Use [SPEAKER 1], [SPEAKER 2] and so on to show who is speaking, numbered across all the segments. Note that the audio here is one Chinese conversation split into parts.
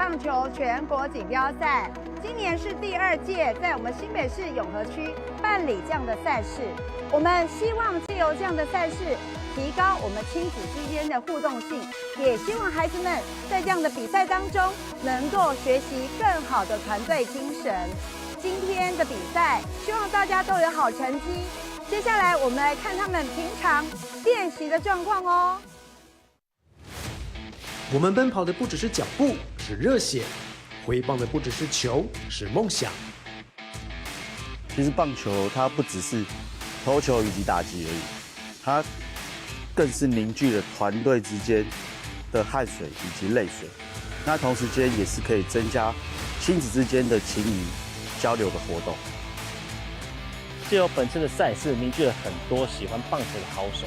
[SPEAKER 1] 棒球全国锦标赛，今年是第2届，在我们新北市永和区办理这样的赛事。我们希望借由这样的赛事，提高我们亲子之间的互动性，也希望孩子们在这样的比赛当中，能够学习更好的团队精神。今天的比赛，希望大家都有好成绩。接下来，我们来看他们平常练习的状况哦。
[SPEAKER 2] 我们奔跑的不只是脚步，是热血；挥棒的不只是球，是梦想。
[SPEAKER 3] 其实棒球它不只是投球以及打击而已，它更是凝聚了团队之间的汗水以及泪水。那同时间也是可以增加亲子之间的情谊交流的活动。
[SPEAKER 4] 借由本次的赛事，凝聚了很多喜欢棒球的好手。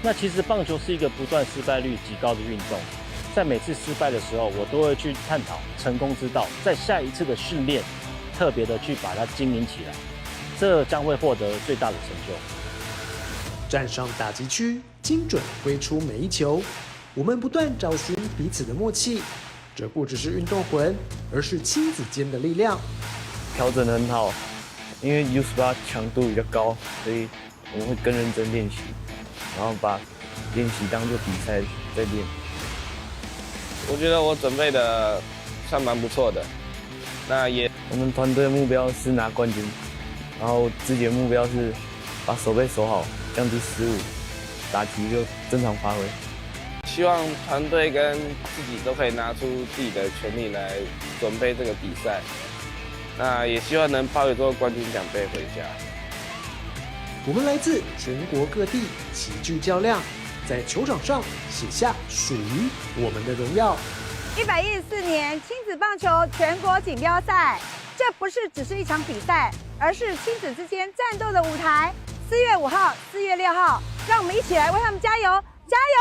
[SPEAKER 4] 那其实棒球是一个不断失败率极高的运动，在每次失败的时候，我都会去探讨成功之道，在下一次的训练，特别的去把它经营起来，这将会获得最大的成就。
[SPEAKER 2] 站上打击区，精准挥出每一球，我们不断找寻彼此的默契。这不只是运动魂，而是亲子间的力量。
[SPEAKER 5] 调整得很好，因为 U18 强度比较高，所以我们会更认真练习，然后把练习当作比赛在练。
[SPEAKER 6] 我觉得我准备的算蛮不错的。
[SPEAKER 5] 我们团队的目标是拿冠军，然后自己的目标是把手背守好，降低失误，打击就正常发挥。
[SPEAKER 6] 希望团队跟自己都可以拿出自己的全力来准备这个比赛。那也希望能抱有这个冠军奖杯回家。
[SPEAKER 2] 我们来自全国各地，齐聚较量，在球场上写下属于我们的荣耀。
[SPEAKER 1] 114年亲子棒球全国锦标赛，这不是只是一场比赛，而是亲子之间战斗的舞台。4月5号、4月6号，让我们一起来为他们加油，加油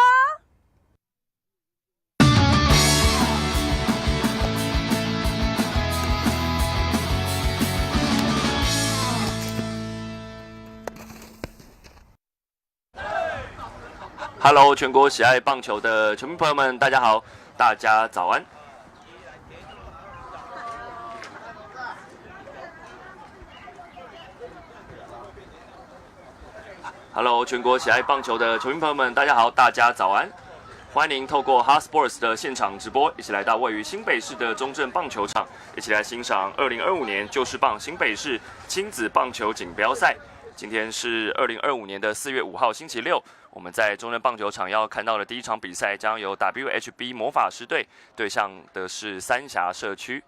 [SPEAKER 1] ！Hello，
[SPEAKER 7] 全国喜爱棒球的球迷朋友们，大家好，大家早安。Hello， 全国喜爱棒球的球迷朋友们，大家好，大家早安。欢迎透过 Hot Sports 的现场直播，一起来到位于新北市的中正棒球场，一起来欣赏2025年旧式棒新北市亲子棒球锦标赛。今天是2025年的4月5号星期六，我们在中正棒球场要看到的第一场比赛，将由 WHB 魔法师队对上的是三峡社区。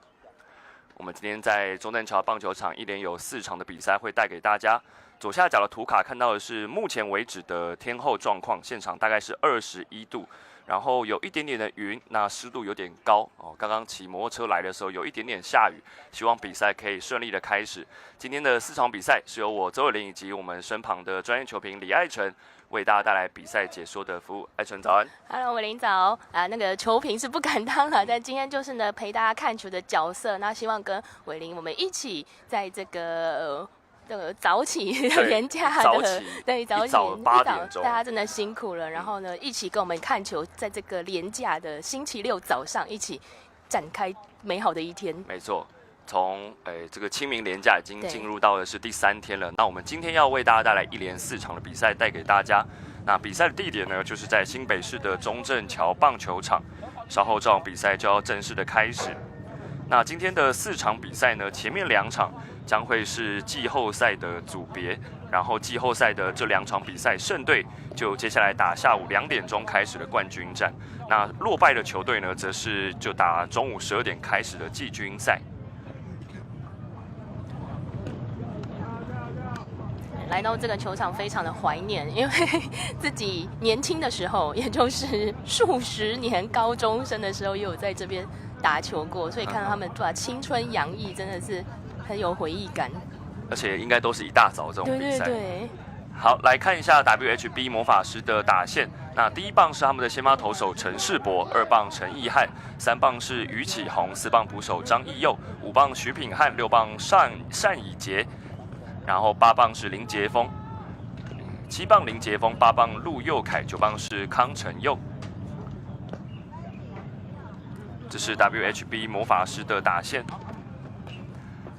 [SPEAKER 7] 我们今天在中正桥棒球场一连有4场的比赛会带给大家。左下角的图卡看到的是目前为止的天候状况，现场大概是21度。然后有一点点的云，那湿度有点高哦。刚刚骑摩托车来的时候有一点点下雨，希望比赛可以顺利的开始。今天的4场比赛是由我周伟林以及我们身旁的专业球评李爱晨为大家带来比赛解说的服务。爱晨早安。
[SPEAKER 8] Hello， 伟林早啊。那个球评是不敢当了，但今天就是呢陪大家看球的角色。那希望跟伟林我们一起在这个。早起廉价的，对，早
[SPEAKER 7] 8点钟，
[SPEAKER 8] 大家真的辛苦了。然后呢，一起跟我们看球，在这个廉价的星期六早上，一起展开美好的一天。
[SPEAKER 7] 没错，从这个清明连假已经进入到的是第3天了。那我们今天要为大家带来一连4场的比赛带给大家。那比赛的地点呢，就是在新北市的中正桥棒球场。稍后这场比赛就要正式的开始。那今天的4场比赛呢，前面2场将会是季后赛的组别，然后季后赛的这2场比赛，胜队就接下来打下午2点钟开始的冠军战。那落败的球队呢，则是就打中午12点开始的季军赛。
[SPEAKER 8] 来到这个球场非常的怀念，因为自己年轻的时候，也就是数十年高中生的时候，也有在这边打球过，所以看到他们把青春洋溢，真的是很有回忆感。
[SPEAKER 7] 而且应该都是一大早这种比赛。
[SPEAKER 8] 对对对。
[SPEAKER 7] 好，来看一下 WHB 魔法师的打线。那第1棒是他们的先发投手陈世博，2棒陈义汉，3棒是于启宏，4棒捕手张义佑，5棒徐品汉，6棒单以杰，然后8棒是林杰峰，7棒林杰峰，8棒陆佑凯，9棒是康承佑。这是 WHB 魔法师的打线。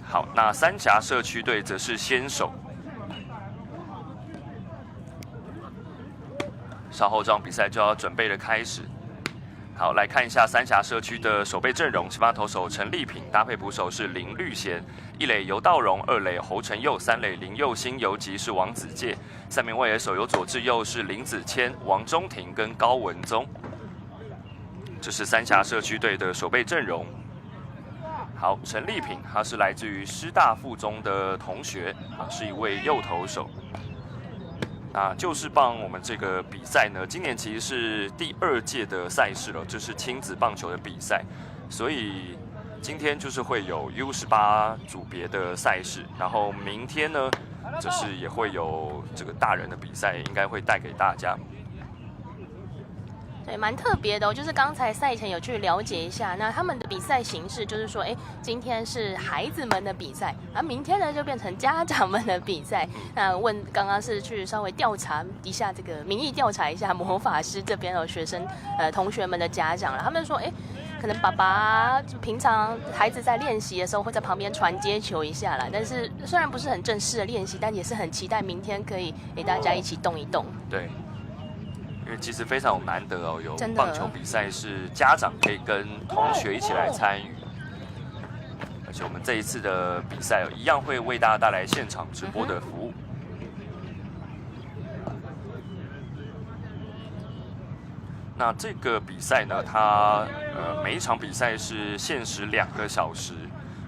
[SPEAKER 7] 好，那三峡社区队则是先手。稍后这场比赛就要准备的开始。好，来看一下三峡社区的守备阵容：先发投手陈立平，搭配捕手是林绿贤，一垒游道荣，二垒侯成佑，三垒林佑兴，游击是王子介，三名外野手由左至右是林子谦、王中庭跟高文宗。这是三峡社区队的守备阵容。好，陈立平他是来自于师大附中的同学啊，是一位右投手。那就是棒我们这个比赛呢，今年其实是第2届的赛事了，就是亲子棒球的比赛，所以今天就是会有 U18 组别的赛事，然后明天呢，就是也会有这个大人的比赛，应该会带给大家。
[SPEAKER 8] 对，蛮特别的哦。就是刚才赛前有去了解一下，那他们的比赛形式就是说，今天是孩子们的比赛，而明天呢就变成家长们的比赛。那刚刚是去稍微调查一下这个民意调查一下魔法师这边的学生同学们的家长了，他们说，可能爸爸平常孩子在练习的时候会在旁边传接球一下啦，但是虽然不是很正式的练习，但也是很期待明天可以给大家一起动一动。
[SPEAKER 7] 对。因为其实非常难得哦，有棒球比赛是家长可以跟同学一起来参与，而且我们这一次的比赛一样会为大家带来现场直播的服务。那这个比赛呢，它每一场比赛是限时2个小时，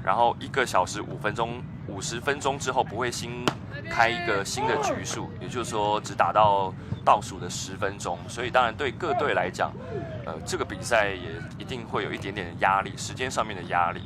[SPEAKER 7] 然后1个小时5分钟，50分钟之后不会开一个新的局数，也就是说只打到倒数的10分钟，所以当然对各队来讲，这个比赛也一定会有一点点的压力，时间上面的压力。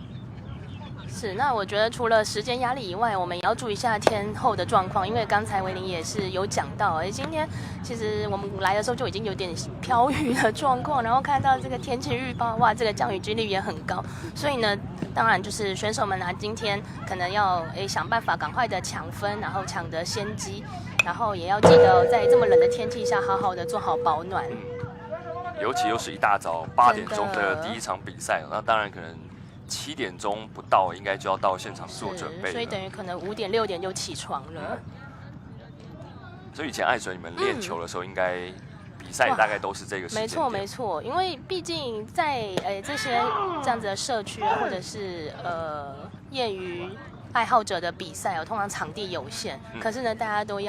[SPEAKER 8] 是，那我觉得除了时间压力以外，我们也要注意一下天候的状况，因为刚才维林也是有讲到，今天其实我们来的时候就已经有点飘雨的状况，然后看到这个天气预报，哇，这个降雨几率也很高，所以呢，当然就是选手们今天可能要想办法赶快的抢分，然后抢得先机，然后也要记得在这么冷的天气下，好好的做好保暖。
[SPEAKER 7] 尤其又是一大早8点钟的第一场比赛，那当然可能7点钟不到，应该就要到现场做准备了，
[SPEAKER 8] 所以等于可能5点6点就起床了。
[SPEAKER 7] 所以以前爱水你们练球的时候，应该比赛大概都是这个时间点。
[SPEAKER 8] 没错，因为毕竟在这些这样子的社区啊，或者是业余爱好者的比赛通常场地有限，可是呢，大家都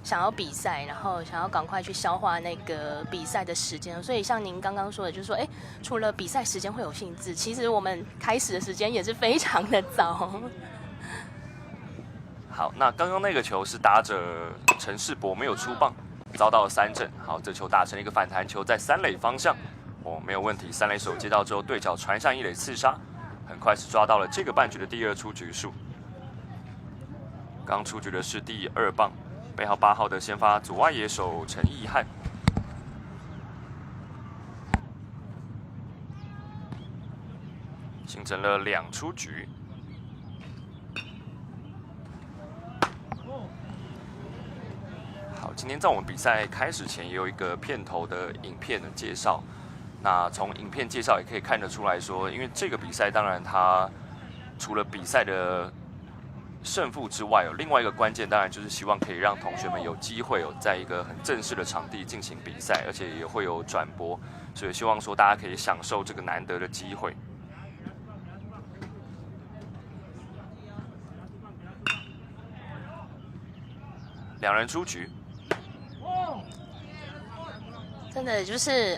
[SPEAKER 8] 想要比赛，然后想要赶快去消化那个比赛的时间，所以像您刚刚说的，就是说，除了比赛时间会有兴致，其实我们开始的时间也是非常的早。
[SPEAKER 7] 好，那刚刚那个球是打者陈世博没有出棒，遭到了3振。好，这球打成一个反弹球，在3垒方向，没有问题。3垒手接到之后，对角传向1垒刺杀，很快是抓到了这个半局的第2出局数。刚出局的是第2棒。背号8号的先发左外野手陈义汉，形成了2出局。好，今天在我们比赛开始前也有一个片头的影片的介绍。那从影片介绍也可以看得出来说，因为这个比赛当然它除了比赛的胜负之外，另外一个关键当然就是希望可以让同学们有机会在一个很正式的场地进行比赛，而且也会有转播，所以希望说大家可以享受这个难得的机会。2人出局，
[SPEAKER 8] 真的就是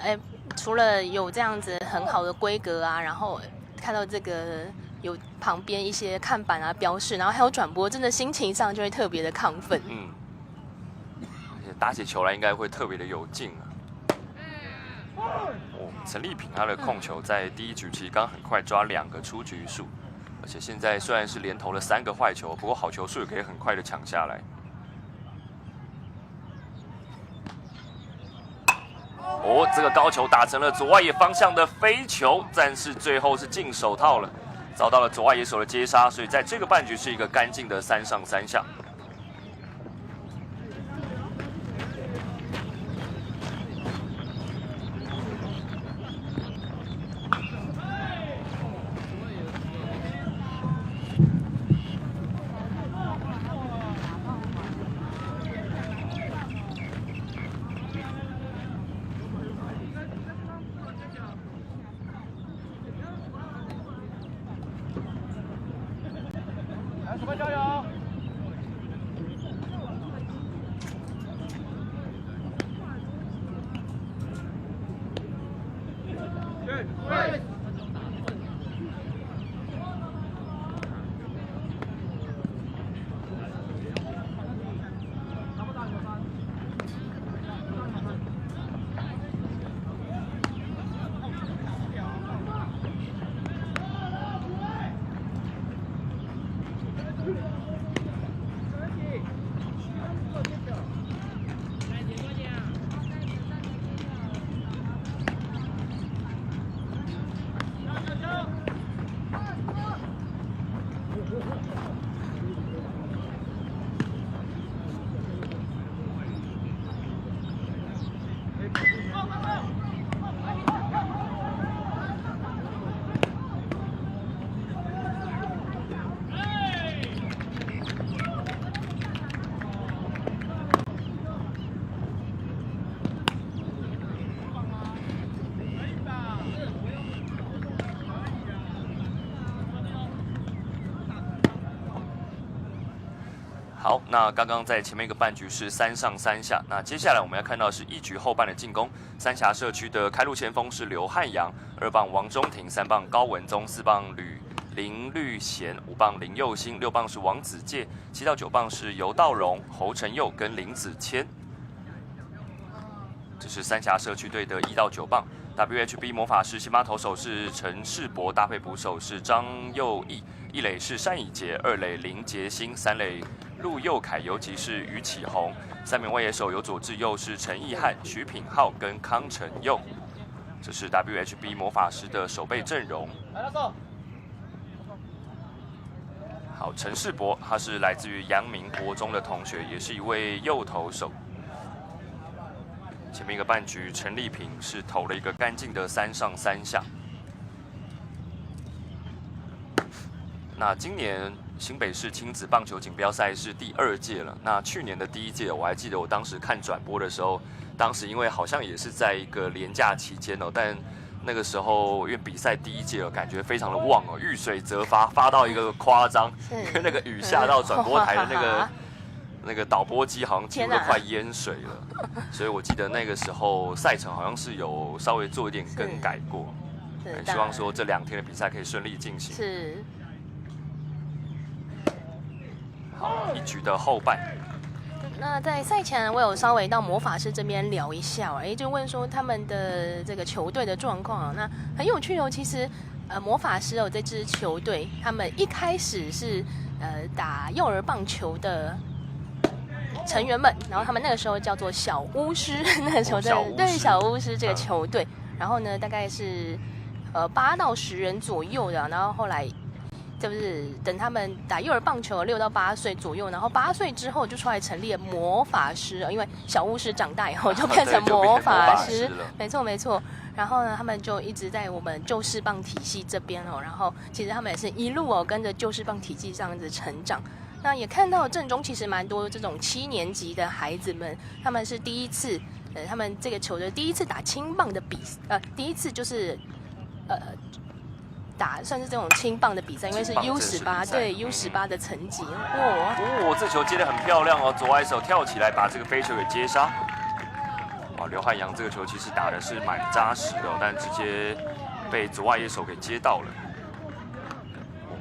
[SPEAKER 8] 除了有这样子很好的规格啊，然后看到这个有旁边一些看板啊标示，然后还有转播，真的心情上就会特别的亢奋。
[SPEAKER 7] 而且打起球来应该会特别的有劲啊。陈立平他的控球在第1局其实刚很快抓2个出局数，而且现在虽然是连投了3个坏球，不过好球数也可以很快的抢下来。这个高球打成了左外野方向的飞球，但是最后是进手套了，遭到了左外野手的接杀，所以在这个半局是一个干净的3上3下。好，那刚刚在前面一个半局是3上3下，那接下来我们要看到是1局后半的进攻。三峡社区的开路前锋是刘汉阳，2棒王中庭，3棒高文宗，4棒林绿贤，5棒林佑兴，6棒是王子介，7到9棒是游道荣、侯成佑跟林子谦。这是三峡社区队的1到9棒。WHB 魔法师先发投手是陈世博，搭配捕手是张佑义，一垒是单以杰，二垒林杰兴，三垒陆佑凯，尤其是于启宏，三名外野手由左至右是陈义汉、徐品浩跟康承佑。这是 WHB 魔法师的守备阵容。好，陈世博他是来自于阳明国中的同学，也是一位右投手。前面一个半局，陈立平是投了一个干净的3上3下。那今年新北市亲子棒球锦标赛是第2届了。那去年的第1届，我还记得我当时看转播的时候，当时因为好像也是在一个连假期间哦，但那个时候因为比赛第1届了，感觉非常的旺哦，遇水则发，发到一个夸张，因为那个雨下到转播台的那个导播机好像几乎都快淹水了，所以我记得那个时候赛程好像是有稍微做一点更改过，希望说这2天的比赛可以顺利进行。
[SPEAKER 8] 是。
[SPEAKER 7] 好，1局的后半。
[SPEAKER 8] 那在赛前，我有稍微到魔法师这边聊一下，就问说他们的这个球队的状况。那很有趣哦，其实魔法师这支球队，他们一开始是打幼儿棒球的成员们，然后他们那个时候叫做小巫师，那个球队对小巫师这个球队，然后呢大概是8到10人左右的，然后后来就是等他们打幼儿棒球6到8岁左右，然后8岁之后就出来成立了魔法师，因为小巫师长大以后就变成魔法师，没错没错。然后呢，他们就一直在我们旧式棒体系这边然后其实他们也是一路跟着旧式棒体系这样子成长。那也看到阵中其实蛮多这种7年级的孩子们，他们是第一次，他们这个球队第一次打青棒的第一次就是打算是这种青棒的比赛，因为是 U18， 对 U18 的层级。
[SPEAKER 7] 这球接得很漂亮哦，左外手跳起来把这个飞球给接杀。哇，刘汉阳这个球其实打的是蛮扎实的但直接被左外野手给接到了。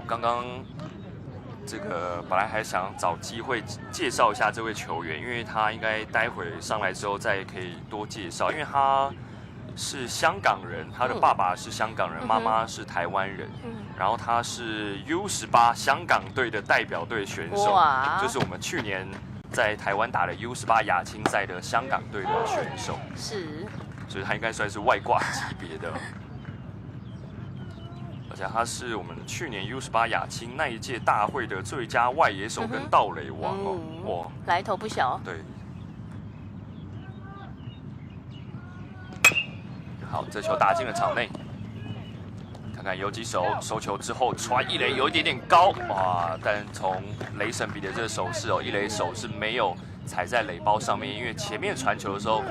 [SPEAKER 7] 刚刚这个本来还想找机会介绍一下这位球员，因为他应该待会上来之后再可以多介绍，因为他是香港人，他的爸爸是香港人，妈妈是台湾人，然后他是 U18 香港队的代表队选手，就是我们去年在台湾打的 U18 亚青赛的香港队的选手，
[SPEAKER 8] 是，
[SPEAKER 7] 所以他应该算是外挂级别的。而且他是我们去年 U18 亚青那一届大会的最佳外野手跟盗垒王哇，
[SPEAKER 8] 来头不小。
[SPEAKER 7] 对。好，这球打进了场内。看看游击手收球之后传一垒有一点点高哇，但从雷神比的这个手势一垒手是没有踩在垒包上面，因为前面传球的时候，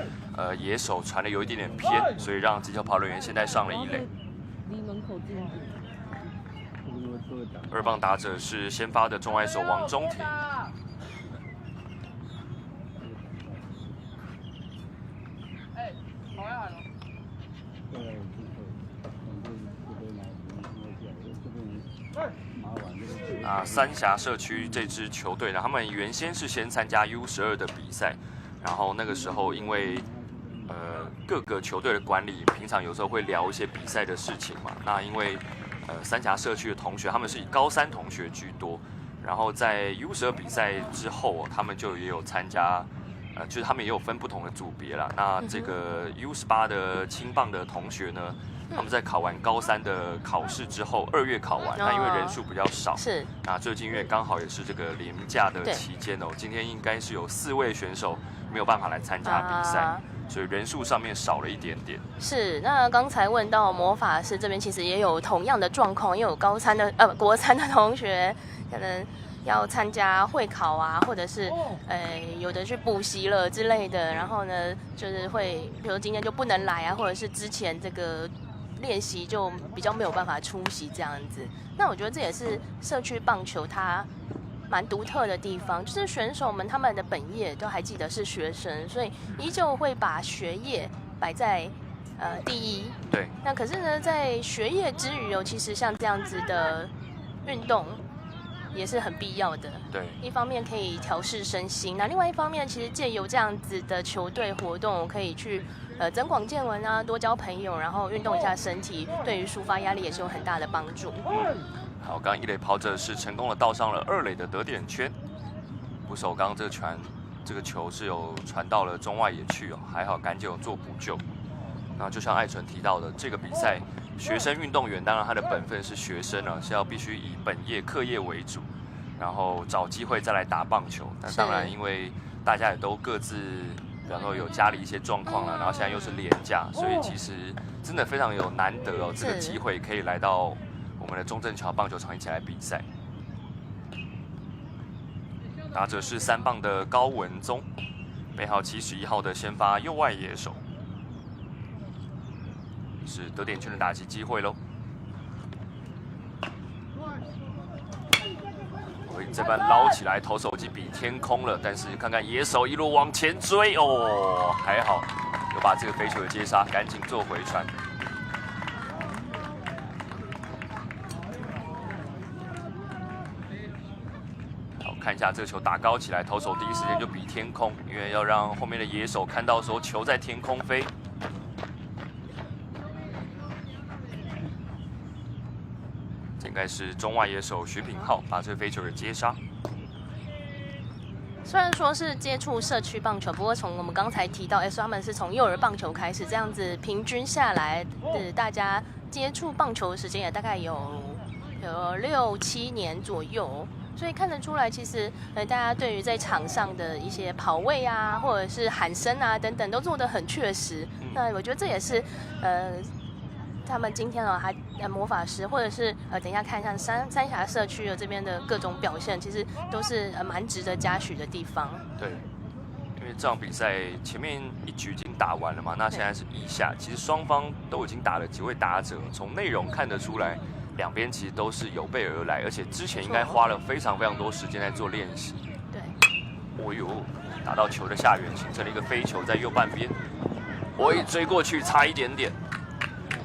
[SPEAKER 7] 野手传的有一点点偏，所以让击球跑垒员现在上了一垒。
[SPEAKER 5] 离门口近一点。
[SPEAKER 7] 2棒打者是先发的中外手王中庭。三峡社区这支球队呢，他们原先是先参加 U12的比赛，然后那个时候因为各个球队的管理平常有时候会聊一些比赛的事情嘛。那因为三峡社区的同学他们是以高三同学居多，然后在 U12比赛之后，他们就也有参加，就是他们也有分不同的组别啦。那这个 U18的青棒的同学呢，他们在考完高三的考试之后，2月考完，那因为人数比较少，
[SPEAKER 8] 是
[SPEAKER 7] 那最近因为刚好也是这个连假的期间哦，今天应该是有4位选手没有办法来参加比赛。所以人数上面少了一点点。
[SPEAKER 8] 是，那刚才问到魔法师这边，其实也有同样的状况，也有国三的同学可能要参加会考啊，或者是有的去补习了之类的，然后呢就是会，比如今天就不能来啊，或者是之前这个练习就比较没有办法出席这样子。那我觉得这也是社区棒球它蛮独特的地方，就是选手们他们的本业都还记得是学生，所以依旧会把学业摆在第一。
[SPEAKER 7] 对。
[SPEAKER 8] 那可是呢，在学业之余哦，其实像这样子的运动也是很必要的。
[SPEAKER 7] 对。
[SPEAKER 8] 一方面可以调适身心，那另外一方面，其实借由这样子的球队活动，可以去增广见闻啊，多交朋友，然后运动一下身体，对于抒发压力也是有很大的帮助。
[SPEAKER 7] 好，刚刚一垒跑者是成功的倒上了2垒的得点圈，捕手刚刚这个球是有传到了中外野去哦，还好赶紧有做补救。那就像艾纯提到的，这个比赛学生运动员当然他的本分是学生了，是要必须以本业课业为主，然后找机会再来打棒球。但当然因为大家也都各自，比方说有家里一些状况了，然后现在又是连假，所以其实真的非常有难得哦，这个机会可以来到我们的中正桥棒球场一起来比赛。打者是3棒的高文宗，背号71号的先发右外野手，是得点圈的打击机会喽。这般捞起来，投手已经比天空了，但是看看野手一路往前追哦，还好有把这个飞球的接杀，赶紧做回传。看一下这个球打高起来，投手第一时间就比天空，因为要让后面的野手看到说球在天空飞。这应该是中外野手徐品浩把这个飞球给接杀。
[SPEAKER 8] 虽然说是接触社区棒球，不过从我们刚才提到，他们是从幼儿棒球开始，这样子平均下来，大家接触棒球的时间也大概有6、7年左右。所以看得出来，其实大家对于在场上的一些跑位啊，或者是喊声啊等等，都做得很确实。那我觉得这也是他们今天还魔法师，或者是等一下看一下三峡社区的这边的各种表现，其实都是蛮值得嘉许的地方。
[SPEAKER 7] 对，因为这场比赛前面1局已经打完了嘛，那现在是1下，其实双方都已经打了几位打者，从内容看得出来。两边其实都是有备而来，而且之前应该花了非常多时间在做练习。
[SPEAKER 8] 对。
[SPEAKER 7] 哦呦，打到球的下缘，形成了一个飞球在右半边。我一追过去，差一点点。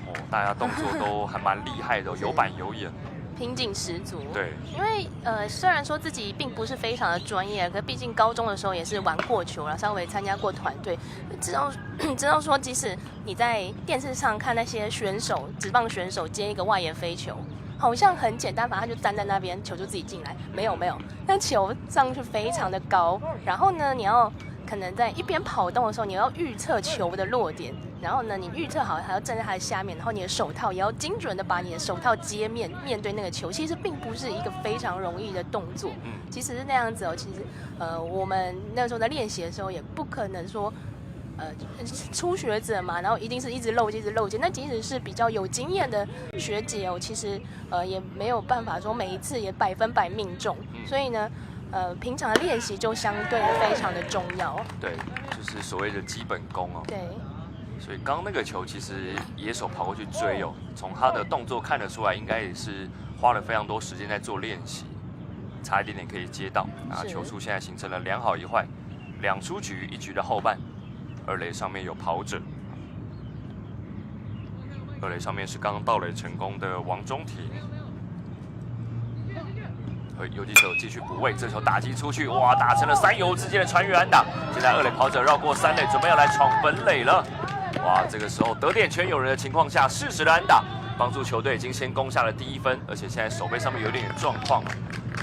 [SPEAKER 7] 哦，大家动作都还蛮厉害的，有板有眼，
[SPEAKER 8] 拼劲十足。
[SPEAKER 7] 对。
[SPEAKER 8] 因为虽然说自己并不是非常的专业，可毕竟高中的时候也是玩过球了，稍微参加过团队，知道说，即使你在电视上看那些职棒选手接一个外野飞球，好像很简单，反正他就站在那边，球就自己进来。没有，那球上去非常的高，然后呢，你要可能在一边跑动的时候，你要预测球的落点，然后呢，你预测好还要站在它的下面，然后你的手套也要精准的把你的手套接面对那个球，其实并不是一个非常容易的动作。其实是那样子哦，其实我们那时候在练习的时候，也不可能说。初学者嘛，然后一定是一直漏接。那即使是比较有经验的学姐哦，其实也没有办法说每一次也100%命中。所以呢，平常的练习就相对的非常的重要。
[SPEAKER 7] 对，就是所谓的基本功哦。
[SPEAKER 8] 对。
[SPEAKER 7] 所以刚那个球其实野手跑过去追哦，从他的动作看得出来，应该也是花了非常多时间在做练习，差一点点可以接到。那球数现在形成了2好1坏，2出局，1局的后半，二垒上面有跑者，二垒上面是刚盗垒成功的王中庭。游击手继续补位，这球打击出去，哇，打成了3游之间的穿越安打。现在二垒跑者绕过3垒，准备要来闯本垒了。哇，这个时候得点圈有人的情况下，适时的安打，帮助球队已经先攻下了第1分，而且现在手背上面有点状况，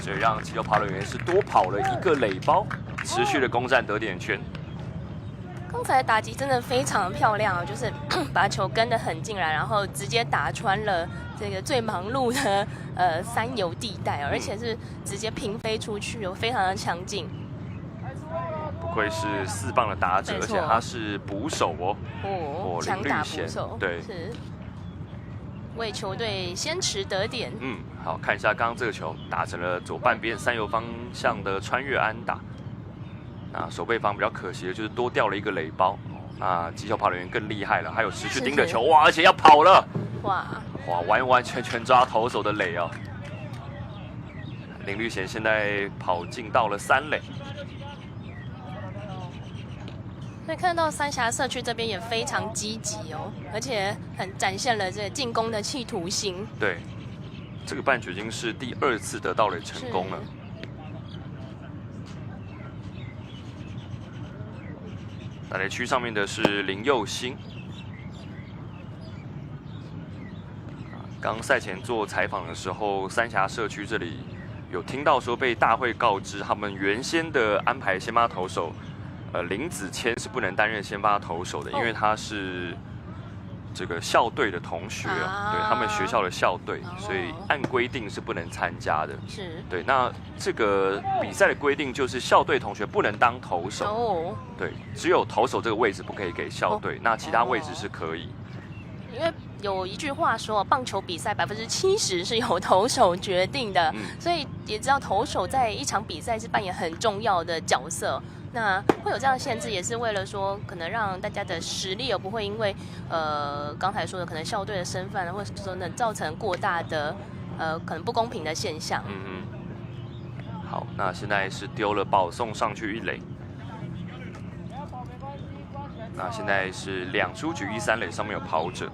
[SPEAKER 7] 所以让急救跑垒员是多跑了1个垒包，持续的攻占得点圈。
[SPEAKER 8] 刚才打击真的非常漂亮哦，就是把球跟得很近来，然后直接打穿了这个最忙碌的3游地带，而且是直接平飞出去哦，非常的强劲。
[SPEAKER 7] 不愧是4棒的打者，而且他是捕手哦。
[SPEAKER 8] 哦，强打捕手，
[SPEAKER 7] 对，
[SPEAKER 8] 是为球队先持得点。
[SPEAKER 7] 好，看一下刚刚这个球打成了左半边3游方向的穿越安打。那守备方比较可惜的就是多掉了1个垒包。那击球跑垒员更厉害了，还有持续盯着球，哇，而且要跑了，哇，完完全全抓投手的垒哦。林绿贤现在跑进到了3垒。
[SPEAKER 8] 所以看到三峡社区这边也非常积极哦，而且很展现了这进攻的企图心。
[SPEAKER 7] 对，这个半局已经是第2次的盗垒成功了。打垒区上面的是林佑兴。刚赛前做采访的时候，三峡社区这里有听到说被大会告知，他们原先的安排先发投手，林子谦是不能担任先发投手的，因为他是这个校队的同学，对他们学校的校队，所以按规定是不能参加的。
[SPEAKER 8] 是，
[SPEAKER 7] 对，那这个比赛的规定就是校队同学不能当投手，对，只有投手这个位置不可以给校队，那其他位置是可以。
[SPEAKER 8] 因为有一句话说，棒球比赛70%是由投手决定的，所以也知道投手在一场比赛是扮演很重要的角色。那会有这样的限制，也是为了说，可能让大家的实力不会因为刚才说的可能校队的身份，或者说能造成过大的可能不公平的现象。
[SPEAKER 7] 好，那现在是丢了保送上去1垒。那现在是2出局1、3垒，上面有跑者，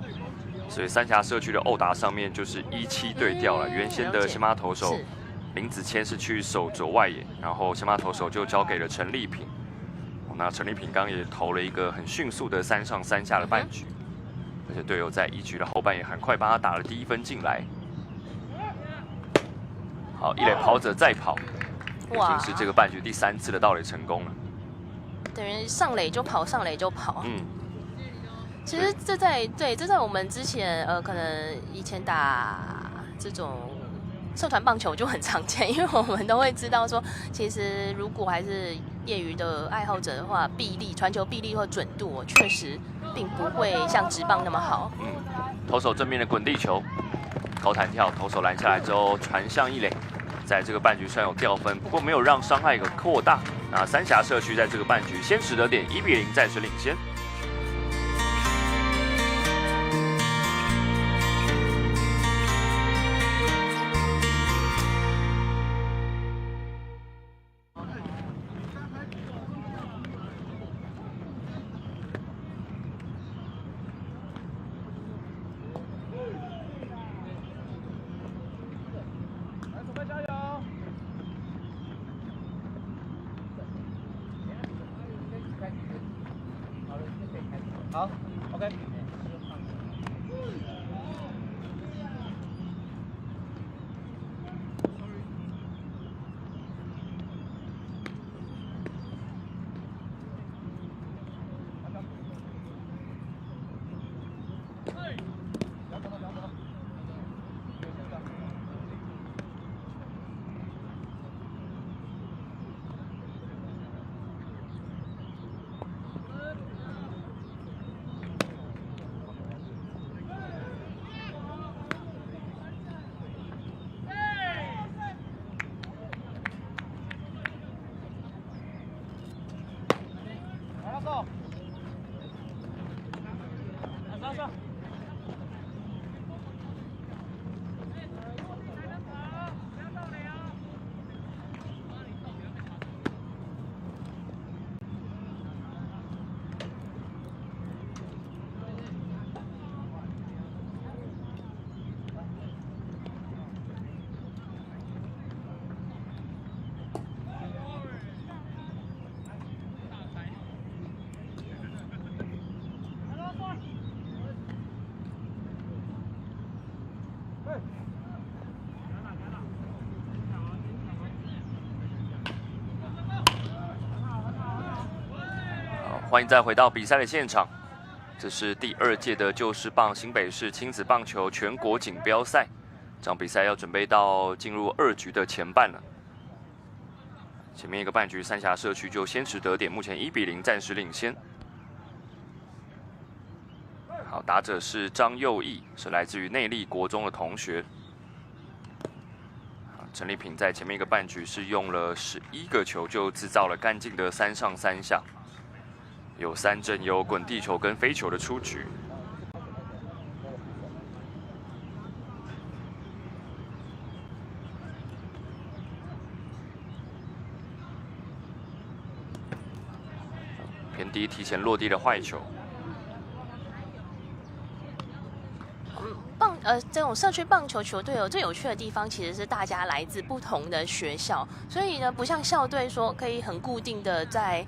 [SPEAKER 7] 所以三峡社区的殴打上面就是1-7对调了。原先的先发投手林子谦是去守左外野，然后先发投手就交给了陈立平。那陈立平刚也投了一个很迅速的3上3下的半局，而且队友在1局的后半也很快帮他打了第1分进来。好，1垒跑者再跑，已经是这个半局第3次的盗垒成功了。
[SPEAKER 8] 等于上垒就跑，上垒就跑。其实这在我们之前可能以前打这种社团棒球就很常见，因为我们都会知道说，其实如果还是业余的爱好者的话，传球臂力或准度确实并不会像职棒那么好。
[SPEAKER 7] 投手正面的滚地球，高弹跳，投手拦下来之后传向1垒。在这个半局虽然有掉分，不过没有让伤害给扩大。那三峡社区在这个半局先取得点，1-0暂时领先。
[SPEAKER 9] 好 ，OK。
[SPEAKER 7] 欢迎再回到比赛的现场。这是第2届的旧式棒新北市亲子棒球全国锦标赛，这场比赛要准备到进入2局的前半了。前面一个半局，三峡社区就先取得点，目前1比0暂时领先。好，打者是张佑义，是来自于内壢国中的同学。陈立平在前面一个半局是用了11个球就制造了干净的3上3下。有3振，有滚地球跟飞球的出局。偏低提前落地的坏球。
[SPEAKER 8] 这种社区棒球球队最有趣的地方，其实是大家来自不同的学校，所以呢，不像校队说可以很固定的在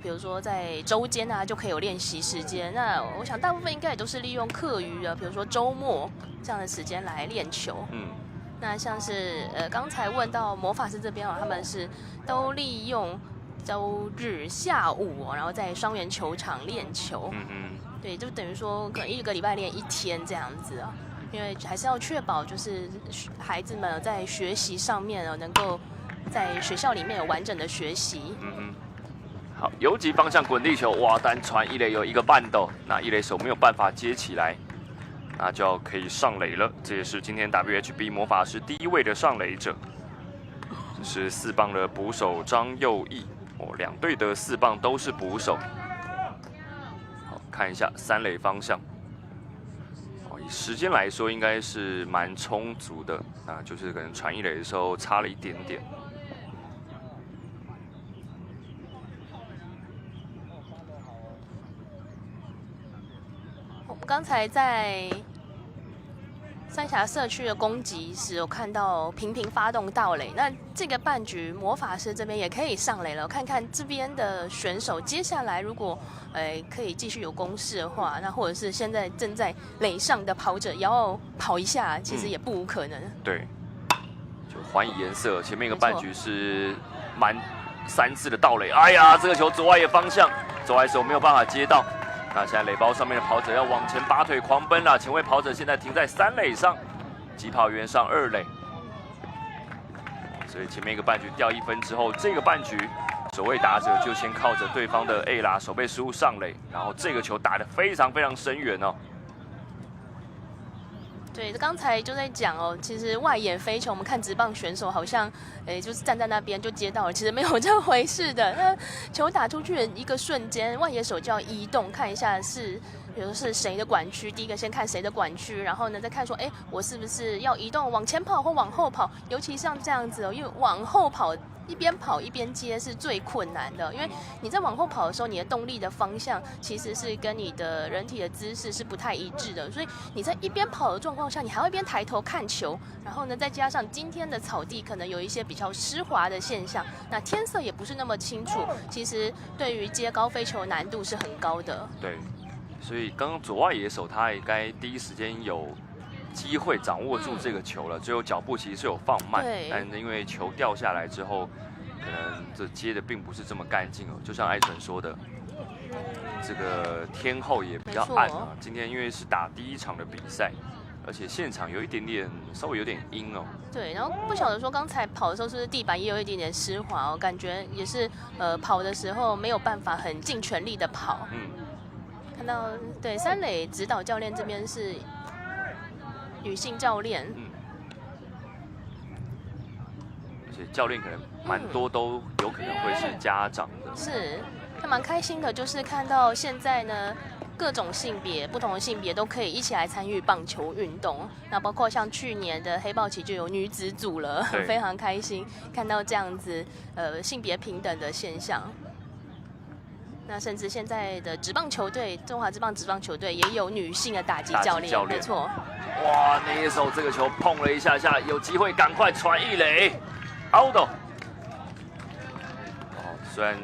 [SPEAKER 8] 比如说在周间啊就可以有练习时间。那我想大部分应该也都是利用课余的，比如说周末这样的时间来练球。那像是刚才问到魔法师这边他们是都利用周日下午然后在双园球场练球。对，就等于说可能1个礼拜练1天这样子啊。因为还是要确保，就是孩子们在学习上面能够在学校里面有完整的学习。
[SPEAKER 7] 好，游击方向滚地球，哇，单传一垒有1个半斗，那一垒手没有办法接起来，那就可以上垒了。这也是今天 WHB 魔法师第1位的上垒者。这是4棒的捕手张佑义，2队的4棒都是捕手。好，看一下3垒方向。时间来说，应该是蛮充足的，那就是可能传一垒的时候差了一点点。
[SPEAKER 8] 我们刚才在三峡社区的攻击时，有看到频频发动盗垒。那这个半局，魔法师这边也可以上垒了。看看这边的选手，接下来如果可以继续有攻势的话，那或者是现在正在垒上的跑者也要跑一下，其实也不无可能。
[SPEAKER 7] 对，就还以颜色。前面一个半局是蛮3次的盗垒，哎呀，这个球左外野方向，左外手没有办法接到。那现在垒包上面的跑者要往前拔腿狂奔了，前卫跑者现在停在3垒上，急跑员上2垒，所以前面一个半局掉1分之后，这个半局守卫打者就先靠着对方的 A 啦手背失误上垒，然后这个球打得非常非常深远哦。
[SPEAKER 8] 对，刚才就在讲哦，其实外野飞球，我们看职棒选手好像，就是站在那边就接到了，其实没有这回事的。那球打出去的一个瞬间，外野手就要移动，看一下是，比如是谁的管区，第一个先看谁的管区，然后呢再看说，我是不是要移动往前跑或往后跑？尤其像这样子哦，因为往后跑。一边跑一边接是最困难的，因为你在往后跑的时候，你的动力的方向其实是跟你的人体的姿势是不太一致的，所以你在一边跑的状况下，你还会一边抬头看球，然后呢，再加上今天的草地可能有一些比较湿滑的现象，那天色也不是那么清楚，其实对于接高飞球的难度是很高的。
[SPEAKER 7] 对，所以刚刚左外野手他也该第一时间有机会掌握住这个球了，最后脚步其实是有放慢，但因为球掉下来之后，可能这接的并不是这么干净哦。就像艾辰说的，这个天候也比较暗啊。今天因为是打第1场的比赛，而且现场有一点点稍微有点阴哦。
[SPEAKER 8] 对，然后不晓得说刚才跑的时候是不是地板也有一点点湿滑哦，感觉也是跑的时候没有办法很尽全力的跑。看到对3垒指导教练这边是女性教练，
[SPEAKER 7] 而且教练可能蛮多都有可能会是家长的，
[SPEAKER 8] 是，还蛮开心的，就是看到现在呢，各种性别、不同的性别都可以一起来参与棒球运动。那包括像去年的黑豹旗就有女子组了，非常开心看到这样子性别平等的现象。那甚至现在的职棒球队，中华职棒职棒球队也有女性的打击教练，没错。
[SPEAKER 7] 哇，那一手这个球碰了一下下，有机会赶快传一垒 ，out。哦，虽然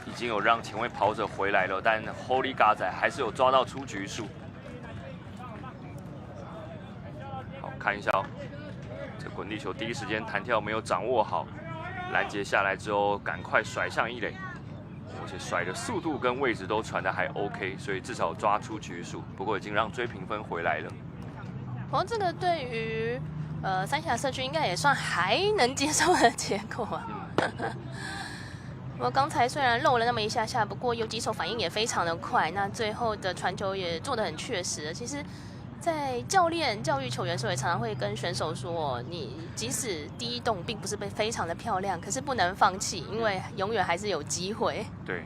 [SPEAKER 7] 已经有让前卫跑者回来了，但 Holy God 仔还是有抓到出局数。好，看一下哦，这滚地球第一时间弹跳没有掌握好，拦截下来之后赶快甩向一垒。而且甩的速度跟位置都传的还 OK， 所以至少抓出局数。不过已经让追平分回来了。
[SPEAKER 8] 不过这个对于三峡社区应该也算还能接受的结果啊。我刚才虽然漏了那么一下下，不过游击手反应也非常的快，那最后的传球也做得很确实。其实，在教练教育球员的时候，也常常会跟选手说，你即使第一洞并不是非常的漂亮，可是不能放弃，因为永远还是有机会。
[SPEAKER 7] 对，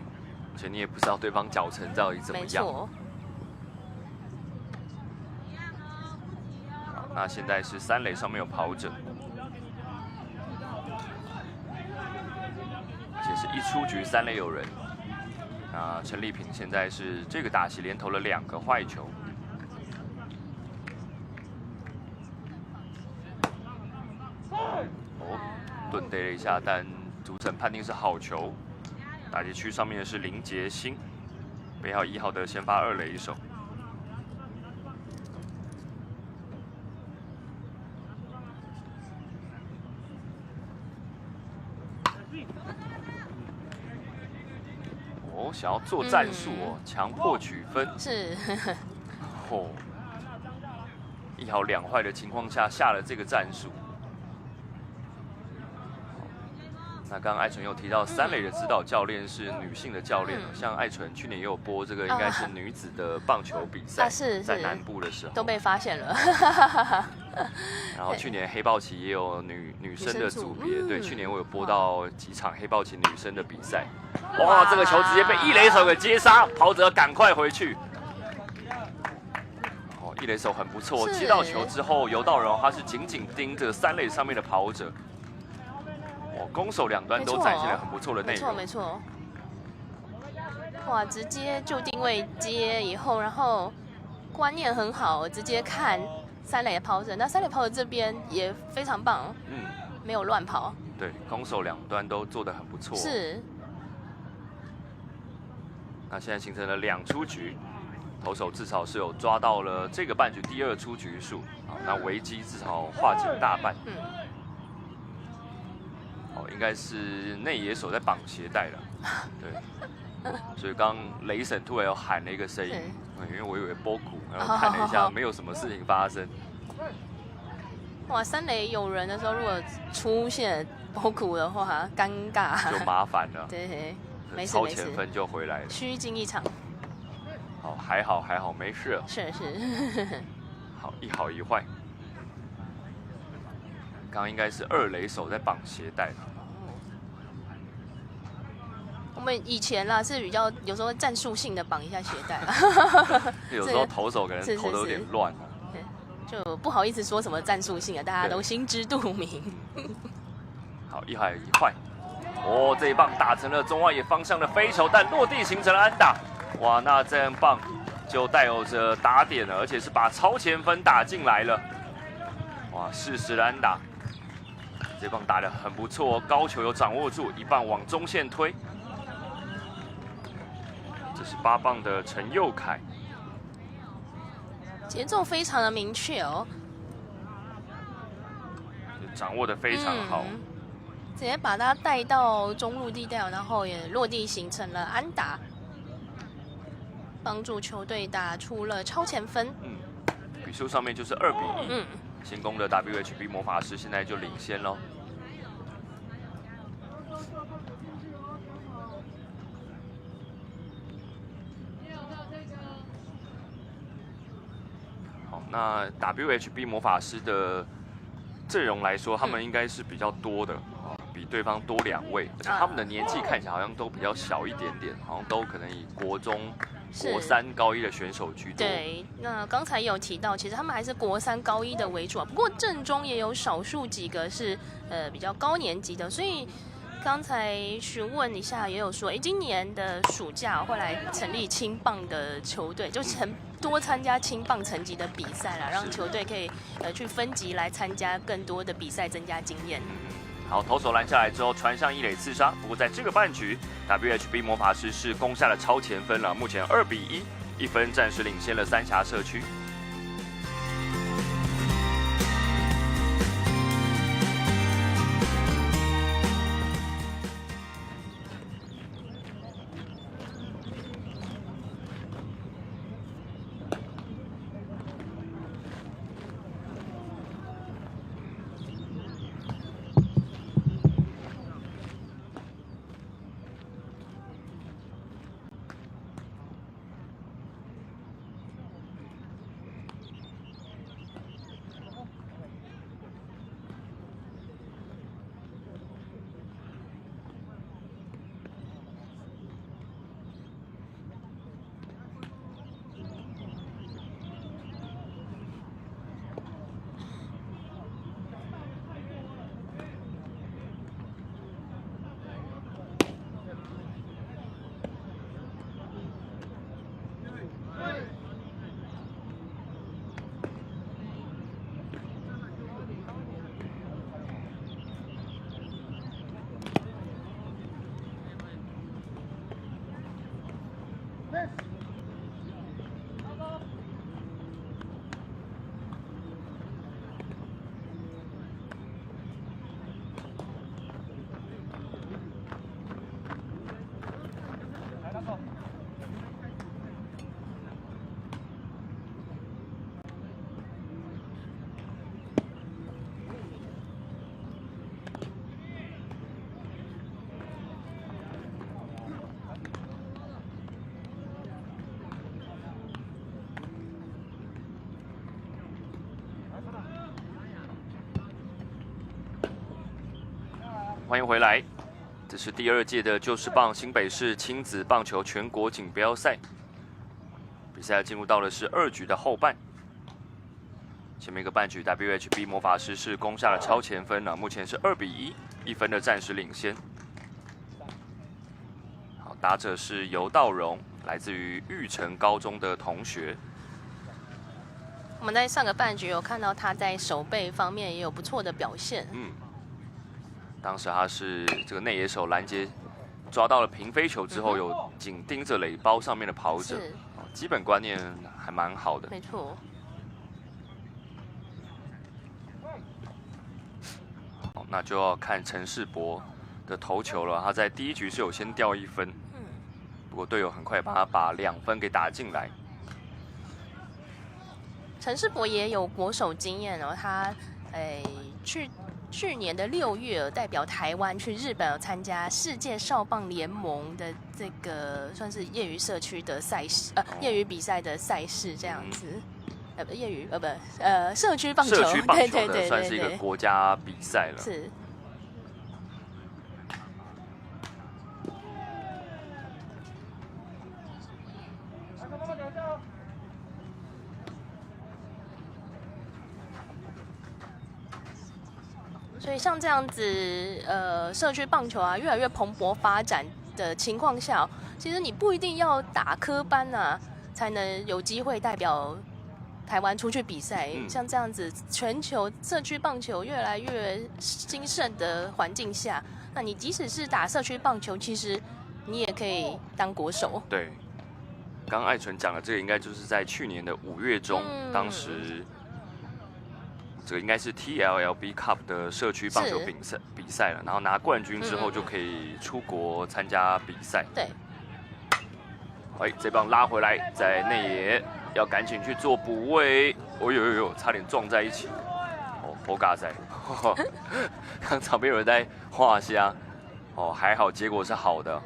[SPEAKER 7] 而且你也不知道对方脚程到底怎么样。
[SPEAKER 8] 没错。
[SPEAKER 7] 好，那现在是三垒上面有跑者。也是一出局三垒有人，那陈丽萍现在是这个打席连投了2个坏球，顿逮了一下，但主审判定是好球。打击区上面的是林杰兴，背号1号的先发2垒手。想要做战术哦，强迫取分
[SPEAKER 8] 是。
[SPEAKER 7] 哦，1好2坏的情况下下了这个战术。那刚刚艾纯有提到三垒的指导教练是女性的教练，像艾纯去年也有播这个应该是女子的棒球比赛，在南部的时候
[SPEAKER 8] 都被发现了。
[SPEAKER 7] 然后去年黑豹旗也有女生的组别，对，去年我有播到几场黑豹旗女生的比赛。哇，这个球直接被一垒手给接杀，跑者赶快回去。哦，一垒手很不错，接到球之后，游道荣他是紧紧盯着三垒上面的跑者。哦，攻守两端都展现了很不错的内容。
[SPEAKER 8] 没错。哇，直接就定位接以后，然后观念很好，直接看三垒的跑者。那三垒跑者这边也非常棒，没有乱跑。
[SPEAKER 7] 对，攻守两端都做得很不错。
[SPEAKER 8] 是。
[SPEAKER 7] 那现在形成了2出局，投手至少是有抓到了这个半局第2出局数，好，那危机至少化解大半。哦，应该是内野手在绑鞋带了，对，所以刚雷神突然有喊了一个声音，因为我以为波谷，然后看了一下，没有什么事情发生。
[SPEAKER 8] 哇，三垒有人的时候，如果出现波谷的话，尴尬
[SPEAKER 7] 就麻烦了。
[SPEAKER 8] 对。没事
[SPEAKER 7] 超前分就回来了，
[SPEAKER 8] 虚惊一场。
[SPEAKER 7] 好，还好，没事。
[SPEAKER 8] 是。
[SPEAKER 7] 好，1好1坏。刚刚应该是2垒手在绑鞋带。
[SPEAKER 8] 我们以前啦是比较有时候战术性的绑一下鞋带
[SPEAKER 7] 有时候投手可能投的有点乱啊，
[SPEAKER 8] 就不好意思说什么战术性的，大家都心知肚明。
[SPEAKER 7] 好，1好1坏。哦，这一棒打成了中外野方向的飞球，但落地形成了安打。哇，那这样棒就带有着打点了，而且是把超前分打进来了。哇，适时的安打，这棒打得很不错，高球有掌握住，一棒往中线推。这是8棒的陈佑凯，
[SPEAKER 8] 节奏非常的明确哦，
[SPEAKER 7] 掌握得非常好。
[SPEAKER 8] 直接把它带到中路地带，然后也落地形成了安打，帮助球队打出了超前分。
[SPEAKER 7] 比数上面就是2比1。新攻的 WHB 魔法师现在就领先喽。好，那 WHB 魔法师的阵容来说，他们应该是比较多的。比对方多2位，而且他们的年纪看起来好像都比较小一点点，好像都可能以国中、国3、高1的选手居多。
[SPEAKER 8] 对，那刚才有提到，其实他们还是国3、高1的为主啊。不过阵中也有少数几个是比较高年级的，所以刚才询问一下，也有说，今年的暑假会来成立青棒的球队，就多参加青棒层级的比赛啦，让球队可以去分级来参加更多的比赛，增加经验。
[SPEAKER 7] 好，投手拦下来之后传向一垒刺杀，不过在这个半局 ，WHB 魔法师是攻下了超前分了，目前2比1，1分暂时领先了三峡社区。欢迎回来。这是第2届的就是棒新北市亲子棒球全国锦标赛，比赛进入到的是2局的后半。前面一个半局 ，WHB 魔法师是攻下了超前分了，目前是2比1，1分的暂时领先。好，打者是游道荣，来自于玉成高中的同学。
[SPEAKER 8] 我们在上个半局有看到他在守备方面也有不错的表现。
[SPEAKER 7] 当时他是这个内野手拦截抓到了平飞球之后，有紧盯着垒包上面的跑者，基本观念还蛮好的。
[SPEAKER 8] 没错。
[SPEAKER 7] 好，那就要看陈世博的投球了。他在第1局是有先掉1分，不过队友很快帮他把2分给打进来。
[SPEAKER 8] 陈世博也有国手经验哦，他去年的6月代表台湾去日本参加世界少棒联盟的这个算是业余社区的赛事，业余比赛的赛事这样子。业余社区棒球，
[SPEAKER 7] 社区棒球的
[SPEAKER 8] 对
[SPEAKER 7] 算是一个国家比赛了。
[SPEAKER 8] 是。所以像这样子，社区棒球啊，越来越蓬勃发展的情况下，其实你不一定要打科班啊，才能有机会代表台湾出去比赛。像这样子，全球社区棒球越来越兴盛的环境下，那你即使是打社区棒球，其实你也可以当国手。
[SPEAKER 7] 对，刚刚艾纯讲的这个，应该就是在去年的5月中，当时。这个应该是 TLLB Cup 的社区棒球比赛了，然后拿冠军之后就可以出国参加比赛。
[SPEAKER 8] 对。
[SPEAKER 7] 哎，这棒拉回来，在内野要赶紧去做补位。哦呦，差点撞在一起。哦，波嘎仔，刚场边有人在画虾。哦，还好结果是好的，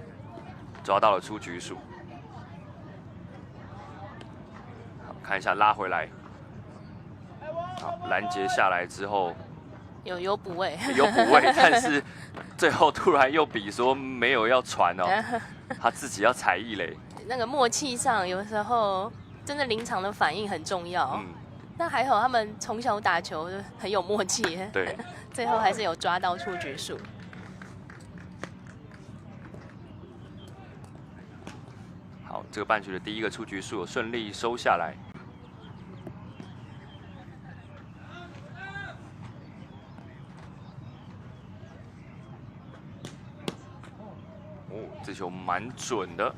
[SPEAKER 7] 抓到了出局数。好，看一下拉回来。好，拦截下来之后，
[SPEAKER 8] 有补位，
[SPEAKER 7] 有补位，但是最后突然又比说没有要传哦，他自己要踩1垒。
[SPEAKER 8] 那个默契上，有时候真的临场的反应很重要。那还好，他们从小打球很有默契，
[SPEAKER 7] 对，
[SPEAKER 8] 最后还是有抓到出局数。
[SPEAKER 7] 好，这个半局的第1个出局数顺利收下来。这球蛮准的，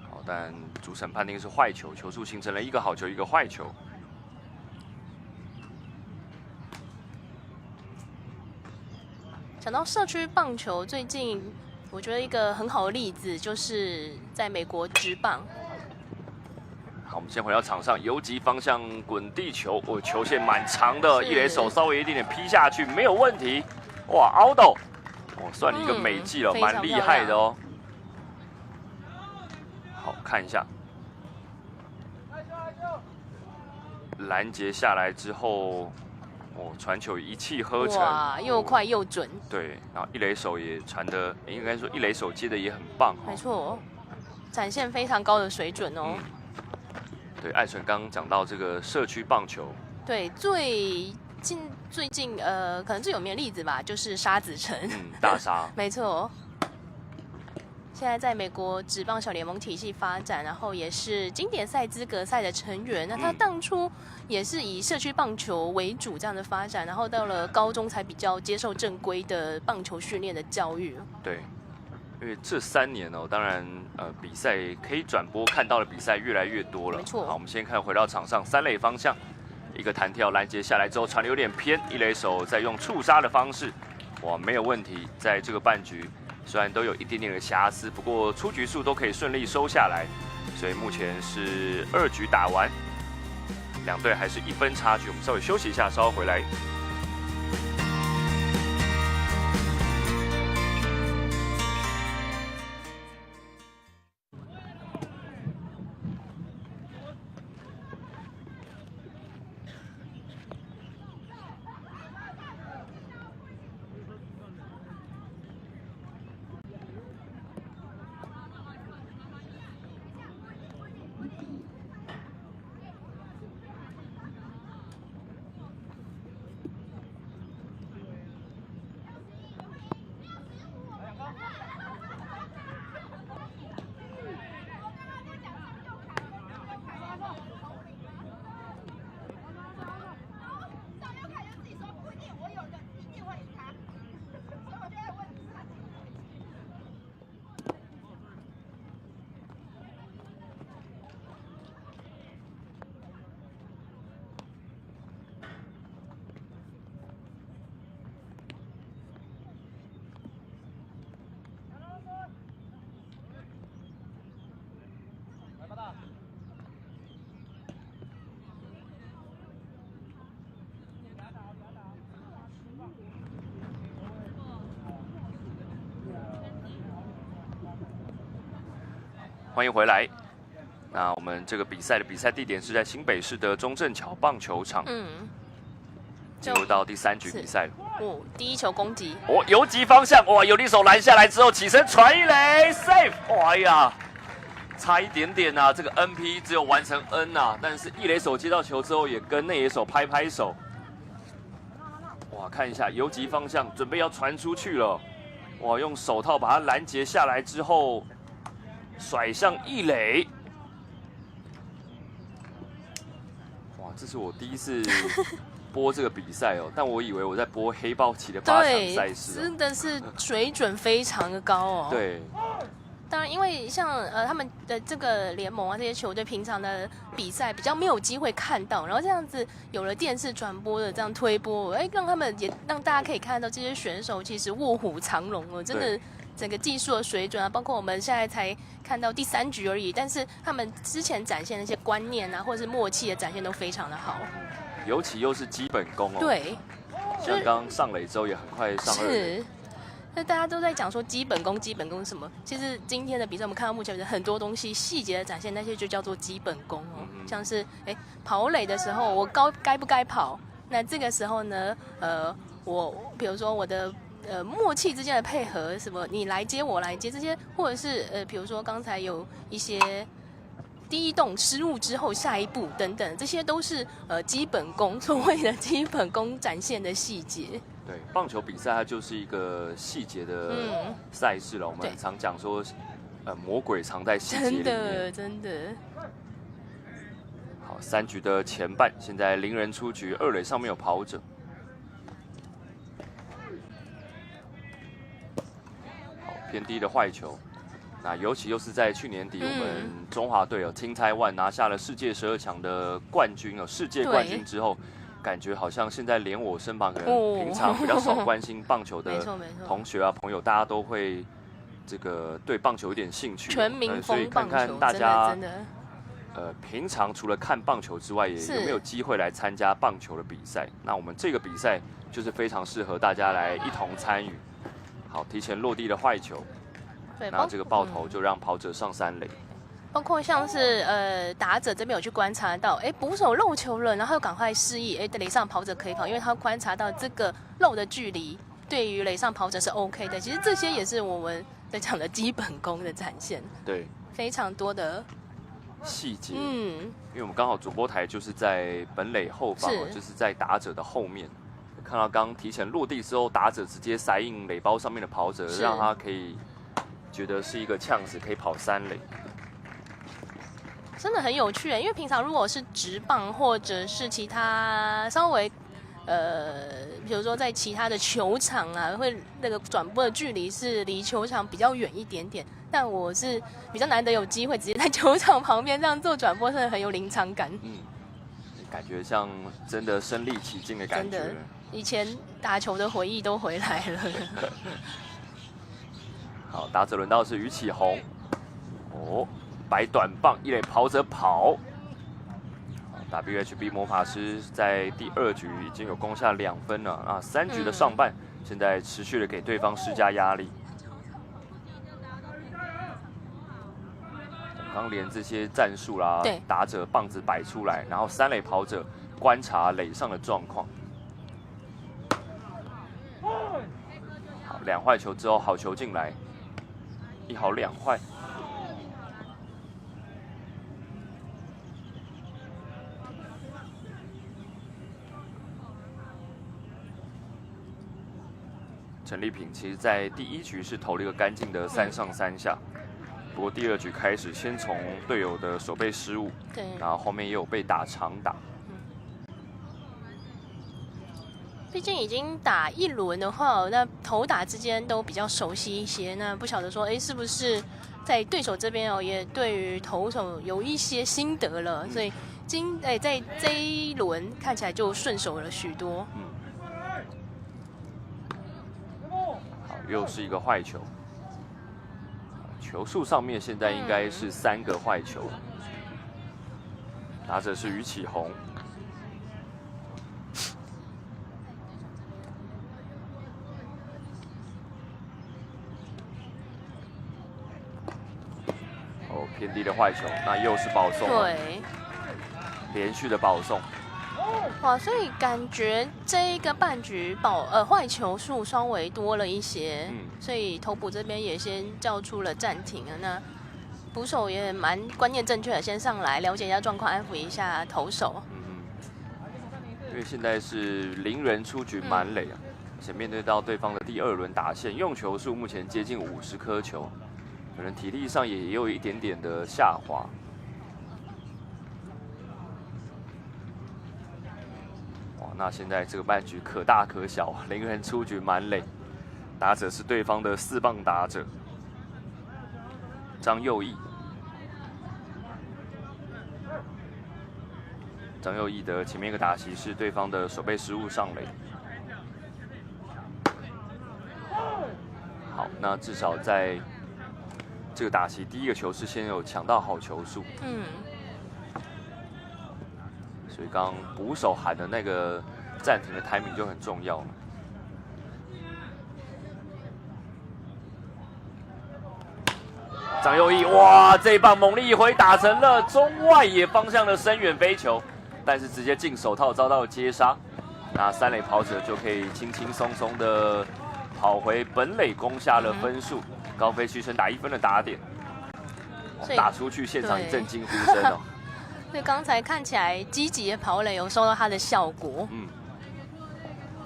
[SPEAKER 7] 好，但主审判定是坏球，球数形成了1个好球，1个坏球。
[SPEAKER 8] 讲到社区棒球，最近我觉得一个很好的例子就是在美国职棒。
[SPEAKER 7] 好，我们先回到场上，游击方向滚地球，球线蛮长的，一垒手稍微一点点劈下去没有问题，哇，凹斗。算你一个美技了，蛮厉害的哦。好，看一下，拦截下来之后，传球一气呵成，
[SPEAKER 8] 哇，又快又准。
[SPEAKER 7] 对，然后一垒手也传的，应该说一垒手接的也很棒。
[SPEAKER 8] 没错，展现非常高的水准哦。
[SPEAKER 7] 对，艾纯刚刚讲到这个社区棒球，
[SPEAKER 8] 对，最近可能最有名的例子吧，就是沙子城，
[SPEAKER 7] 大沙，
[SPEAKER 8] 没错。现在在美国职棒小联盟体系发展，然后也是经典赛资格赛的成员。那他当初也是以社区棒球为主这样的发展，然后到了高中才比较接受正规的棒球训练的教育。
[SPEAKER 7] 对，因为这3年哦，当然比赛可以转播看到的比赛越来越多了。
[SPEAKER 8] 没错。
[SPEAKER 7] 好，我们先看回到场上3垒方向。一个弹跳拦截下来之后，传的有点偏，一垒手再用触杀的方式，哇，没有问题。在这个半局，虽然都有一点点的瑕疵，不过出局数都可以顺利收下来，所以目前是2局打完，2队还是1分差距。我们稍微休息一下，稍后回来。欢迎回来。那我们这个比赛的比赛地点是在新北市的中正桥棒球场。进入到第3局比赛了。
[SPEAKER 8] 第一球攻击。
[SPEAKER 7] 游击方向，哇，有力手拦下来之后起身传一垒 ，safe。哎呀，差一点点啊，这个 NP 只有完成 N 啊，但是一垒手接到球之后也跟内野手拍拍手。哇，看一下游击方向，准备要传出去了。哇，用手套把它拦截下来之后，甩向一垒。哇，这是我第一次播这个比赛哦，但我以为我在播黑豹旗的8场赛事，
[SPEAKER 8] 真的是水准非常的高哦。
[SPEAKER 7] 对。
[SPEAKER 8] 当然，因为像他们的这个联盟啊，这些球队平常的比赛比较没有机会看到，然后这样子有了电视转播的这样推播，让他们也让大家可以看到这些选手其实卧虎藏龙哦，真的整个技术的水准啊，包括我们现在才看到第3局而已，但是他们之前展现的那些观念啊，或者是默契的展现都非常的好，
[SPEAKER 7] 尤其又是基本功哦。
[SPEAKER 8] 对，
[SPEAKER 7] 像刚上垒之后也很快上2垒。
[SPEAKER 8] 那大家都在讲说基本功是什么？其实今天的比赛我们看到目前为止很多东西细节的展现，那些就叫做基本功哦。像是跑垒的时候我该不该跑？那这个时候呢，我比如说我的默契之间的配合，什么你来接我来接这些，或者是比如说刚才有一些第一动失误之后下一步等等，这些都是基本功，所谓的基本功展现的细节。
[SPEAKER 7] 对，棒球比赛它就是一个细节的赛事了。我们常讲说，魔鬼藏在细节里面。
[SPEAKER 8] 真的。
[SPEAKER 7] 好，3局的前半，现在0人出局，2垒上面有跑者。好，偏低的坏球。那尤其又是在去年底，我们中华队Team Taiwan拿下了世界12强的冠军世界冠军之后。感觉好像现在连我身旁可能平常比较少关心棒球的同学啊朋友，大家都会这个对棒球有点兴趣，
[SPEAKER 8] 全民
[SPEAKER 7] 所以看看大家平常除了看棒球之外，也有没有机会来参加棒球的比赛？那我们这个比赛就是非常适合大家来一同参与。好，提前落地的坏球，那这个爆头就让跑者上3垒。
[SPEAKER 8] 包括像是打者这边有去观察到，捕手漏球了，然后又赶快示意，垒上跑者可以跑，因为他观察到这个漏的距离对于垒上跑者是 OK 的。其实这些也是我们在讲的基本功的展现，
[SPEAKER 7] 对，
[SPEAKER 8] 非常多的
[SPEAKER 7] 细节。因为我们刚好主播台就是在本垒后方，就是在打者的后面，看到刚提前落地之后，打者直接塞印垒包上面的跑者，让他可以觉得是一个呛死，可以跑3垒。
[SPEAKER 8] 真的很有趣，因为平常如果是职棒或者是其他稍微比如说在其他的球场啊，会那个转播的距离是离球场比较远一点点，但我是比较难得有机会直接在球场旁边这样做转播，真的很有临场感。
[SPEAKER 7] 感觉像真的身临其境的感觉。真的，
[SPEAKER 8] 以前打球的回忆都回来了。
[SPEAKER 7] 好，打者轮到是于启宏。摆短棒，一垒跑者跑。WHB 魔法师在第2局已经有攻下2分了3局的上半，现在持续的给对方施加压力。刚连这些战术啦，打者棒子摆出来，然后3垒跑者观察垒上的状况。好，2坏球之后，好球进来，1好2坏。陈立品其实在第1局是投了一个干净的3上3下，不过第2局开始先从队友的守备失误，然后后面也有被打长打。
[SPEAKER 8] 毕竟已经打1轮的话，那投打之间都比较熟悉一些。那不晓得说，是不是在对手这边也对于投手有一些心得了，所以在这一轮看起来就顺手了许多。
[SPEAKER 7] 又是一个坏球，球数上面现在应该是3个坏球，打者是于启宏。偏低的坏球，那又是保送，
[SPEAKER 8] 对，
[SPEAKER 7] 连续的保送。
[SPEAKER 8] 哇，所以感觉这一个半局坏球数稍微多了一些，所以投捕这边也先叫出了暂停了。那捕手也蛮观念正确的，先上来了解一下状况，安抚一下投手。
[SPEAKER 7] 因为现在是0人出局满垒啊，且面对到对方的第2轮打线，用球数目前接近50颗球，可能体力上也有一点点的下滑。哇，那现在这个半局可大可小，0人出局满垒，打者是对方的4棒打者张佑义。张佑义的前面一个打席是对方的守备失误上垒。好，那至少在这个打席第一个球是先有抢到好球数。所以刚捕手喊的那个暂停的 timing 就很重要了。张佑义，哇，这一棒猛力一挥，打成了中外野方向的深远飞球。但是直接进手套遭到接杀，那3垒跑者就可以轻轻松松的跑回本垒攻下了分数，高飞屈身打1分的打点，打出去现场一阵惊呼声哦。
[SPEAKER 8] 所以刚才看起来积极的跑垒有收到它的效果，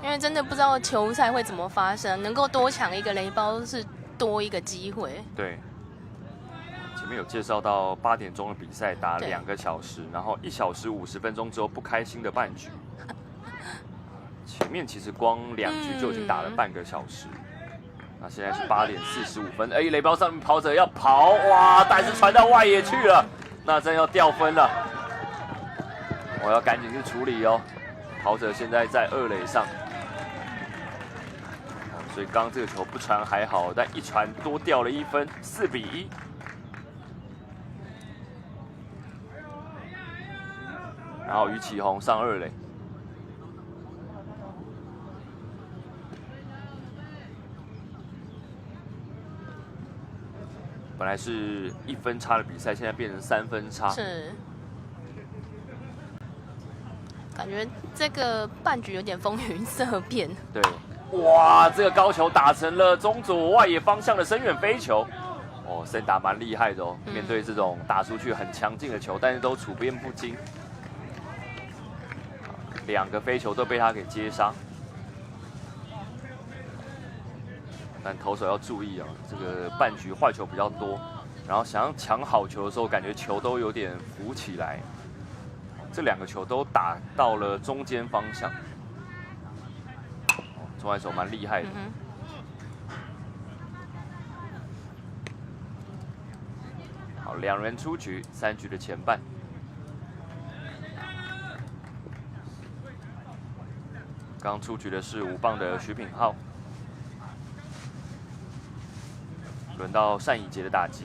[SPEAKER 8] 因为真的不知道球赛会怎么发生，能够多抢一个垒包是多一个机会。
[SPEAKER 7] 对。前面有介绍到8点钟的比赛打2个小时，然后1小时50分钟之后不开心的半局。前面其实光2局就已经打了半个小时。那现在是8点45分，哎，垒包上面跑者要跑，哇，但是传到外野去了，那真要掉分了。我要赶紧去处理哦。跑者现在在2垒上，所以刚刚这个球不传还好，但一传多掉了1分，4比1。然后于启宏上2垒，本来是1分差的比赛，现在变成3分差。
[SPEAKER 8] 是，感觉这个半局有点风云色变。
[SPEAKER 7] 对，哇，这个高球打成了中左外野方向的深远飞球。哦，森打蛮厉害的哦，面对这种打出去很强劲的球，但是都处变不惊。2个飞球都被他给接杀，但投手要注意啊，这个半局坏球比较多，然后想要抢好球的时候，感觉球都有点浮起来。这2个球都打到了中间方向，中外手蛮厉害的。好，2人出局，3局的前半。刚出局的是5棒的徐品浩，轮到单以杰的打击。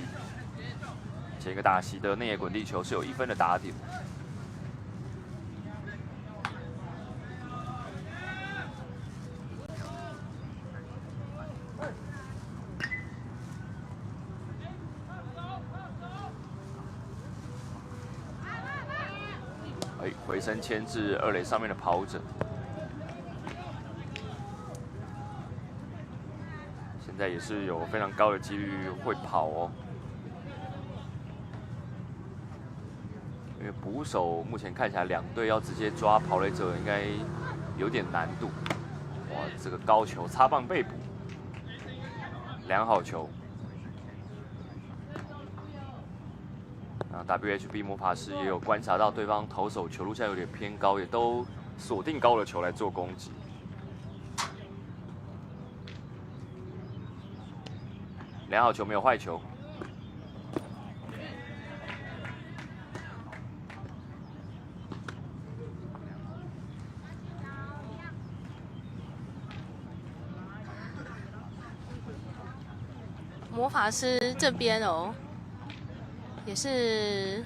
[SPEAKER 7] 前一个打席的内野滚地球是有1分的打点。回身牵制2垒上面的跑者。现在也是有非常高的几率会跑哦，因为捕手目前看起来2队要直接抓跑垒者应该有点难度。哇，这个高球擦棒被捕，良好球。那 WHB 魔法师也有观察到对方投手球路现在有点偏高，也都锁定高的球来做攻击。良好球没有坏球，
[SPEAKER 8] 魔法师这边哦，也是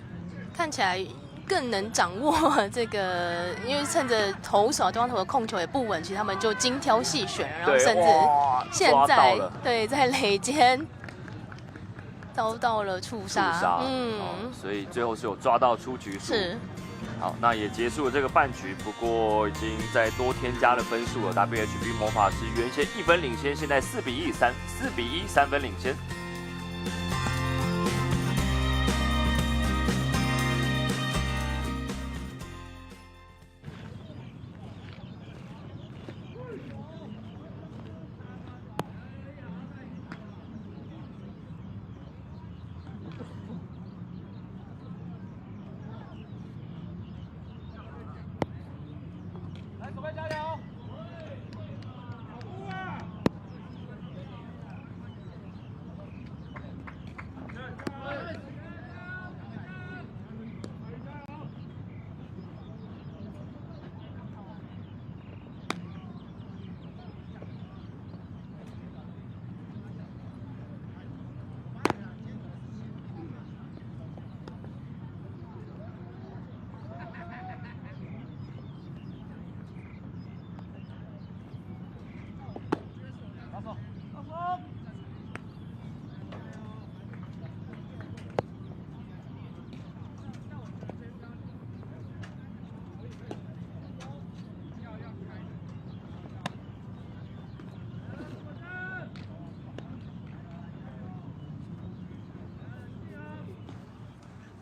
[SPEAKER 8] 看起来更能掌握这个，因为趁着投手对方投的控球也不稳，其实他们就精挑细选，然后甚至现在对在垒间遭到了触杀，
[SPEAKER 7] 所以最后是有抓到出局数。
[SPEAKER 8] 是。
[SPEAKER 7] 好，那也结束了这个半局，不过已经再多添加了分数了。WHB 魔法师原先1分领先，现在4比1，3分领先。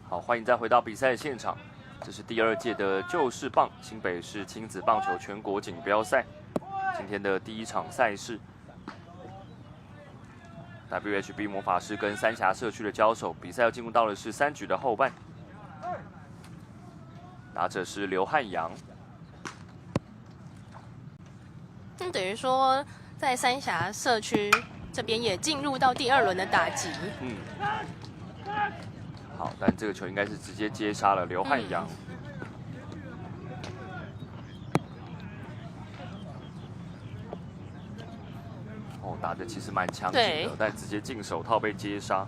[SPEAKER 7] 好，欢迎再回到比赛现场。这是第2届的旧式棒新北市亲子棒球全国锦标赛，今天的第1场赛事 ，WHB 魔法师跟三峡社区的交手，比赛要进入到的是3局的后半。打者是刘汉阳。
[SPEAKER 8] 等于说在三峡社区这边也进入到第2轮的打击。
[SPEAKER 7] 好，但这个球应该是直接接杀了刘汉阳。打的其实蛮强劲的，但直接进手套被接杀。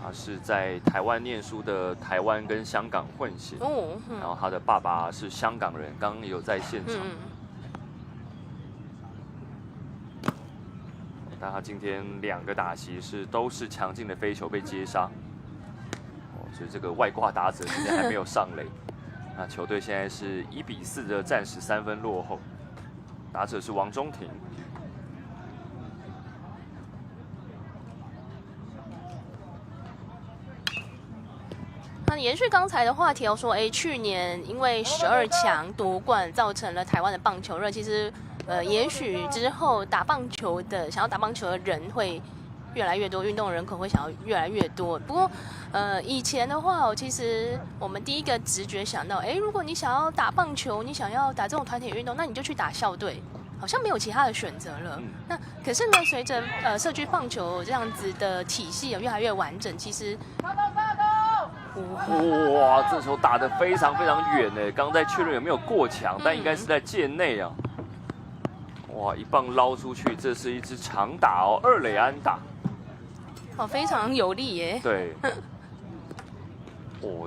[SPEAKER 7] 他是在台湾念书的台湾跟香港混血，然后他的爸爸是香港人，刚刚有在现场。但他今天2个打席都是强劲的飞球被接杀，所以这个外挂打者今天还没有上垒。那球队现在是1比4的暂时3分落后，打者是王中庭。
[SPEAKER 8] 那延续刚才的话题，说，去年因为12强夺冠，造成了台湾的棒球热。其实，也许之后想要打棒球的人会越来越多，运动人口会想要越来越多。不过，以前的话，其实我们第一个直觉想到，如果你想要打棒球，你想要打这种团体运动，那你就去打校队。好像没有其他的选择了。那可是呢，随着社区棒球这样子的体系越来越完整，其实，
[SPEAKER 7] 哇，这球打得非常非常远呢。刚在确认有没有过墙，但应该是在界内啊。哇，一棒捞出去，这是一支长打哦，2垒安打。
[SPEAKER 8] 非常有力耶。
[SPEAKER 7] 对。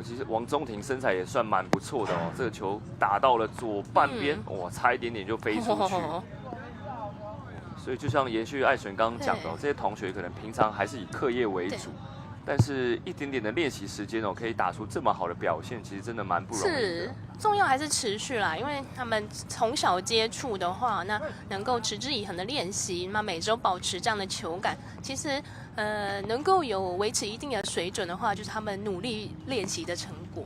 [SPEAKER 7] 其实王中庭身材也算蛮不错的哦。这个球打到了左半边，差一点点就飞出去。所以就像延续艾璇刚刚讲的，这些同学可能平常还是以课业为主，但是一点点的练习时间可以打出这么好的表现，其实真的蛮不容易的。
[SPEAKER 8] 是，重要还是持续啦，因为他们从小接触的话，那能够持之以恒的练习，那每周保持这样的球感，其实。能够有维持一定的水准的话，就是他们努力练习的成果。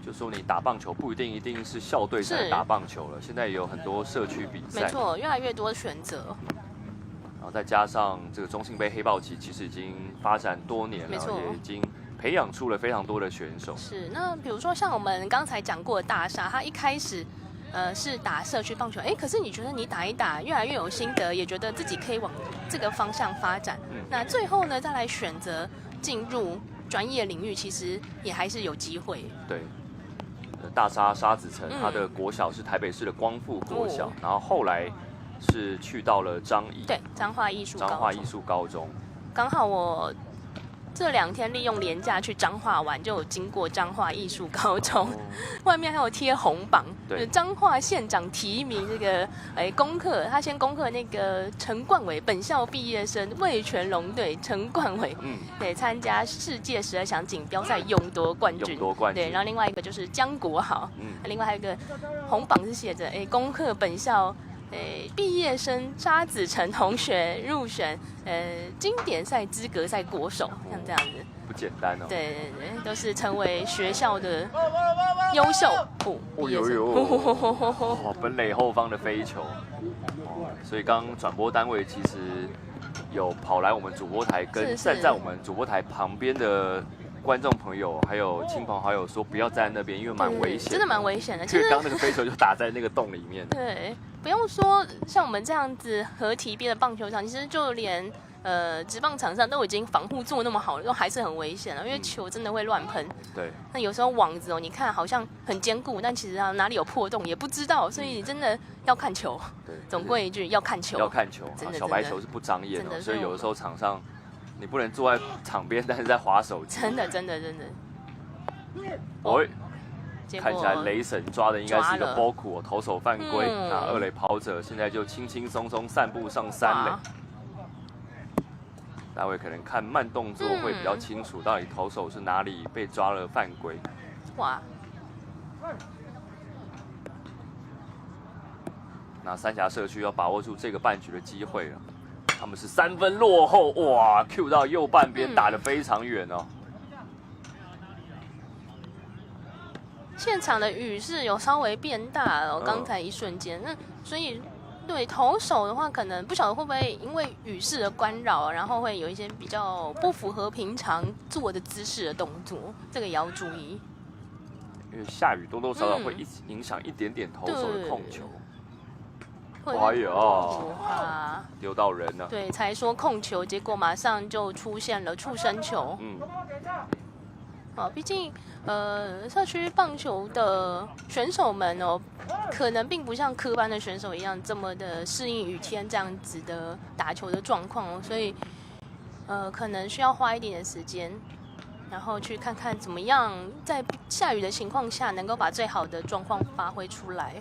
[SPEAKER 7] 就说你打棒球不一定是校队才能打棒球了，现在也有很多社区比赛，
[SPEAKER 8] 没错，越来越多的选择。
[SPEAKER 7] 然后再加上这个中信杯黑豹旗，其实已经发展多年了，也已经培养出了非常多的选手。
[SPEAKER 8] 是，那比如说像我们刚才讲过的大沙，他一开始。是打社区棒球，可是你觉得你打一打越来越有心得，也觉得自己可以往这个方向发展。那最后呢，再来选择进入专业领域，其实也还是有机会。
[SPEAKER 7] 对，大沙子城，他的国小是台北市的光复国小，然后后来是去到了彰化艺术高中。刚好我
[SPEAKER 8] 这2天利用连假去彰化玩，就有经过彰化艺术高中，外面还有贴红榜，
[SPEAKER 7] 对，
[SPEAKER 8] 彰化县长提名这个功课，他先功课那个陈冠伟本校毕业生味全龙队陈冠伟，对，参加世界12项锦标赛勇夺冠军，对，然后另外一个就是江国豪，另外还有一个红榜是写着功课本校。毕业生查子成同学入选经典赛资格赛国手，像这样子
[SPEAKER 7] 不简单哦。
[SPEAKER 8] 对对对，都是成为学校的优秀毕业生。
[SPEAKER 7] 哇，本垒后方的飞球，所以刚转播单位其实有跑来我们主播台，跟站在我们主播台旁边的观众朋友还有亲朋好友说，不要站在那边，因为蛮危险，
[SPEAKER 8] 真的蛮危险的。
[SPEAKER 7] 其实刚那个飞球就打在那个洞里面。
[SPEAKER 8] 对。不用说，像我们这样子合体边的棒球场，其实就连职棒场上都已经防护做那么好了，都还是很危险了，因为球真的会乱喷。
[SPEAKER 7] 对。
[SPEAKER 8] 那有时候网子你看好像很坚固，但其实哪里有破洞也不知道，所以你真的要看球。对。总归一句，要看球。
[SPEAKER 7] 要看球，小白球是不长眼的，所以有的时候场上你不能坐在场边，但是在滑手机。
[SPEAKER 8] 真的。
[SPEAKER 7] 看起来雷神抓的应该是一个波库，投手犯规，那2垒跑者现在就轻轻松松散步上3垒。大卫可能看慢动作会比较清楚，到底投手是哪里被抓了犯规。哇！那三峡社区要把握住这个半局的机会了，他们是3分落后，哇 ，Q 到右半边打得非常远哦。
[SPEAKER 8] 现场的雨势有稍微变大了，刚才一瞬间，那所以对投手的话，可能不晓得会不会因为雨势的干扰，然后会有一些比较不符合平常做的姿势的动作，这个也要注意。
[SPEAKER 7] 因为下雨多多少少会影响一点点投手的控球。哎呦，丢到人了。
[SPEAKER 8] 对，才说控球，结果马上就出现了触身球。毕竟社区棒球的选手们可能并不像科班的选手一样这么的适应雨天这样子的打球的状况所以可能需要花一点的时间，然后去看看怎么样在下雨的情况下能够把最好的状况发挥出来。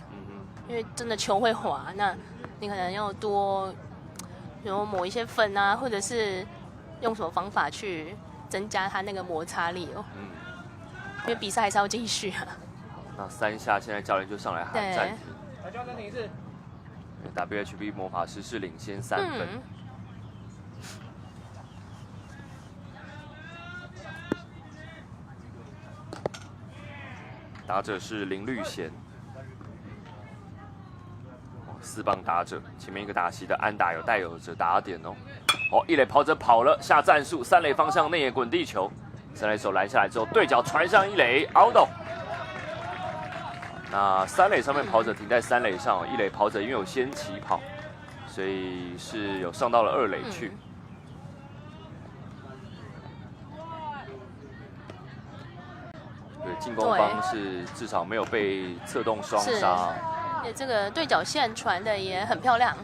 [SPEAKER 8] 因为真的球会滑，那你可能要多，比如抹一些粉啊，或者是用什么方法去增加它那个摩擦力因为比赛还是要继续啊。
[SPEAKER 7] 那3下现在教练就上来喊暂停。
[SPEAKER 9] 暂停是。
[SPEAKER 7] WHB 魔法师是领先3分。打者是林绿贤，4棒打者，前面一个打席的安打有带有着打点1垒跑者跑了，下战术，3垒方向内野滚地球。3垒手拦下来之后，对角传上1垒 ，out。那3垒上面跑者停在3垒上，1垒跑者因为有先起跑，所以是有上到了2垒去。对，进攻方是至少没有被策动双杀。
[SPEAKER 8] 这个对角线传的也很漂亮。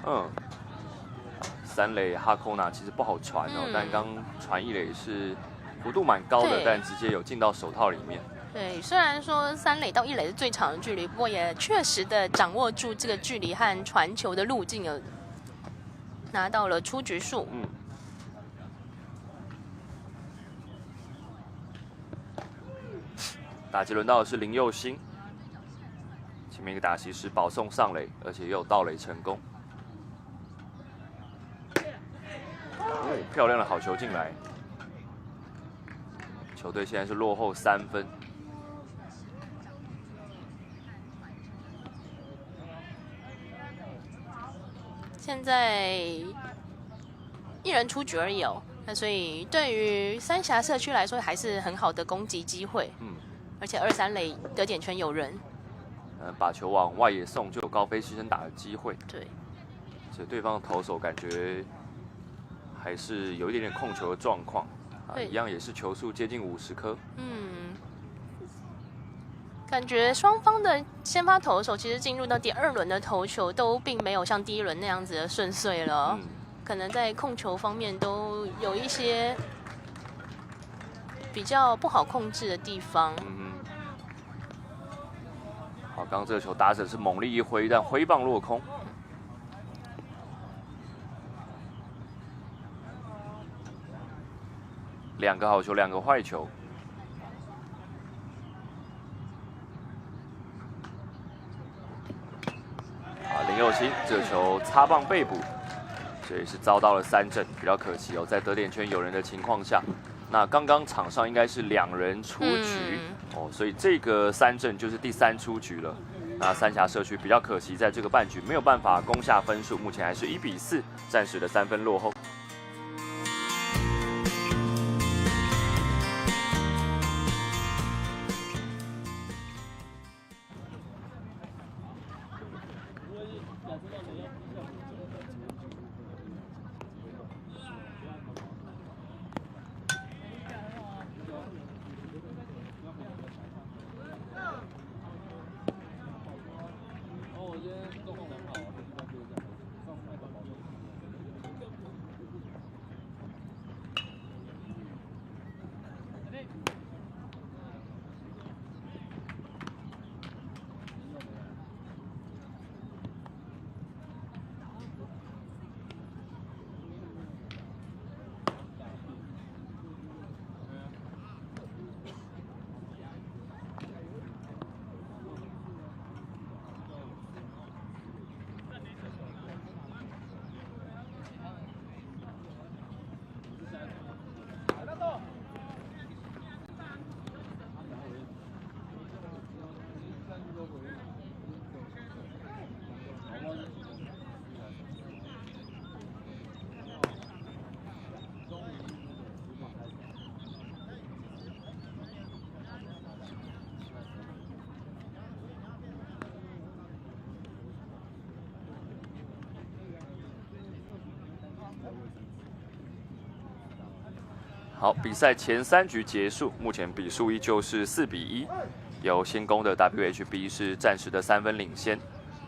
[SPEAKER 7] 3垒哈扣纳其实不好传但刚传1垒是。幅度蛮高的，但直接有进到手套里面。
[SPEAKER 8] 对，虽然说3垒到1垒是最长的距离，不过也确实的掌握住这个距离和传球的路径，有拿到了出局数。
[SPEAKER 7] 打击轮到的是林佑兴，前面一个打席是保送上垒，而且也有盗垒成功。漂亮的好球进来。球队现在是落后3分。
[SPEAKER 8] 现在1人出局而已那所以对于三峡社区来说还是很好的攻击机会。而且2、3垒得点圈有人。
[SPEAKER 7] 把球往外野送，就有高飞牺牲打的机会。
[SPEAKER 8] 对。
[SPEAKER 7] 所以对方的投手感觉还是有一点点控球的状况。一样也是球数接近50颗。
[SPEAKER 8] 感觉双方的先发投手其实进入到第2轮的投球都并没有像第1轮那样子的顺遂了，可能在控球方面都有一些比较不好控制的地方。
[SPEAKER 7] 好，刚刚这个球打者是猛力一挥，但挥棒落空。2个好球，2个坏球。林佑清这球擦棒被捕，这也是遭到了3振，比较可惜哦，在得点圈有人的情况下，那刚刚场上应该是2人出局哦，所以这个3振就是第3出局了。那三峡社区比较可惜，在这个半局没有办法攻下分数，目前还是1比4，暂时的3分落后。好，比赛前3局结束，目前比数依旧是4比1，由先攻的 WHB 是暂时的3分领先。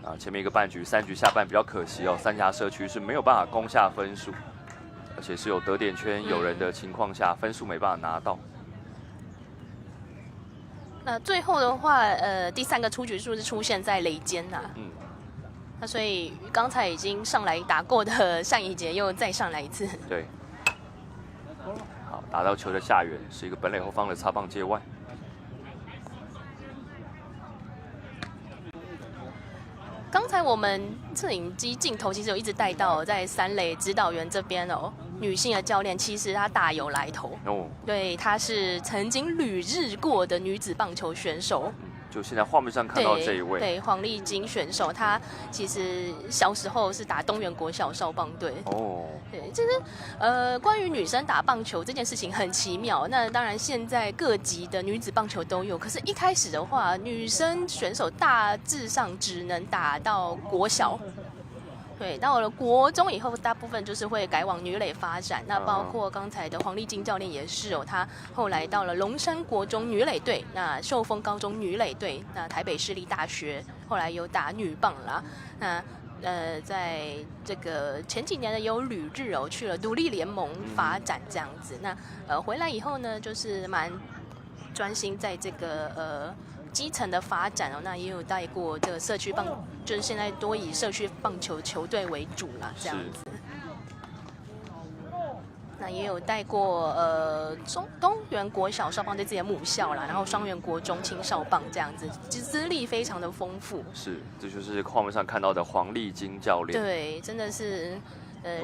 [SPEAKER 7] 啊，前面一个半局3局下半比较可惜哦，三峡社区是没有办法攻下分数，而且是有得点圈有人的情况下，分数没办法拿到。
[SPEAKER 8] 那最后的话，第3个出局数是出现在垒间呐。那所以刚才已经上来打过的单怡杰又再上来一次。
[SPEAKER 7] 对。好，打到球的下缘，是一个本垒后方的擦棒界外。
[SPEAKER 8] 刚才我们摄影机镜头其实有一直带到在三垒指导员这边哦，女性的教练其实她大有来头哦，对，她是曾经旅日过的女子棒球选手。
[SPEAKER 7] 就现在画面上看到这一位，
[SPEAKER 8] 对，黄丽晶选手，她其实小时候是打东元国小少棒队。哦，对，就是关于女生打棒球这件事情很奇妙。那当然，现在各级的女子棒球都有，可是一开始的话，女生选手大致上只能打到国小。对，到了国中以后，大部分就是会改往女垒发展。那包括刚才的黄丽晶教练也是哦，他后来到了龙山国中女垒队，那寿丰高中女垒队，那台北市立大学后来有打女棒啦。那在这个前几年呢，有旅日哦，去了独立联盟发展这样子。那回来以后呢，就是蛮专心在这个基层的发展哦，那也有带过这个社区棒，就是现在多以社区棒球球队为主啦，这样子。那也有带过东元国小少棒队自己的母校啦，然后双元国中青少棒这样子，资历非常的丰富。
[SPEAKER 7] 是，这就是画面上看到的黄丽晶教练。
[SPEAKER 8] 对，真的是。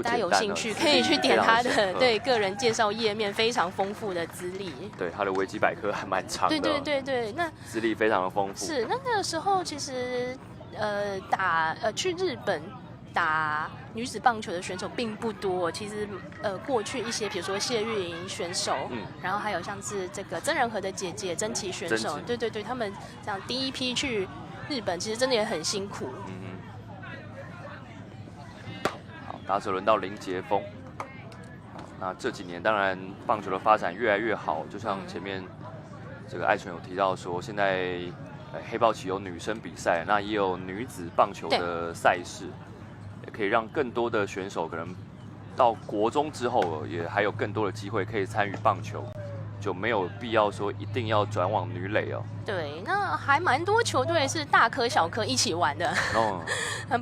[SPEAKER 8] 大家有兴趣可以去点他的对个人介绍页面，非常丰富的资历。
[SPEAKER 7] 对，他的维基百科还蛮长的。
[SPEAKER 8] 对，那
[SPEAKER 7] 资历非常的丰富。
[SPEAKER 8] 是，那个时候其实去日本打女子棒球的选手并不多。其实过去一些比如说谢玉莹选手，然后还有像是这个曾仁和的姐姐曾琦选手，对，他们这样第一批去日本，其实真的也很辛苦。
[SPEAKER 7] 打者轮到林杰峰，那这几年当然棒球的发展越来越好，就像前面这个艾纯有提到说，现在黑豹旗有女生比赛，那也有女子棒球的赛事，也可以让更多的选手可能到国中之后，也还有更多的机会可以参与棒球。就没有必要说一定要转往女垒哦。
[SPEAKER 8] 对，那还蛮多球队是大科小科一起玩的。
[SPEAKER 7] 哦，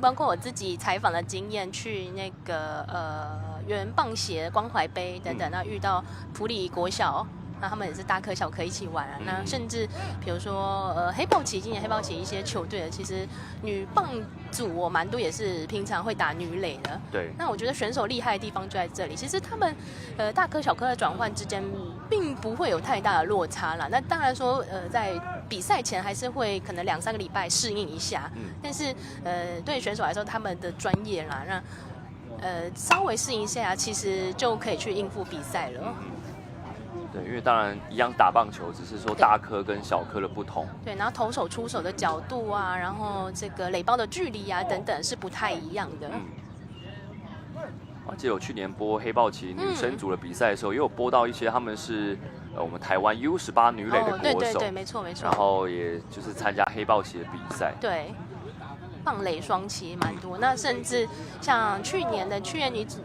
[SPEAKER 8] 包括我自己采访的经验，去那个原棒协关怀杯等等，那遇到埔里国小。那他们也是大科小科一起玩啊。那甚至比如说黑豹旗，今年黑豹旗一些球队的，其实女棒组我蛮多也是平常会打女垒的。
[SPEAKER 7] 对。
[SPEAKER 8] 那我觉得选手厉害的地方就在这里，其实他们大科小科的转换之间并不会有太大的落差啦。那当然说在比赛前还是会可能2-3个礼拜适应一下，但是对选手来说他们的专业啦，那稍微适应一下，其实就可以去应付比赛了。
[SPEAKER 7] 对，因为当然一样打棒球，只是说大颗跟小颗的不同。
[SPEAKER 8] 对，然后投手出手的角度啊，然后这个垒包的距离啊等等是不太一样的。
[SPEAKER 7] 我记得我去年播黑豹旗女生组的比赛的时候，也有播到一些他们是我们台湾 U18女垒的国手，
[SPEAKER 8] 对，没错。
[SPEAKER 7] 然后也就是参加黑豹旗的比赛。
[SPEAKER 8] 对。棒垒双旗蛮多，那甚至像去年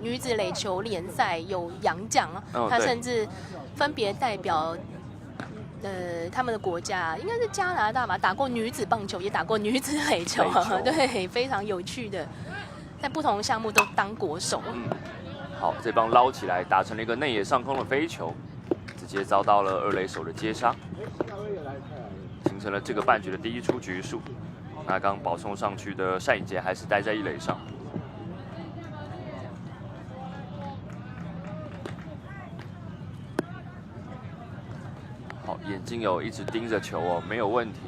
[SPEAKER 8] 女子垒球联赛有洋将，他甚至分别代表他们的国家，应该是加拿大吧，打过女子棒球，也打过女子垒球，对，非常有趣的，在不同项目都当国手。
[SPEAKER 7] 好，这棒捞起来，打成了一个内野上空的飞球，直接遭到了二垒手的接杀，形成了这个半局的第一出局数。那刚保送上去的单颖杰还是待在一垒上。好，眼睛有一直盯着球哦，没有问题。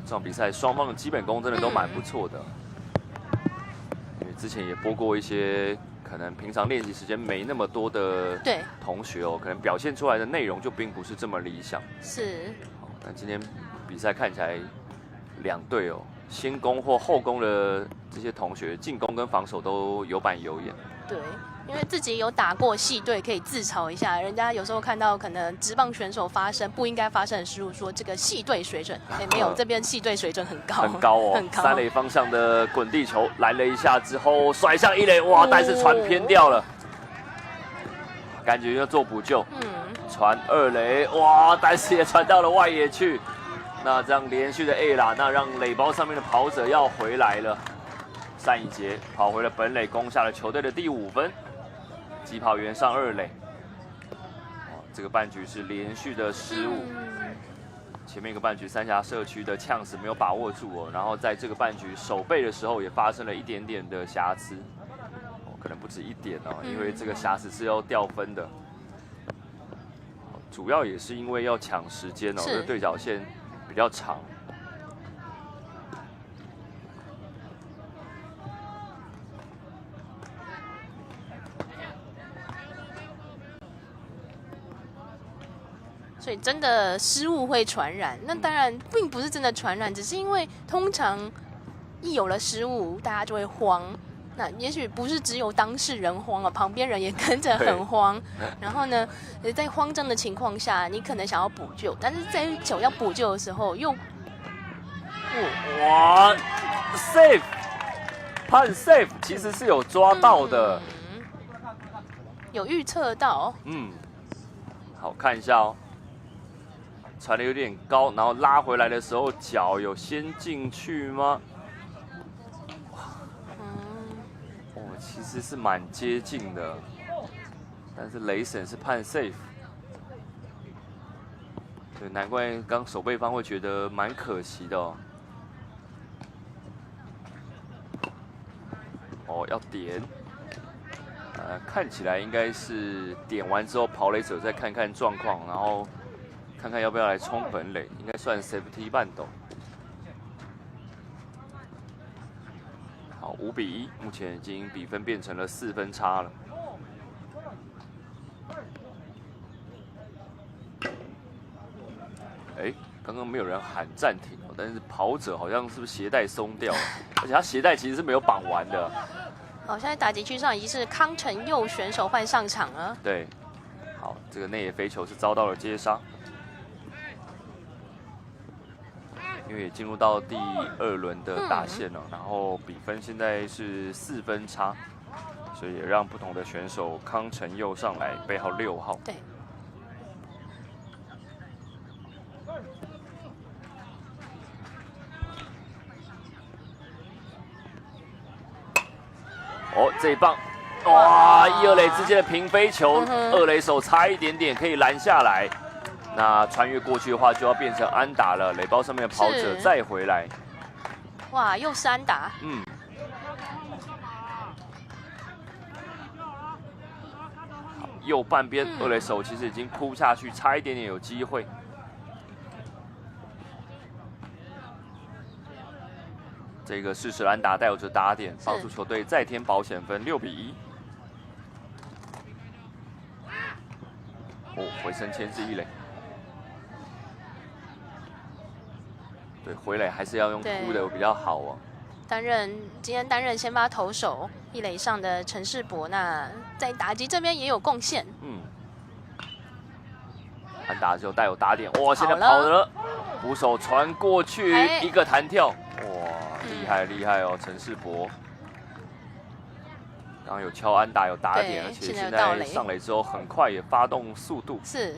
[SPEAKER 7] 这场比赛双方的基本功真的都蛮不错的。因为之前也播过一些可能平常练习时间没那么多的同学哦，可能表现出来的内容就并不是这么理想。
[SPEAKER 8] 是。
[SPEAKER 7] 但今天比赛看起来。两队哦，先攻或后攻的这些同学，进攻跟防守都有板有眼。
[SPEAKER 8] 对，因为自己有打过系队，可以自嘲一下。人家有时候看到可能职棒选手发生不应该发生的失误，说这个系队水准，没有，这边系队水准很高，
[SPEAKER 7] 很高哦，
[SPEAKER 8] 很高。
[SPEAKER 7] 三垒方向的滚地球来了一下之后，甩向一垒，哇！但是传偏掉了，感觉要做补救。传二垒，哇！但是也传到了外野去。那这样连续的 A 啦，那让垒包上面的跑者要回来了。单颖杰跑回了本垒，攻下了球队的第5分。急跑员上二垒。这个半局是连续的失误。前面一个半局三峡社区的呛死没有把握住哦，然后在这个半局守备的时候也发生了一点点的瑕疵。可能不止一点哦，因为这个瑕疵是要掉分的。主要也是因为要抢时间哦，这个对角线。比较长，
[SPEAKER 8] 所以真的失误会传染。那当然并不是真的传染，只是因为通常一有了失误，大家就会慌。那也许不是只有当事人慌了，旁边人也跟着很慌。然后呢，在慌张的情况下，你可能想要补救，但是在球要补救的时候又。
[SPEAKER 7] 哇 ，safe， 判 safe， 其实是有抓到的，
[SPEAKER 8] 有预测到。
[SPEAKER 7] 好看一下哦，传的有点高，然后拉回来的时候脚有先进去吗？其实是蛮接近的，但是雷神是判 safe。对，难怪刚守备方会觉得蛮可惜的哦。要点，看起来应该是点完之后跑垒者再看看状况，然后看看要不要来冲本垒，应该算 safety 半斗。好，5-1，目前已经比分变成了4分差了。刚刚没有人喊暂停，但是跑者好像是不是鞋带松掉了，而且他鞋带其实是没有绑完的。
[SPEAKER 8] 现在打击区上已经是康承佑选手换上场了。
[SPEAKER 7] 对，好，这个内野飞球是遭到了接杀，因为也进入到第2轮的打线了，然后比分现在是4分差，所以也让不同的选手康承佑上来，背号6号。
[SPEAKER 8] 对。
[SPEAKER 7] 哦，这一棒，哇，一、二垒之间的平飞球，二垒手差一点点可以拦下来。那穿越过去的话，就要变成安打了。垒包上面的跑者再回来。
[SPEAKER 8] 哇，又是安打。
[SPEAKER 7] 好，右半边二垒手其实已经扑下去，差一点点有机会。这个适时安打带有着打点，帮助球队再添保险分，6比1。哦，回身牵制一垒。对，回垒还是要用扑的比较好哦。
[SPEAKER 8] 今天担任先发投手一垒上的陈世博，那在打击这边也有贡献。
[SPEAKER 7] 安打就带有打点，哇！现在跑了，捕手传过去，一个弹跳，哇，厉害哦，陈世博。刚刚有敲安打有打点，而且现在上垒之后很快也发动速度。
[SPEAKER 8] 是。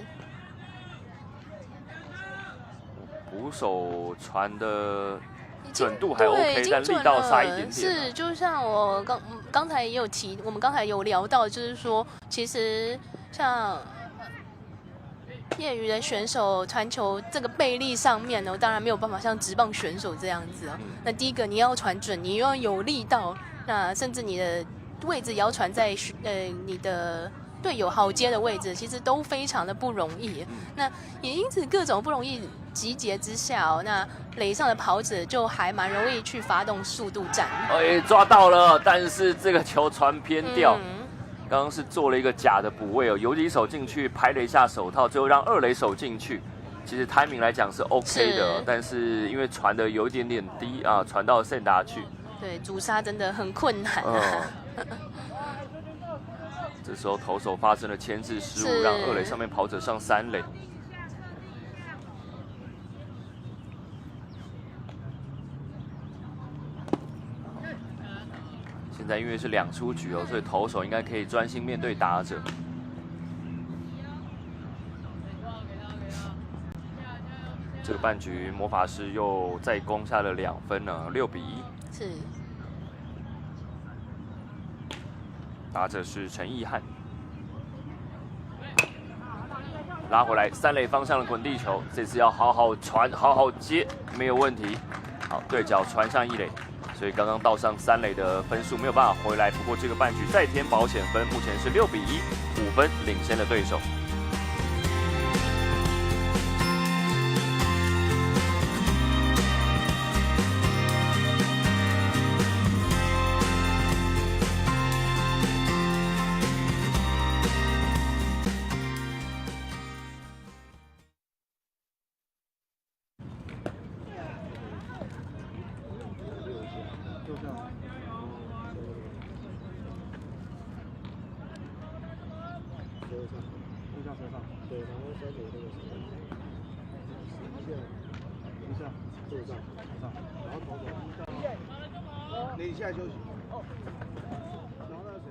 [SPEAKER 7] 捕手传的准度还 OK， 但力道差一点点。
[SPEAKER 8] 是，就像我刚才也有提，我们刚才有聊到，就是说，其实像业余的选手传球这个背力上面呢，当然没有办法像职棒选手这样子啊。那第一个你要传准，你又要有力道，那甚至你的位置也要传在你的队友好接的位置，其实都非常的不容易。那也因此各种不容易集结之下那垒上的跑者就还蛮容易去发动速度战。
[SPEAKER 7] 抓到了，但是这个球传偏掉。刚刚是做了一个假的补位哦，游击手进去拍了一下手套，最后让二垒手进去。其实 timing 来讲是 OK 的，但是因为传的有一点点低啊，传到圣达去。
[SPEAKER 8] 对，阻杀真的很困难
[SPEAKER 7] 这时候投手发生了牵制失误，让二垒上面跑者上3垒。现在因为是2出局哦，所以投手应该可以专心面对打者。这个半局魔法师又再攻下了2分呢，6比1。
[SPEAKER 8] 是。
[SPEAKER 7] 打者是陈义翰，拉回来3垒方向的滚地球，这次要好好传，好好接，没有问题。好，对角传上1垒，所以刚刚到上3垒的分数没有办法回来。不过这个半局再添保险分，目前是6比1，5分领先的对手。
[SPEAKER 10] 你现在休息。然后那个谁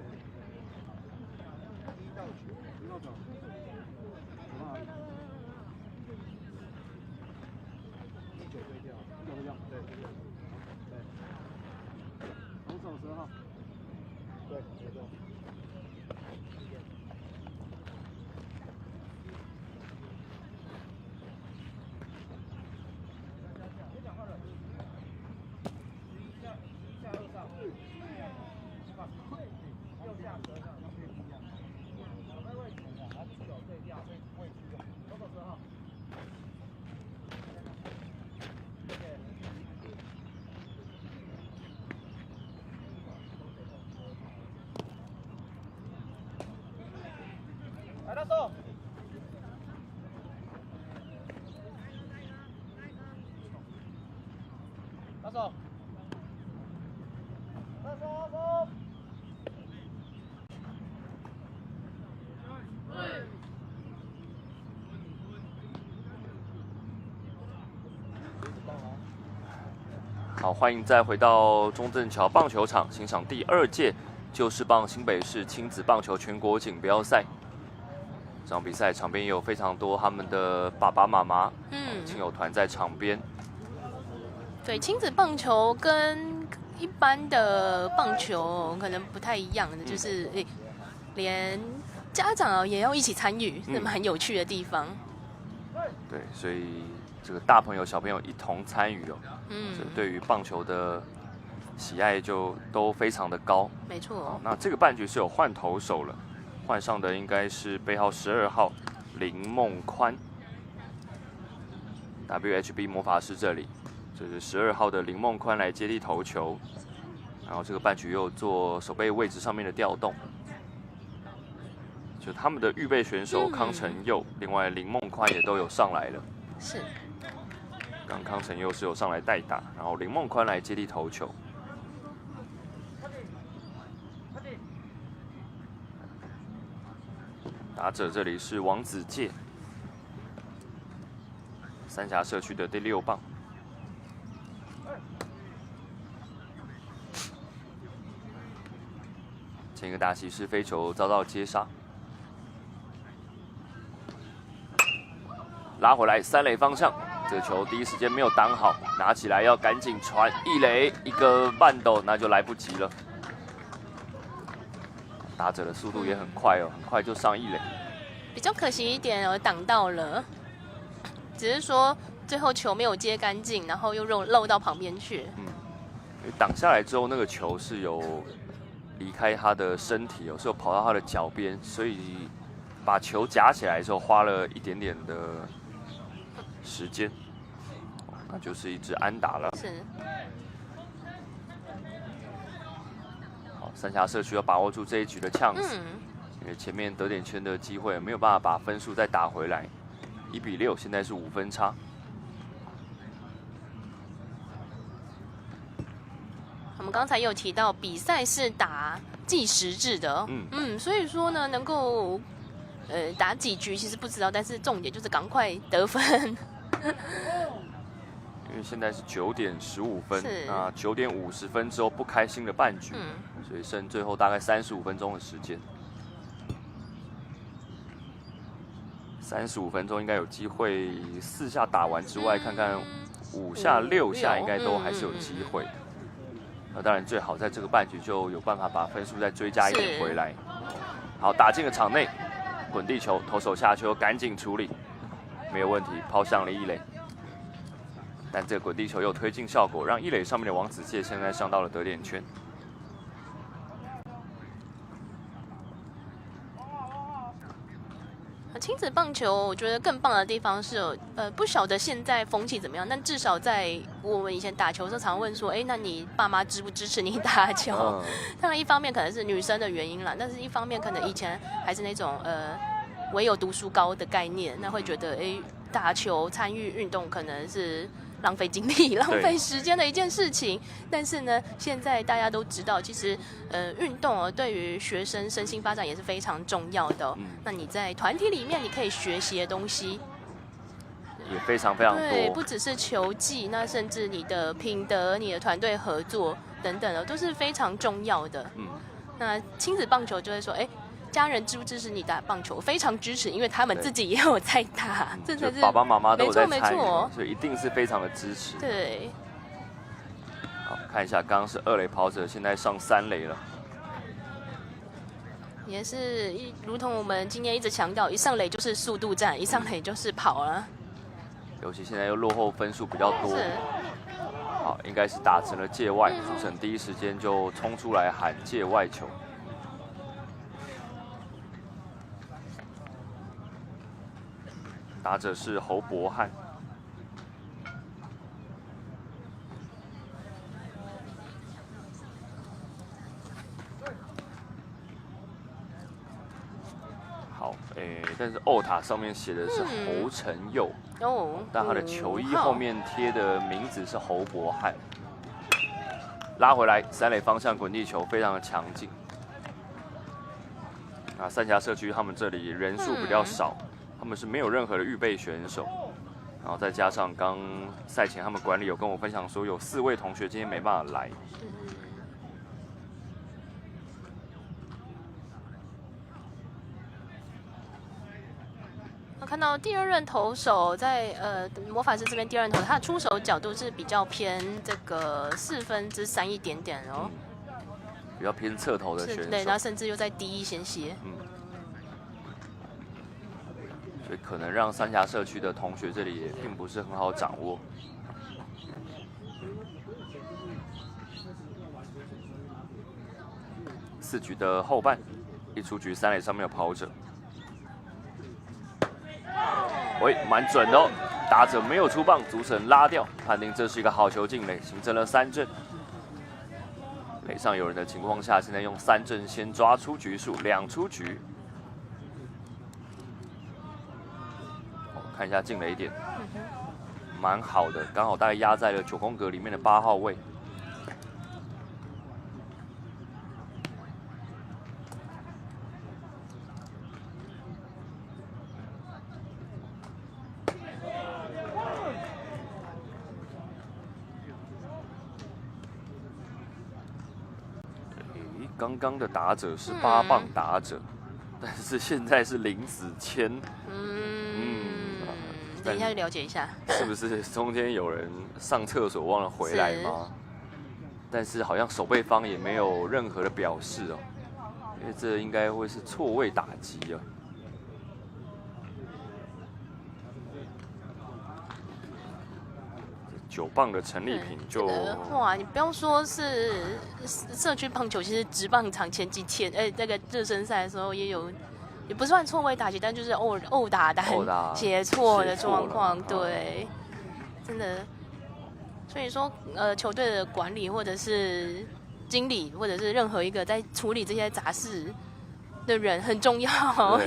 [SPEAKER 10] ，1到9，1到9，走到哪里？19对调，19对调，对对对，对。投手10号，对，没错。来，大手。大手。大手。
[SPEAKER 7] 好，欢迎再回到中正桥棒球场，欣赏第2届旧棒新北市亲子棒球全国锦标赛。这场比赛场边也有非常多他们的爸爸妈妈、亲友团在场边。
[SPEAKER 8] 对，亲子棒球跟一般的棒球可能不太一样的，就是连家长也要一起参与，是蛮有趣的地方。
[SPEAKER 7] 对，所以这个大朋友小朋友一同参与哦，所以对于棒球的喜爱就都非常的高。
[SPEAKER 8] 没错。
[SPEAKER 7] 那这个半局是有换投手了，换上的应该是背号12号林梦宽 ，WHB 魔法师这里，这是12号的林梦宽来接力投球，然后这个半局又做守备位置上面的调动。就他们的预备选手康承佑，另外林梦宽也都有上来了。
[SPEAKER 8] 是。
[SPEAKER 7] 刚康承佑是有上来代打，然后林梦宽来接力投球。打者这里是王子介，三峡社区的第6棒。前一个打席是飞球遭到接杀。拉回来3垒方向，这个球第一时间没有挡好，拿起来要赶紧传1垒，一个慢斗那就来不及了。打者的速度也很快哦，很快就上1垒。
[SPEAKER 8] 比较可惜一点，我挡到了，只是说最后球没有接干净，然后又漏到旁边去。
[SPEAKER 7] 挡下来之后，那个球是有离开他的身体，是有跑到他的脚边，所以把球夹起来的时候花了一点点的时间，那就是一支安打了。
[SPEAKER 8] 是。
[SPEAKER 7] 好，三峡社区要把握住这一局的呛死，因为前面得点圈的机会没有办法把分数再打回来，1比6，现在是5分差。
[SPEAKER 8] 我们刚才有提到比赛是打计时制的，所以说呢，能够打几局其实不知道，但是重点就是赶快得分。
[SPEAKER 7] 因为现在是9点15分，那9点50分之后不开心的半局，所以剩最后大概35分钟的时间。35分钟应该有机会4下打完之外，看看5下6下应该都还是有机会。那当然最好在这个半局就有办法把分数再追加一点回来。好，打进了场内，滚地球，投手下球赶紧处理，没有问题，抛向了1垒。但这个滚地球又推进效果，让1垒上面的王子介现在上到了得点圈。
[SPEAKER 8] 亲子棒球，我觉得更棒的地方是，不晓得现在风气怎么样，但至少在我们以前打球的时候，常问说，那你爸妈支不支持你打球？当然，一方面可能是女生的原因啦，但是一方面可能以前还是那种唯有读书高的概念，那会觉得打球参与运动可能是浪费精力、浪费时间的一件事情。但是呢，现在大家都知道，其实运动对于学生身心发展也是非常重要的。那你在团体里面，你可以学习的东西
[SPEAKER 7] 也非常非常多。
[SPEAKER 8] 对，不只是球技，那甚至你的品德、你的团队合作等等的，都是非常重要的。那亲子棒球就会说，家人支不支持你打棒球？非常支持，因为他们自己也有在打，这才是
[SPEAKER 7] 爸爸妈妈都有在参与，
[SPEAKER 8] 所
[SPEAKER 7] 以一定是非常的支持。
[SPEAKER 8] 对。
[SPEAKER 7] 好，看一下，刚刚是2垒跑者，现在上3垒了。
[SPEAKER 8] 也是如同我们今天一直强调，一上垒就是速度战，一上垒就是跑了。
[SPEAKER 7] 尤其现在又落后分数比较多。好，应该是打成了界外，主审第一时间就冲出来喊界外球。打者是侯博翰。好，但是欧塔上面写的是侯承佑，但他的球衣后面贴的名字是侯博翰。拉回来，3垒方向滚地球，非常的强劲。那三峡社区他们这里人数比较少。他们是没有任何的预备选手，然后再加上刚赛前他们管理有跟我分享说，有4位同学今天没办法来。
[SPEAKER 8] 看到第二任投手在魔法师这边第二任投手，他的出手角度是比较偏这个3/4一点点哦，
[SPEAKER 7] 比较偏侧投的选手，
[SPEAKER 8] 对，然后甚至又再低一些些。
[SPEAKER 7] 所以可能让三峡社区的同学这里也并不是很好掌握。4局的后半，一出局3垒上面有跑者，喂，蛮准的哦，打者没有出棒，主审拉掉，判定这是一个好球进垒，形成了3振。垒上有人的情况下，现在用3振先抓出局数，2出局。看一下进垒点，蛮好的，刚好大概压在了9宫格里面的8号位。刚刚的打者是8棒打者，但是现在是林子谦。
[SPEAKER 8] 等一下就了解一下，
[SPEAKER 7] 是不是中间有人上厕所忘了回来吗？但是好像守备方也没有任何的表示哦，因为这应该会是错位打击啊。9棒的陈丽萍就
[SPEAKER 8] 哇，你不要说是社区棒球，其实职棒场前几天，那个热身赛的时候也有。也不算错位打击，但就是殴打单写错的状况，对，真的。所以说，球队的管理或者是经理，或者是任何一个在处理这些杂事的人很重要，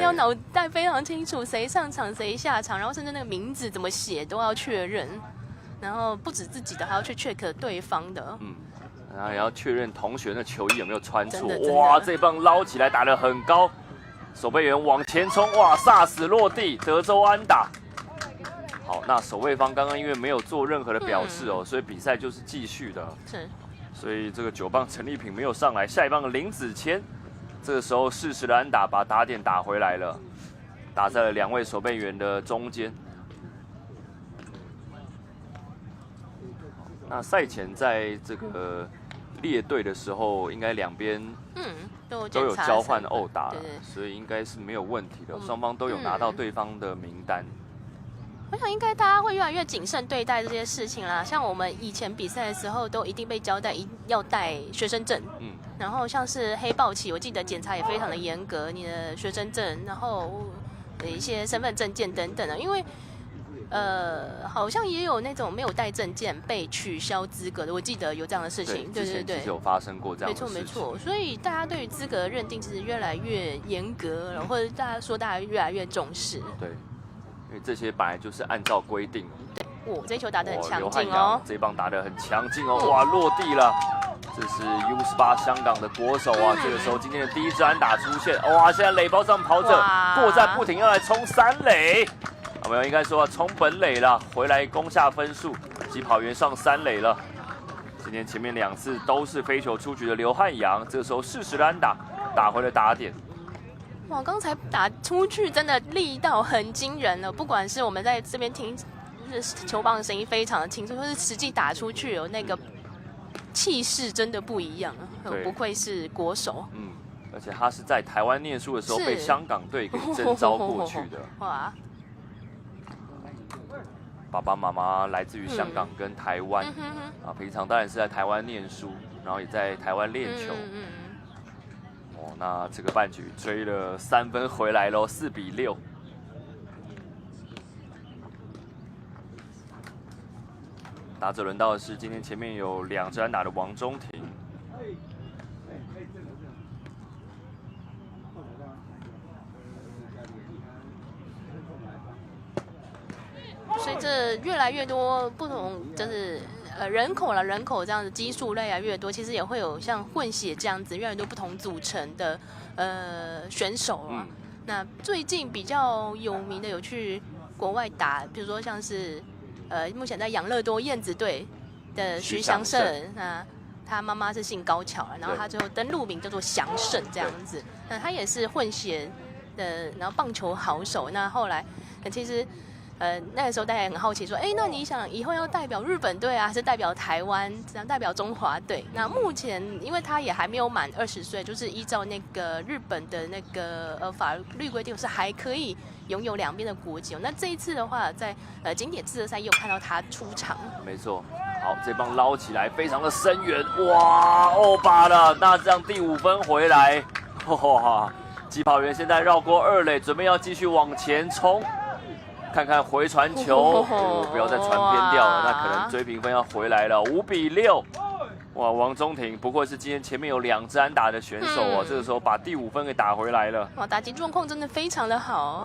[SPEAKER 8] 要脑袋非常清楚谁上场谁下场，然后甚至那个名字怎么写都要确认，然后不止自己的，还要去 check 对方的。
[SPEAKER 7] 然后也要确认同学的球衣有没有穿错。哇，这棒捞起来打得很高。守备员往前冲，哇，煞死落地，德州安打。好，那守卫方刚刚因为没有做任何的表示哦，所以比赛就是继续的。
[SPEAKER 8] 是。
[SPEAKER 7] 所以这个9棒陈丽萍没有上来，下一棒的林子谦，这个时候适时的安打把打点打回来了，打在了2位守备员的中间。那赛前在这个列队的时候，应该两边都有交换殴打，所以应该是没有问题的。双方都有拿到对方的名单。
[SPEAKER 8] 我想应该大家会越来越谨慎对待这些事情啦。像我们以前比赛的时候，都一定被交代要带学生证，然后像是黑豹旗，我记得检查也非常的严格，你的学生证，然后一些身份证件等等的，因为好像也有那种没有带证件被取消资格的，我记得有这样的事情。对对对，
[SPEAKER 7] 之前有发生过这样的事情。
[SPEAKER 8] 没错没错，所以大家对于资格认定其实越来越严格，或者大家越来越重视。
[SPEAKER 7] 对，因为这些本来就是按照规定。
[SPEAKER 8] 对，这一球打得很强劲哦，
[SPEAKER 7] 这一棒打得很强劲哦，哇，落地了。这是 U18 香港的国手啊，这个时候今天的第一支安打出现，哇，现在垒包上跑者过站不停要来冲三垒。没有，应该说冲本垒了，回来攻下分数，及跑员上三垒了。今天前面2次都是飞球出局的刘汉阳，这个时候适时的安打打回了打点。
[SPEAKER 8] 哇，刚才打出去真的力道很惊人了，不管是我们在这边听球棒的声音非常的清楚，或是实际打出去有那个气势真的不一样，不愧是国手。
[SPEAKER 7] 而且他是在台湾念书的时候被香港队给征召过去的。
[SPEAKER 8] 哇！
[SPEAKER 7] 爸爸妈妈来自于香港跟台湾，平常当然是在台湾念书，然后也在台湾练球。那这个半局追了3分回来喽，4-6。打者轮到的是今天前面有2支安打的王中庭。
[SPEAKER 8] 随着越来越多不同，就是人口这样子基数越来越多，其实也会有像混血这样子越来越多不同组成的选手啊。那最近比较有名的有去国外打，比如说像是目前在养乐多燕子队的徐祥胜，那他妈妈是姓高巧了，然后他最后登录名叫做祥胜这样子。那他也是混血的，然后棒球好手。那后来其实。那个时候大家也很好奇，说，那你想以后要代表日本队啊，还是代表台湾，这样代表中华队？那目前，因为他也还没有满20岁，就是依照那个日本的那个法律规定，是还可以拥有两边的国籍。那这一次的话，在经典资格赛也有看到他出场。
[SPEAKER 7] 没错，好，这棒捞起来，非常的深远，哇，欧巴了，那这样第5分回来，哇，机跑员现在绕过2垒，准备要继续往前冲。看看回传球，不要再传偏掉了，那可能追平分要回来了，5比6。哇，王中庭不愧是今天前面有2支安打的选手哦，这个时候把第5分给打回来了。
[SPEAKER 8] 哇，打击状况真的非常的好。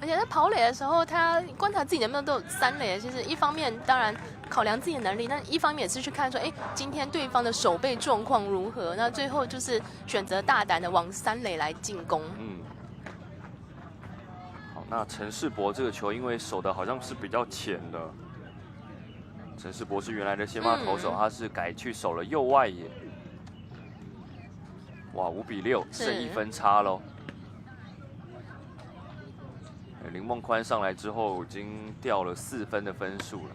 [SPEAKER 8] 而且在跑垒的时候，他观察自己能不能都有3垒。其实一方面当然考量自己的能力，但一方面也是去看说，今天对方的守备状况如何。那最后就是选择大胆的往3垒来进攻。
[SPEAKER 7] 那陈世博这个球，因为守的好像是比较浅的。陈世博是原来的先发投手，他是改去守了右外野。哇，5比6，剩1分差喽。林梦宽上来之后，已经掉了4分的分数了。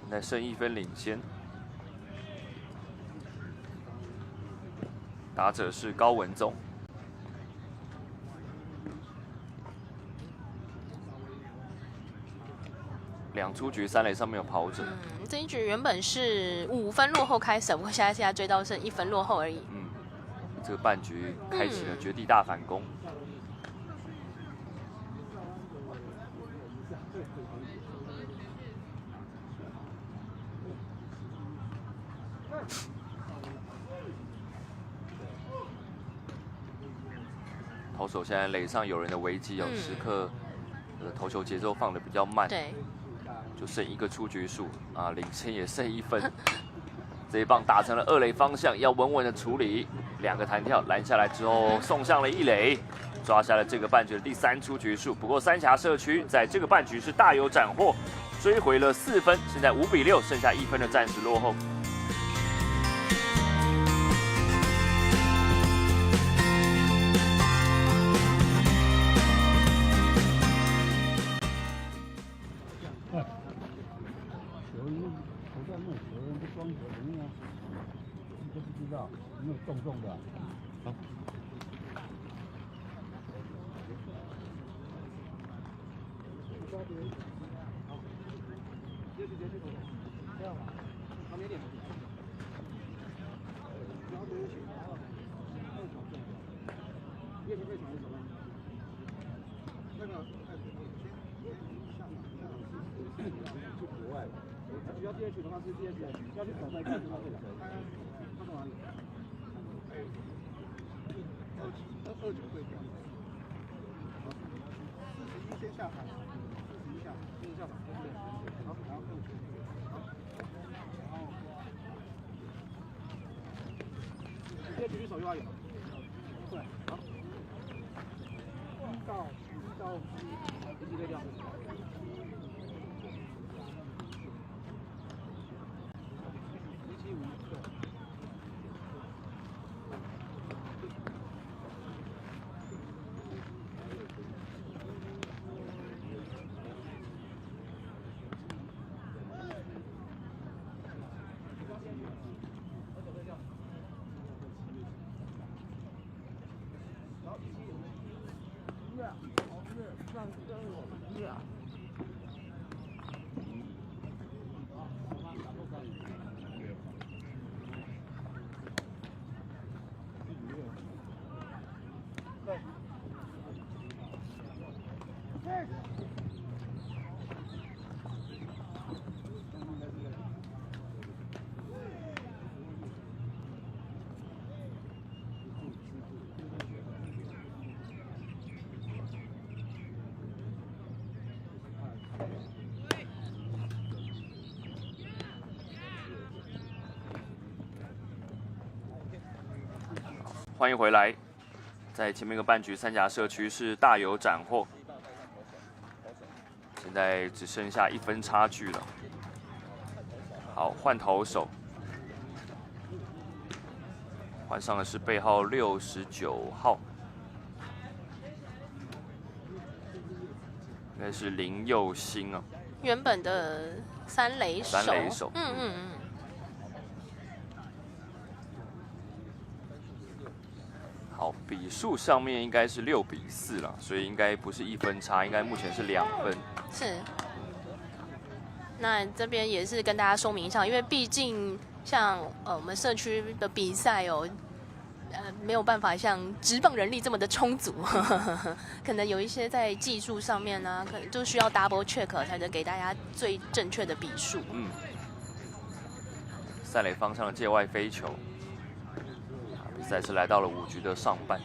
[SPEAKER 7] 现在剩1分领先。打者是高文宗。2出局3垒上面有跑者。
[SPEAKER 8] 这一局原本是5分落后开始，不过现在追到剩1分落后而已。
[SPEAKER 7] 这个半局开启了绝地大反攻。投手现在垒上有人的危机，时刻投球节奏放得比较慢。
[SPEAKER 8] 对。
[SPEAKER 7] 就剩1个出局数啊，领先也剩1分。这一棒打成了2垒方向，要稳稳的处理。2个弹跳拦下来之后，送上了1垒，抓下了这个半局的第3出局数。不过三峡社区在这个半局是大有斩获，追回了4分，现在5比6，剩下1分的暂时落后。
[SPEAKER 10] 没有重重的。好。结束。这样吧，旁边点。越长越长。那个去国外，需要DH的话是DH，要去比赛看他会来。他从哪里？29对调。41先下海，41下场，好，然后29。直接举手右外野。对，好。1到11对调。
[SPEAKER 7] 欢迎回来，在前面一个半局，三峡社区是大有斩获，现在只剩下1分差距了。好，换投手，换上的是背号69号，应该是林佑兴啊，
[SPEAKER 8] 原本的三垒手。
[SPEAKER 7] 三垒手，好，比数上面应该是6比4了，所以应该不是1分差，应该目前是2分。
[SPEAKER 8] 是。那这边也是跟大家说明一下，因为毕竟像我们社区的比赛哦，没有办法像职棒人力这么的充足，可能有一些在技术上面呢，可能就需要 double check 才能给大家最正确的比数。
[SPEAKER 7] 三垒方向的界外飞球，比赛是来到了5局的上半。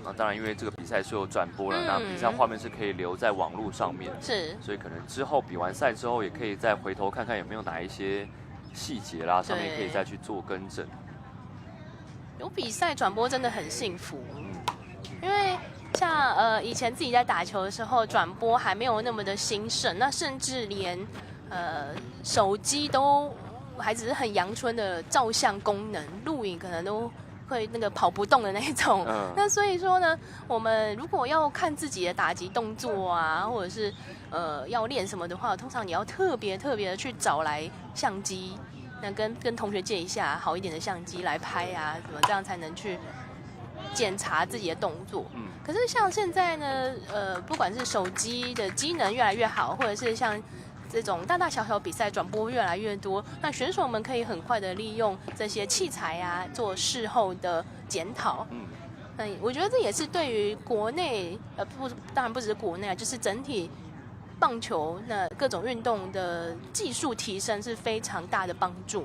[SPEAKER 7] 那当然，因为这个比赛是有转播了，那比赛画面是可以留在网络上面，
[SPEAKER 8] 是，
[SPEAKER 7] 所以可能之后比完赛之后，也可以再回头看看有没有哪一些细节啦，上面可以再去做更正。
[SPEAKER 8] 有比赛转播真的很幸福，因为像以前自己在打球的时候，转播还没有那么的兴盛，那甚至连手机都还只是很阳春的照相功能，录影可能都会那个跑不动的那种。那所以说呢，我们如果要看自己的打击动作啊，或者是要练什么的话，通常你要特别的去找来相机，那跟同学借一下好一点的相机来拍啊，什么这样才能去检查自己的动作。可是像现在呢，不管是手机的机能越来越好，或者是像这种大大小小比赛转播越来越多，那选手们可以很快的利用这些器材啊，做事后的检讨。我觉得这也是对于国内当然不只是国内啊，就是整体棒球那各种运动的技术提升是非常大的帮助。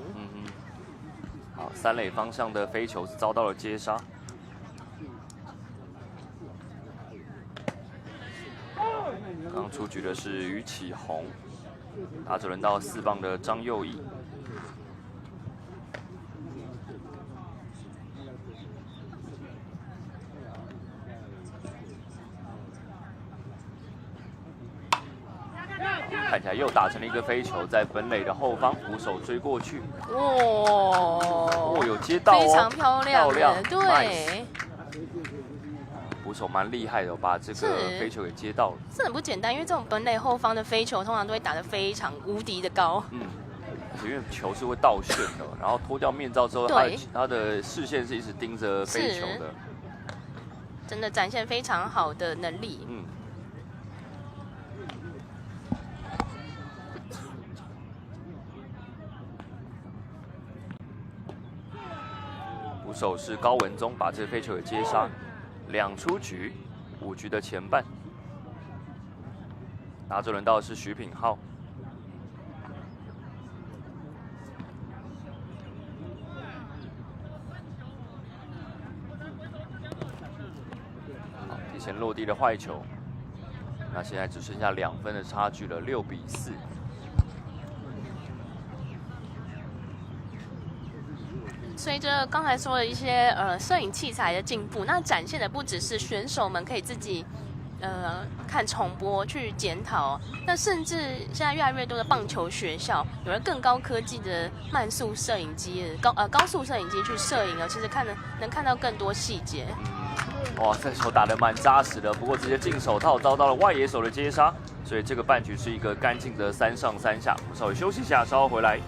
[SPEAKER 7] 好，三垒方向的飞球是遭到了接杀。刚出局的是于启宏。打者轮到4棒的张佑义，看起来又打成了一个飞球，在本垒的后方，捕手追过去，有接到哦，
[SPEAKER 8] 非常漂亮，对。
[SPEAKER 7] Nice，捕手蛮厉害的，把这个飞球给接到了。
[SPEAKER 8] 这很不简单，因为这种本垒后方的飞球通常都会打得非常无敌的高。
[SPEAKER 7] 而且因为球是会倒旋的，然后脱掉面罩之后，他的视线是一直盯着飞球的，
[SPEAKER 8] 真的展现非常好的能力。
[SPEAKER 7] 捕手是高文宗，把这个飞球给接杀。2出局，5局的前半，打者轮到的是徐品浩。好，提前落地的坏球，那现在只剩下2分的差距了，6比4。
[SPEAKER 8] 随着刚才说的一些摄影器材的进步，那展现的不只是选手们可以自己看重播去检讨，那甚至现在越来越多的棒球学校有了更高科技的慢速摄影机、高速摄影机去摄影其实能看到更多细节。
[SPEAKER 7] 哇，这球打得蛮扎实的，不过直接进手套遭到了外野手的接杀，所以这个半局是一个干净的3上3下。我们稍微休息一下，稍后回来。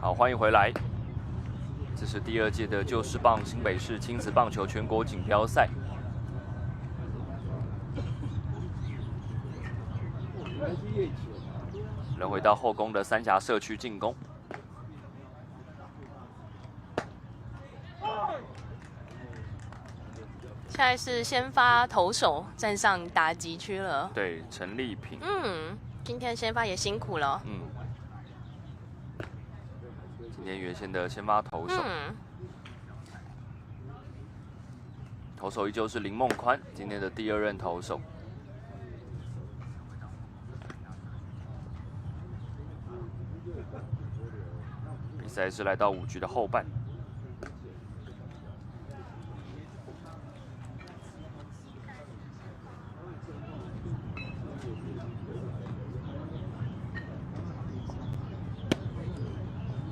[SPEAKER 7] 好，欢迎回来。这是第2届的旧式棒新北市亲子棒球全国锦标赛。轮回到后攻的三峡社区进攻。
[SPEAKER 8] 现在是先发投手站上打击区了。
[SPEAKER 7] 对，陈丽萍。
[SPEAKER 8] 今天先发也辛苦了。
[SPEAKER 7] 今天原先的先发投手。投手依旧是林梦宽，今天的第2任投手。比赛是来到5局的后半。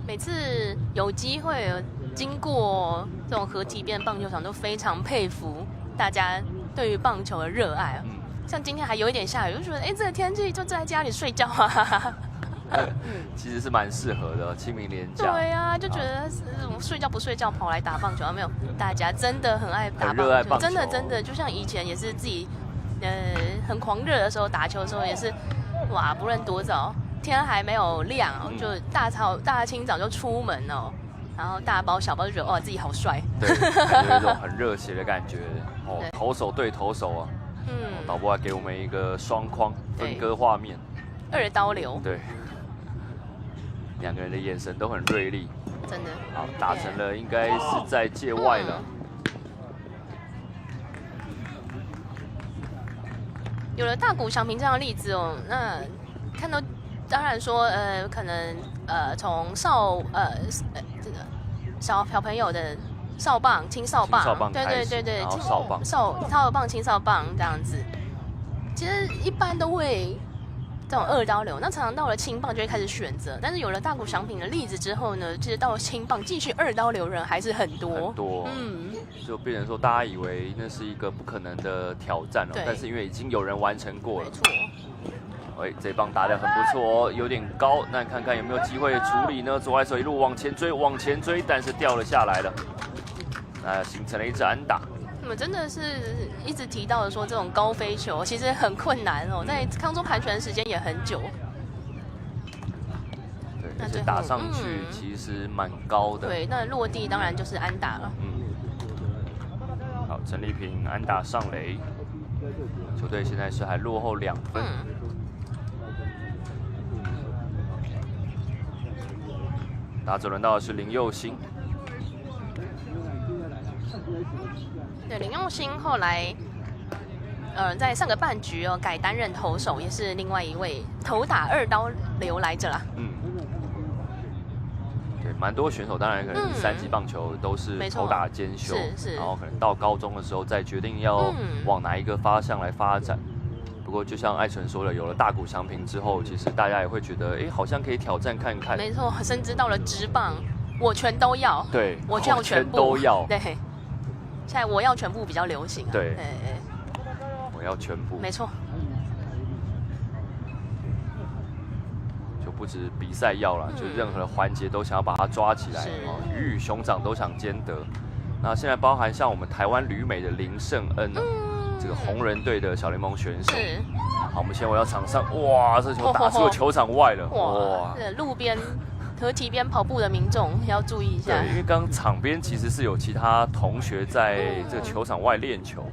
[SPEAKER 8] 每次有机会经过这种合体变棒球场，都非常佩服大家对于棒球的热爱。像今天还有一点下雨，就觉得这个天气就在家里睡觉啊。
[SPEAKER 7] 其实是蛮适合的，清明连假。
[SPEAKER 8] 对啊，就觉得睡觉不睡觉跑来打棒球，没有？大家真的很爱打棒球，真的，就像以前也是自己很狂热的时候打球的时候也是，哇，不论多早。天还没有亮，就大清早就出门哦，然后大包小包就觉得自己好帅，
[SPEAKER 7] 对，感觉有一种很热血的感觉哦。投手对投手啊，导播还给我们一个双框分割画面
[SPEAKER 8] ，2刀流，
[SPEAKER 7] 对，2个人的眼神都很锐利，
[SPEAKER 8] 真的。
[SPEAKER 7] 好，打成了，应该是在界外了。
[SPEAKER 8] 有了大谷翔平这样的例子哦，那看到。当然说，可能从这个小朋友的少棒、青少棒，对，
[SPEAKER 7] 少棒、
[SPEAKER 8] 少棒、青少棒这样子，其实一般都会这种2刀流。那常常到了青棒就会开始选择，但是有了大谷翔平的例子之后呢，其实到了青棒继续2刀流人还是很多，
[SPEAKER 7] 就变成说大家以为那是一个不可能的挑战哦，但是因为已经有人完成过了，
[SPEAKER 8] 没错。
[SPEAKER 7] 这棒打得很不错哦，有点高，那看看有没有机会处理呢？左外手一路往前追，但是掉了下来了，形成了一支安打。
[SPEAKER 8] 我们真的是一直提到的说，这种高飞球其实很困难哦，在康中盘旋的时间也很久。
[SPEAKER 7] 对，而且打上去其实蛮高的。
[SPEAKER 8] 对，那落地当然就是安打了。
[SPEAKER 7] 好，陈丽萍安打上垒，球队现在是还落后2分。打者轮到的是林佑兴。
[SPEAKER 8] 对，林佑兴后来，在上个半局改担任投手，也是另外一位投打2刀流来着啦。
[SPEAKER 7] 对，蛮多选手当然可能3级棒球都是投打兼修，然后可能到高中的时候再决定要往哪一个方向来发展。不过，就像艾纯说的，有了大谷翔平之后，其实大家也会觉得，好像可以挑战看看。
[SPEAKER 8] 没错，甚至到了职棒，我全都要。
[SPEAKER 7] 对，
[SPEAKER 8] 我就要全部
[SPEAKER 7] 都要。
[SPEAKER 8] 对，现在我要全部比较流行。
[SPEAKER 7] 对，我要全部。
[SPEAKER 8] 没错。
[SPEAKER 7] 就不止比赛要了，就任何环节都想要把它抓起来，鱼与熊掌都想兼得。那现在包含像我们台湾旅美的林胜恩呢。这个红人队的小联盟选手，好，我们先回到场上，哇，这球打出了球场外了，哇！
[SPEAKER 8] 路边合体边跑步的民众要注意一下，
[SPEAKER 7] 对，因为刚刚场边其实是有其他同学在这个球场外练球。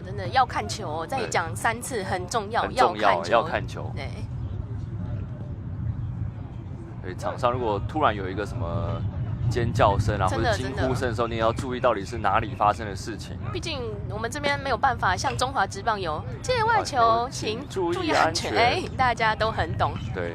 [SPEAKER 8] 真的要看球，再讲3次，很重要，
[SPEAKER 7] 很重要，要看球。
[SPEAKER 8] 对，
[SPEAKER 7] 对，场上如果突然有一个什么尖叫声啊，或者惊呼声的时候，你也要注意到底是哪里发生的事情。
[SPEAKER 8] 毕竟我们这边没有办法像中华职棒有界外球，请注意安全。大家都很懂。
[SPEAKER 7] 对，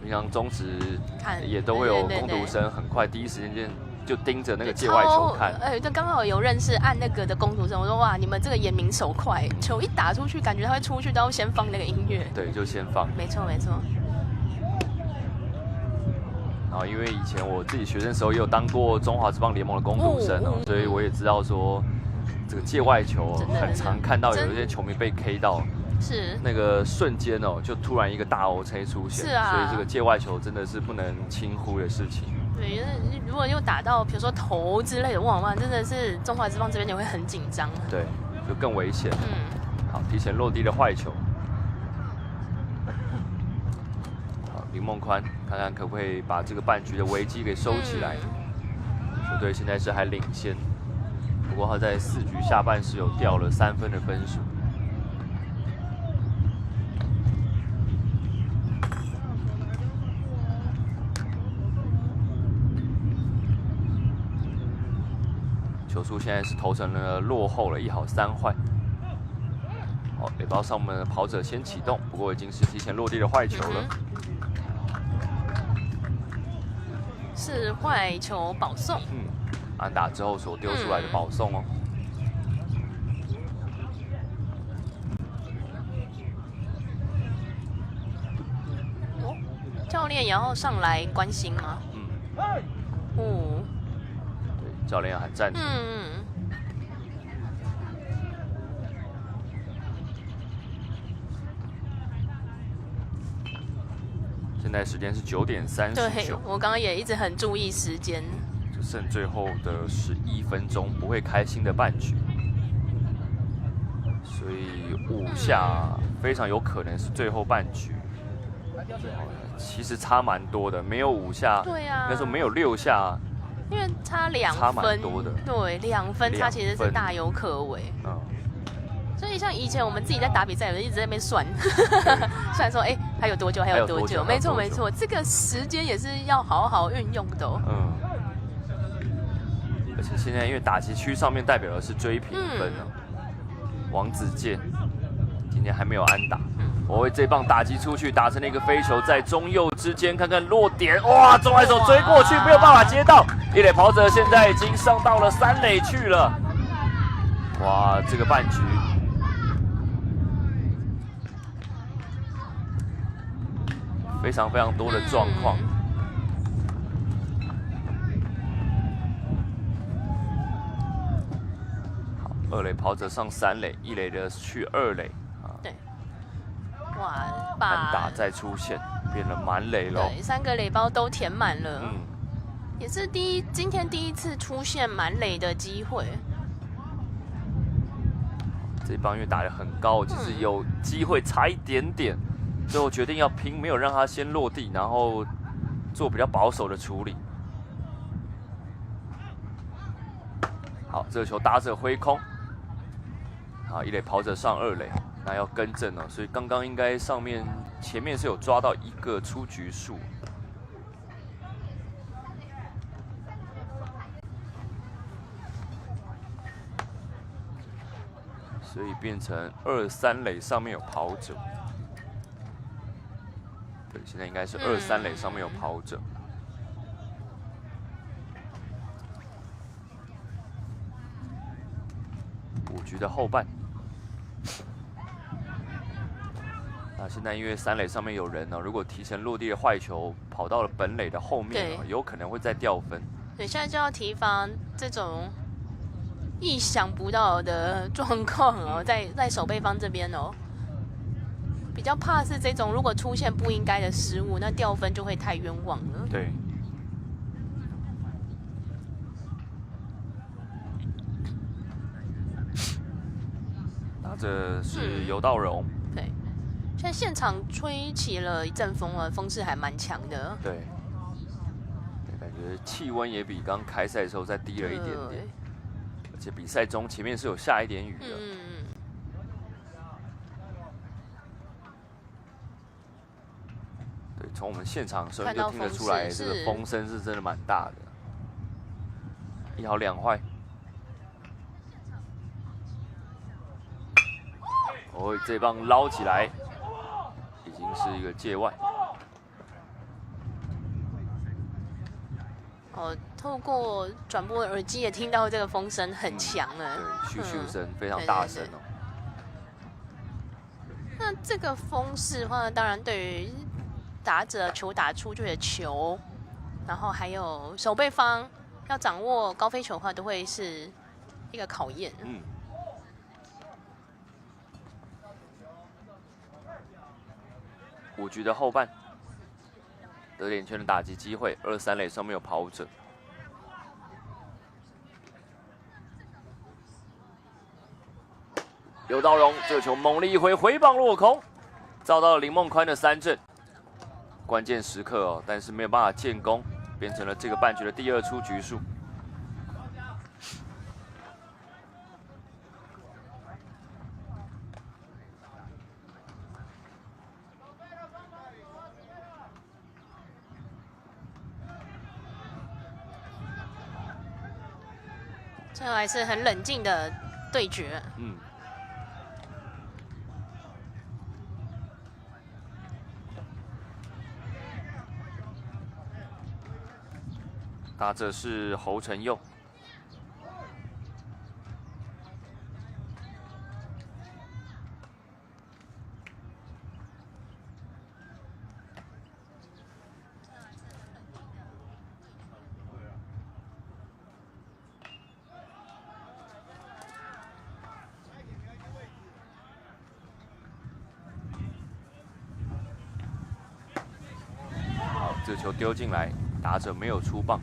[SPEAKER 7] 平常中职也都会有工读生，很快第一时间就盯着那个界外球看。
[SPEAKER 8] 就刚好有认识按那个的工读生，我说哇，你们这个眼明手快，球一打出去，感觉他会出去都要先放那个音乐。
[SPEAKER 7] 对，就先放。
[SPEAKER 8] 没错，没错。
[SPEAKER 7] 然后因为以前我自己学生的时候也有当过中华职棒联盟的工读生所以我也知道说这个界外球很常看到有一些球迷被 K 到，
[SPEAKER 8] 是
[SPEAKER 7] 那个瞬间哦，就突然一个大 OK 出现，
[SPEAKER 8] 是啊，
[SPEAKER 7] 所以这个界外球真的是不能轻忽的事情。
[SPEAKER 8] 对，如果又打到比如说头之类的，哇，真的是中华职棒这边也会很紧张。
[SPEAKER 7] 对，就更危险。
[SPEAKER 8] 嗯，
[SPEAKER 7] 好，提前落地的坏球。好，林梦宽，看看可不可以把这个半局的危机给收起来。球队现在是还领先，不过他在4局下半时有掉了3分的分数。球速现在是投成了落后了1好3坏。好，垒包上面的跑者先启动，不过已经是提前落地的坏球了。
[SPEAKER 8] 是坏球保送。
[SPEAKER 7] 安打之后所丢出来的保送哦。
[SPEAKER 8] 教练也要上来关心吗？哦。
[SPEAKER 7] 对，教练要喊暂停。现在时间是9点39。
[SPEAKER 8] 对，我刚刚也一直很注意时间。
[SPEAKER 7] 就剩最后的11分钟，不会开心的半局，所以5下非常有可能是最后半局。其实差蛮多的，没有5下，
[SPEAKER 8] 对啊，
[SPEAKER 7] 应该说没有6下，
[SPEAKER 8] 因为差2分，
[SPEAKER 7] 差蛮多的。
[SPEAKER 8] 对，2分差其实是大有可为。所以像以前我们自己在打比赛，有人一直在那边算，算说，还有多久，还有多久？没错没错，这个时间也是要好好运用的哦。
[SPEAKER 7] 而且现在因为打击区上面代表的是追平分哦。王子健今天还没有安打，这棒打击出去，打成了一个飞球，在中右之间，看看落点，哇！中外手追过去，没有办法接到，一垒跑者现在已经上到了3垒去了。哇，这个半局。非常非常多的状况。好，2垒跑者上3垒，1垒的去2垒。
[SPEAKER 8] 对。哇，
[SPEAKER 7] 安打再出现，变了满垒喽。
[SPEAKER 8] 对，3个垒包都填满了。也是今天第一次出现满垒的机会。
[SPEAKER 7] 这棒因为打得很高，其实有机会差一点点。最后决定要拼，没有让他先落地，然后做比较保守的处理。好，这个球打者挥空，好，1垒跑者上2垒，那要更正哦，所以刚刚应该前面是有抓到1个出局数。所以变成2、3垒上面有跑者。对，现在应该是2、3垒上面有跑者。5局的后半，那现在因为3垒上面有人呢，如果提前落地的坏球跑到了本垒的后面，有可能会再掉分。
[SPEAKER 8] 对，现在就要提防这种意想不到的状况哦，在守备方这边哦。比较怕是这种，如果出现不应该的失误，那掉分就会太冤枉了。
[SPEAKER 7] 对。拿着是游道荣。
[SPEAKER 8] 对。现在现场吹起了一阵风啊，风势还蛮强的。
[SPEAKER 7] 对。感觉气温也比刚开赛的时候再低了一点点，而且比赛中前面是有下一点雨的。对，从我们现场的时候就听得出来，这个风声是真的蛮大的。1好2坏。这棒捞起来，已经是一个界外。
[SPEAKER 8] 透过转播耳机也听到这个风声很强了，
[SPEAKER 7] 对，咻咻声非常大声哦。
[SPEAKER 8] 那这个风势的话，当然对于打者球打出去的球，然后还有守备方要掌握高飞球的话，都会是一个考验。
[SPEAKER 7] 5局的后半，得点圈的打击机会，2、3垒上面有跑者。刘道荣这球猛力一挥，回棒落空，遭到了林梦宽的3振。关键时刻哦，但是没有办法建功，变成了这个半局的第2出局数。
[SPEAKER 8] 最后还是很冷静的对决。
[SPEAKER 7] 打者是侯承佑。好，这球丢进来，打者没有出棒。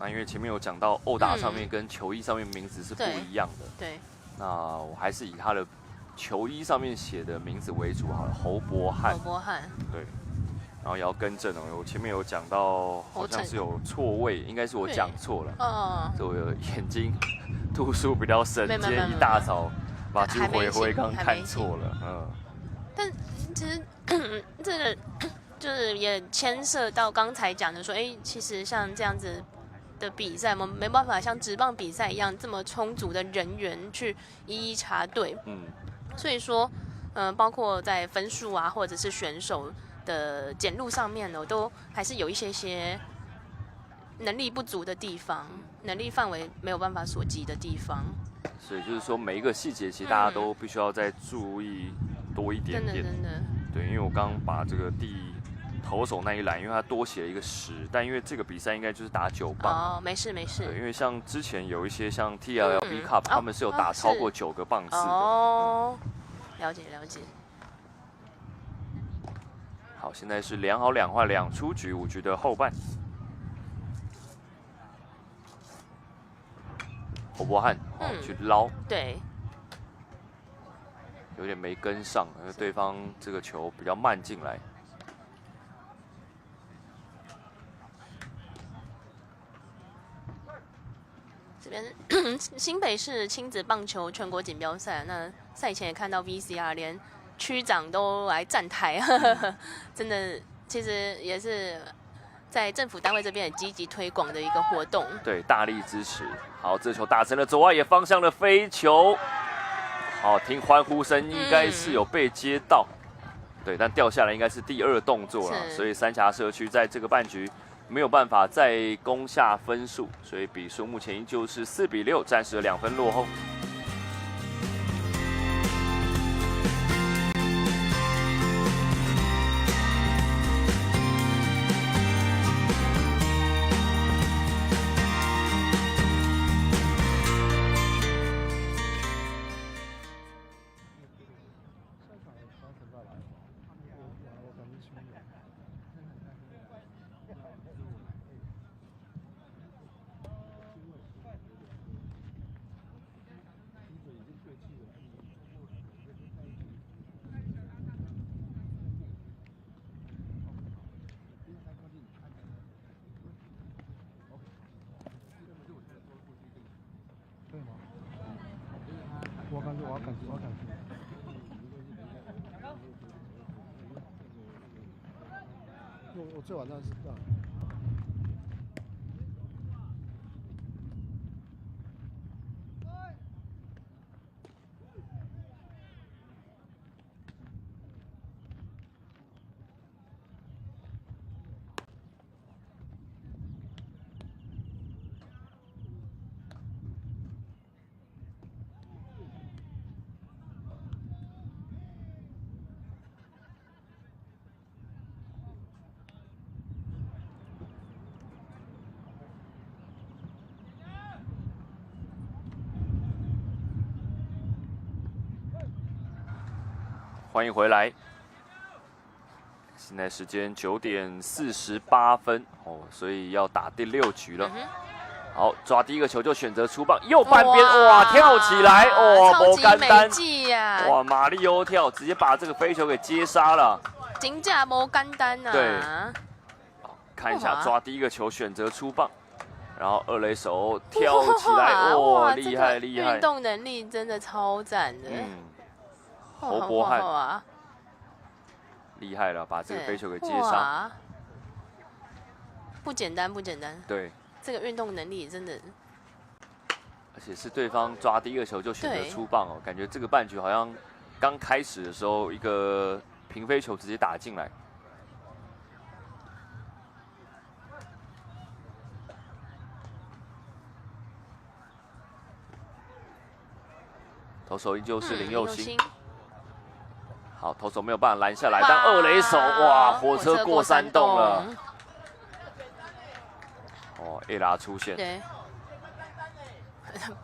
[SPEAKER 7] 那因为前面有讲到殴打上面跟球衣上面名字是不一样的，
[SPEAKER 8] 对。
[SPEAKER 7] 那我还是以他的球衣上面写的名字为主好了，侯伯翰。
[SPEAKER 8] 侯伯翰。对。
[SPEAKER 7] 然后也要更正哦，我前面有讲到好像是有错位，应该是我讲错了。哦。这我眼睛度数比较深，今天一大早把朱辉辉刚看错了，
[SPEAKER 8] 但其实这个就是也牵涉到刚才讲的说，其实像这样子的比赛，我们没办法像职棒比赛一样这么充足的人员去一一插队。所以说，包括在分数啊，或者是选手的检录上面呢，都还是有一些能力不足的地方，能力范围没有办法所及的地方。
[SPEAKER 7] 所以就是说，每一个细节其实大家都必须要再注意多一点点。
[SPEAKER 8] 真的。
[SPEAKER 7] 对，因为我刚把这个投手那一栏，因为他多写了一个10，但因为这个比赛应该就是打9棒。
[SPEAKER 8] 哦，没事。对，
[SPEAKER 7] 因为像之前有一些像 TLB Cup，他们是有打超过9个棒次的。
[SPEAKER 8] 哦，了解。
[SPEAKER 7] 好，现在是2好2坏2出局，5局的后半。侯伯翰去捞，
[SPEAKER 8] 对，
[SPEAKER 7] 有点没跟上，因为对方这个球比较慢进来。
[SPEAKER 8] 这边新北市亲子棒球全国锦标赛，那赛前也看到 VCR 连区长都来站台，真的，其实也是在政府单位这边也积极推广的一个活动。
[SPEAKER 7] 对，大力支持。好，这球打成了左外野方向的飞球。好，听欢呼声，应该是有被接到。对，但掉下来应该是第2动作了，所以三峡社区在这个半局没有办法再攻下分数，所以比数目前依旧是4比6，暂时2分落后。
[SPEAKER 10] 我要感觉。我最晚那是这样。
[SPEAKER 7] 欢迎回来。现在时间9点48分哦，所以要打第6局了。好，抓第一个球就选择出棒，右半边哇跳起来哇，
[SPEAKER 8] 超级美
[SPEAKER 7] 技
[SPEAKER 8] 呀！
[SPEAKER 7] 哇，马里欧跳直接把这个飞球给接杀了，
[SPEAKER 8] 真假无简单啊！
[SPEAKER 7] 对，看一下抓第一个球选择出棒，然后2垒手跳起来，哇，厉害厉害！
[SPEAKER 8] 运动能力真的超赞的。
[SPEAKER 7] 侯博翰厉害了，把这个飞球给接杀，
[SPEAKER 8] 不简单不简单。
[SPEAKER 7] 对。
[SPEAKER 8] 这个运动能力真的，
[SPEAKER 7] 而且是对方抓第一个球就选择出棒哦，感觉这个半局好像刚开始的时候一个平飞球直接打进来。投手依旧是林佑兴，好，投手没有办法拦下来，但2垒手哇，火车过山洞了。哦 ，A 拉出现，
[SPEAKER 8] 对，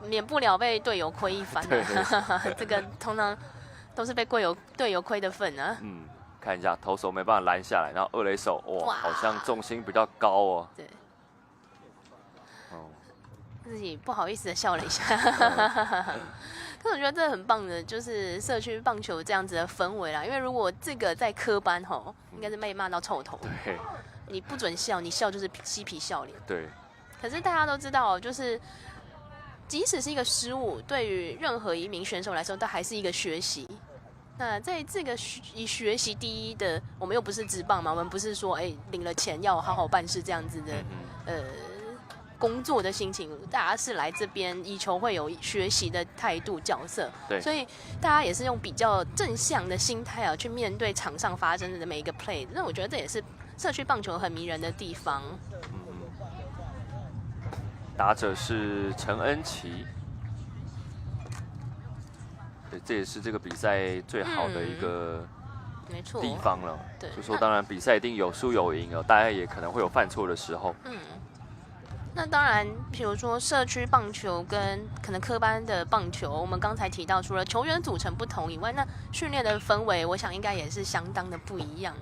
[SPEAKER 8] 免不了被队友亏一番。这个通常都是被队友亏的份啊。
[SPEAKER 7] 看一下投手没办法拦下来，然后2垒手哇，好像重心比较高哦。
[SPEAKER 8] 对。自己不好意思的笑了一下。可我觉得这很棒的，就是社区棒球这样子的氛围啦。因为如果这个在科班吼，应该是被骂到臭头。
[SPEAKER 7] 对。
[SPEAKER 8] 你不准笑，你笑就是嬉皮笑脸。
[SPEAKER 7] 对。
[SPEAKER 8] 可是大家都知道，就是即使是一个失误，对于任何一名选手来说，都还是一个学习。那在这个以学习第一的，我们又不是职棒嘛，我们不是说领了钱要好好办事这样子的工作的心情，大家是来这边以求会有学习的态度角色。
[SPEAKER 7] 对。
[SPEAKER 8] 所以大家也是用比较正向的心态啊，去面对场上发生的每一个 play。那我觉得这也是社区棒球很迷人的地方。
[SPEAKER 7] 打者是陈恩琪，对，这也是这个比赛最好的一个
[SPEAKER 8] 没错
[SPEAKER 7] 地方了。
[SPEAKER 8] 对，
[SPEAKER 7] 就说当然比赛一定有输有赢哦，大家也可能会有犯错的时候。
[SPEAKER 8] 那当然，比如说社区棒球跟可能科班的棒球，我们刚才提到，除了球员组成不同以外，那训练的氛围，我想应该也是相当的不一样。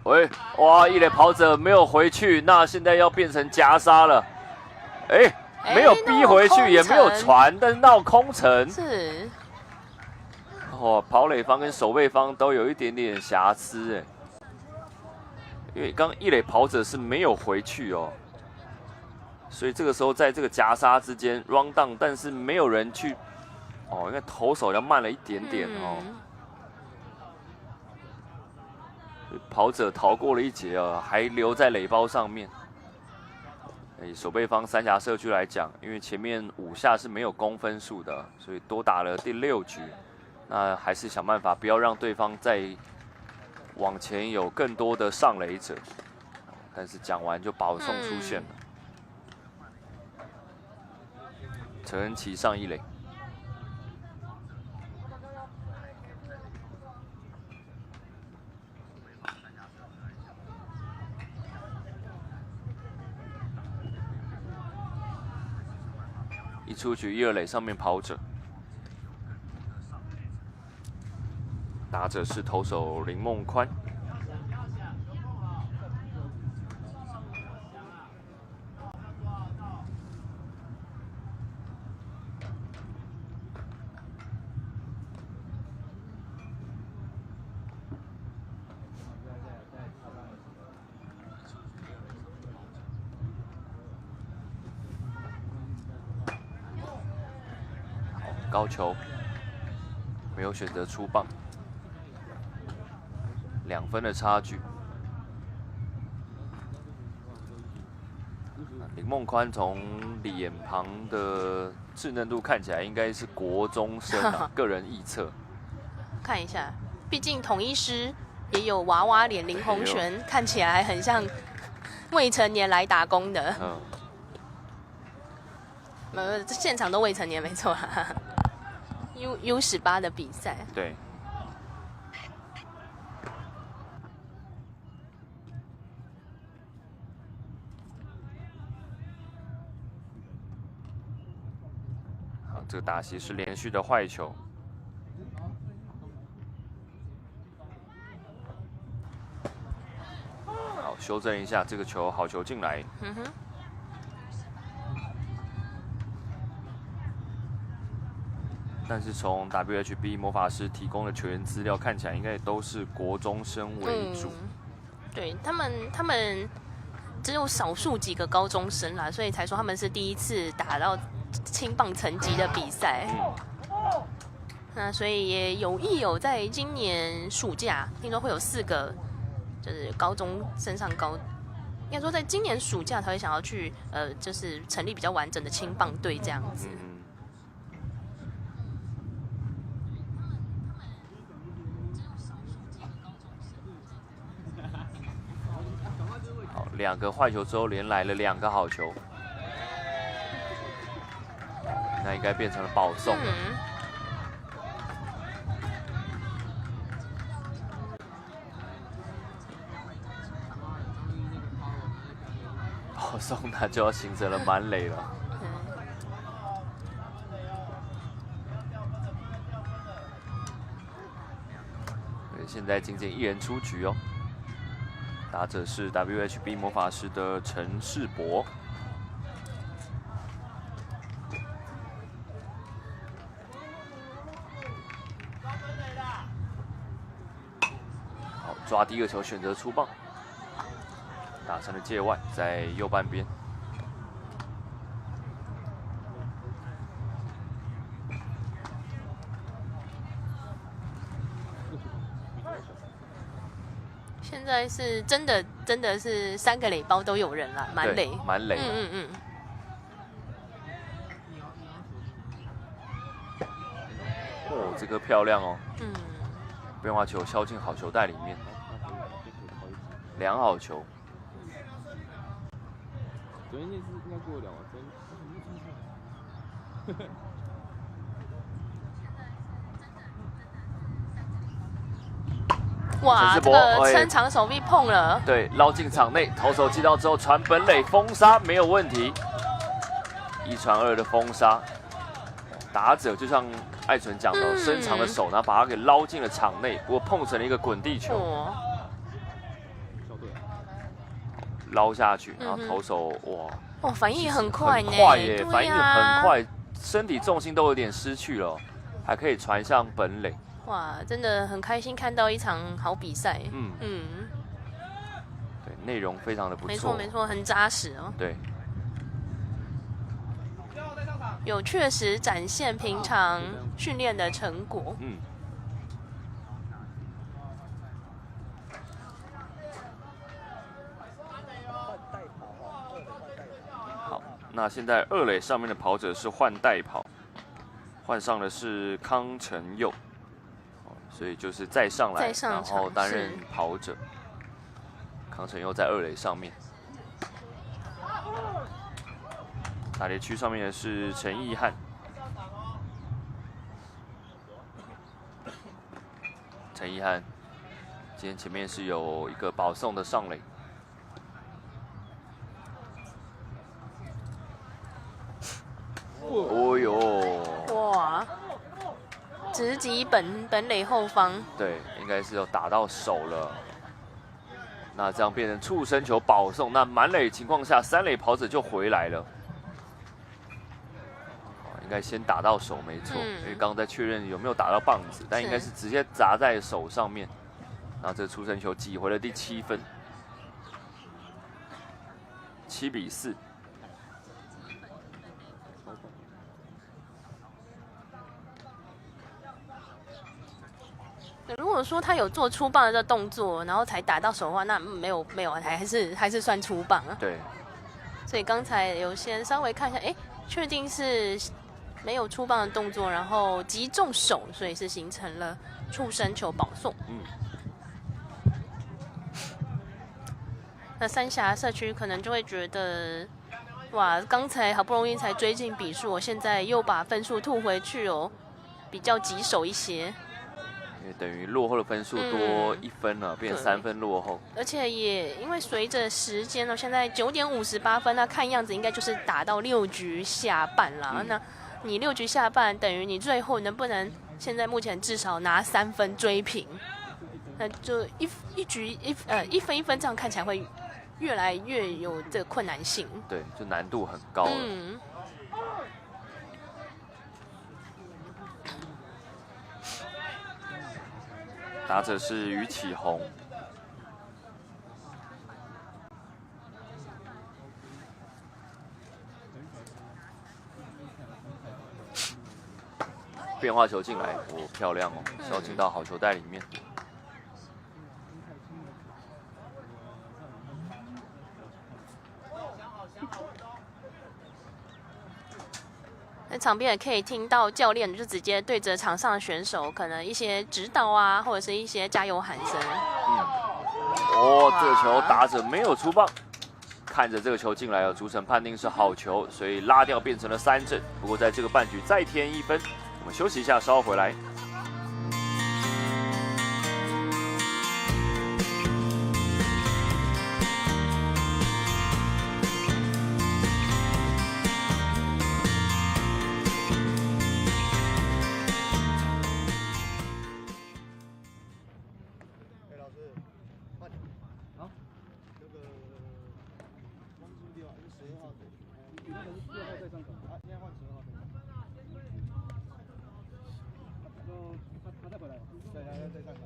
[SPEAKER 7] 喂，哇！一垒跑者没有回去，那现在要变成夹杀了。没有逼回去，也没有传，但是闹空城。
[SPEAKER 8] 是。
[SPEAKER 7] 跑垒方跟守备方都有一点点瑕疵因为刚一垒跑者是没有回去哦，所以这个时候在这个夹杀之间 run down， 但是没有人去因为投手要慢了一点点跑者逃过了一劫还留在垒包上面。守备方三峡社区来讲，因为前面5下是没有公分数的，所以多打了第6局。那还是想办法不要让对方再往前有更多的上垒者。但是讲完就保送出现了。陈恩琪上1垒。一出局1、2垒上面跑者，打者是投手林梦宽。高球没有选择出棒，2分的差距。林梦宽从脸庞的稚嫩度看起来应该是国中生个人臆测。
[SPEAKER 8] 看一下，毕竟统一师也有娃娃脸林宏璇，看起来很像未成年来打工的。现场都未成年，没错。U18的比赛，
[SPEAKER 7] 对。好，这个打席是连续的坏球。好，修正一下这个球，好球进来。
[SPEAKER 8] 嗯哼。
[SPEAKER 7] 但是从 WHB 魔法师提供的球员资料看起来，应该都是国中生为主。
[SPEAKER 8] 对他们只有少数几个高中生啦，所以才说他们是第一次打到青棒层级的比赛。那所以也有在今年暑假，听说会有4个就是高中升上高，应该说在今年暑假才会想要去就是成立比较完整的青棒队这样子。
[SPEAKER 7] 好，2个坏球之后连来了2个好球，那应该变成了保送。保送那就要形成了满垒了。现在仅仅1人出局哦。打者是 WHB 魔法师的陈世博。好，抓第一个球，选择出棒，打成了界外，在右半边。
[SPEAKER 8] 现在是真的是3个垒包都有人了，满垒。
[SPEAKER 7] 哦，这个漂亮哦。变化球敲进好球袋里面，2好球。
[SPEAKER 10] 昨天那次应该过了啊，昨天。
[SPEAKER 8] 哇，这个伸长手臂碰了，
[SPEAKER 7] 对，捞进场内，投手接到之后传本垒封杀没有问题，1传2的封杀，打者就像艾纯讲的，伸长的手，然后把它给捞进了场内，不过碰成了一个滚地球，捞下去，然后投手哇，
[SPEAKER 8] 反应也很快呢，
[SPEAKER 7] 很快耶，反应很快，身体重心都有点失去了，还可以传向本垒。
[SPEAKER 8] 哇，真的很开心看到一场好比赛。
[SPEAKER 7] 对，内容非常的不
[SPEAKER 8] 错，没错，很扎实哦。
[SPEAKER 7] 对，
[SPEAKER 8] 有确实展现平常训练的成果。
[SPEAKER 7] 好，那现在2垒上面的跑者是换代跑，换上的是康承佑。所以就是再上来，然后担任跑者。康承佑在2垒上面，打猎区上面的是陈义汉。陈义汉今天前面是有一个保送的上垒。哦呦！
[SPEAKER 8] 哇！直击本垒后方，
[SPEAKER 7] 对，应该是有打到手了。那这样变成触身球保送，那满垒情况下，3垒跑者就回来了。应该先打到手没错，因为刚刚在确认有没有打到棒子，但应该是直接砸在手上面。然后这触身球挤回了第7分，7比4。
[SPEAKER 8] 如果说他有做出棒的这动作，然后才打到手的话，那没有，还是算出棒啊。
[SPEAKER 7] 对。
[SPEAKER 8] 所以刚才有先稍微看一下，确定是没有出棒的动作，然后击中手，所以是形成了触身球保送。那三峡社区可能就会觉得，哇，刚才好不容易才追进比数，我现在又把分数吐回去哦，比较棘手一些。
[SPEAKER 7] 因为等于落后的分数多1分了，变3分落后。
[SPEAKER 8] 而且也因为随着时间现在9点58分，那看样子应该就是打到6局下半啦。那你6局下半，等于你最后能不能现在目前至少拿3分追平？那就一分这样看起来会越来越有这个困难性。
[SPEAKER 7] 对，就难度很高了。
[SPEAKER 8] 嗯。
[SPEAKER 7] 打者是于启宏。变化球进来，哦，漂亮哦，是要进到好球袋里面。
[SPEAKER 8] 在场边也可以听到教练就直接对着场上的选手，可能一些指导啊，或者是一些加油喊声。
[SPEAKER 7] 哦，这个球打者没有出棒，看着这个球进来了，主审判定是好球，所以拉掉变成了3振。不过在这个半局再添1分。我们休息一下，稍后回来。
[SPEAKER 10] 老师，换你。好，这个光速6号是12号的，那个是6号在上场，啊，现在换12号在上场。他再回来吧，对，他再上场，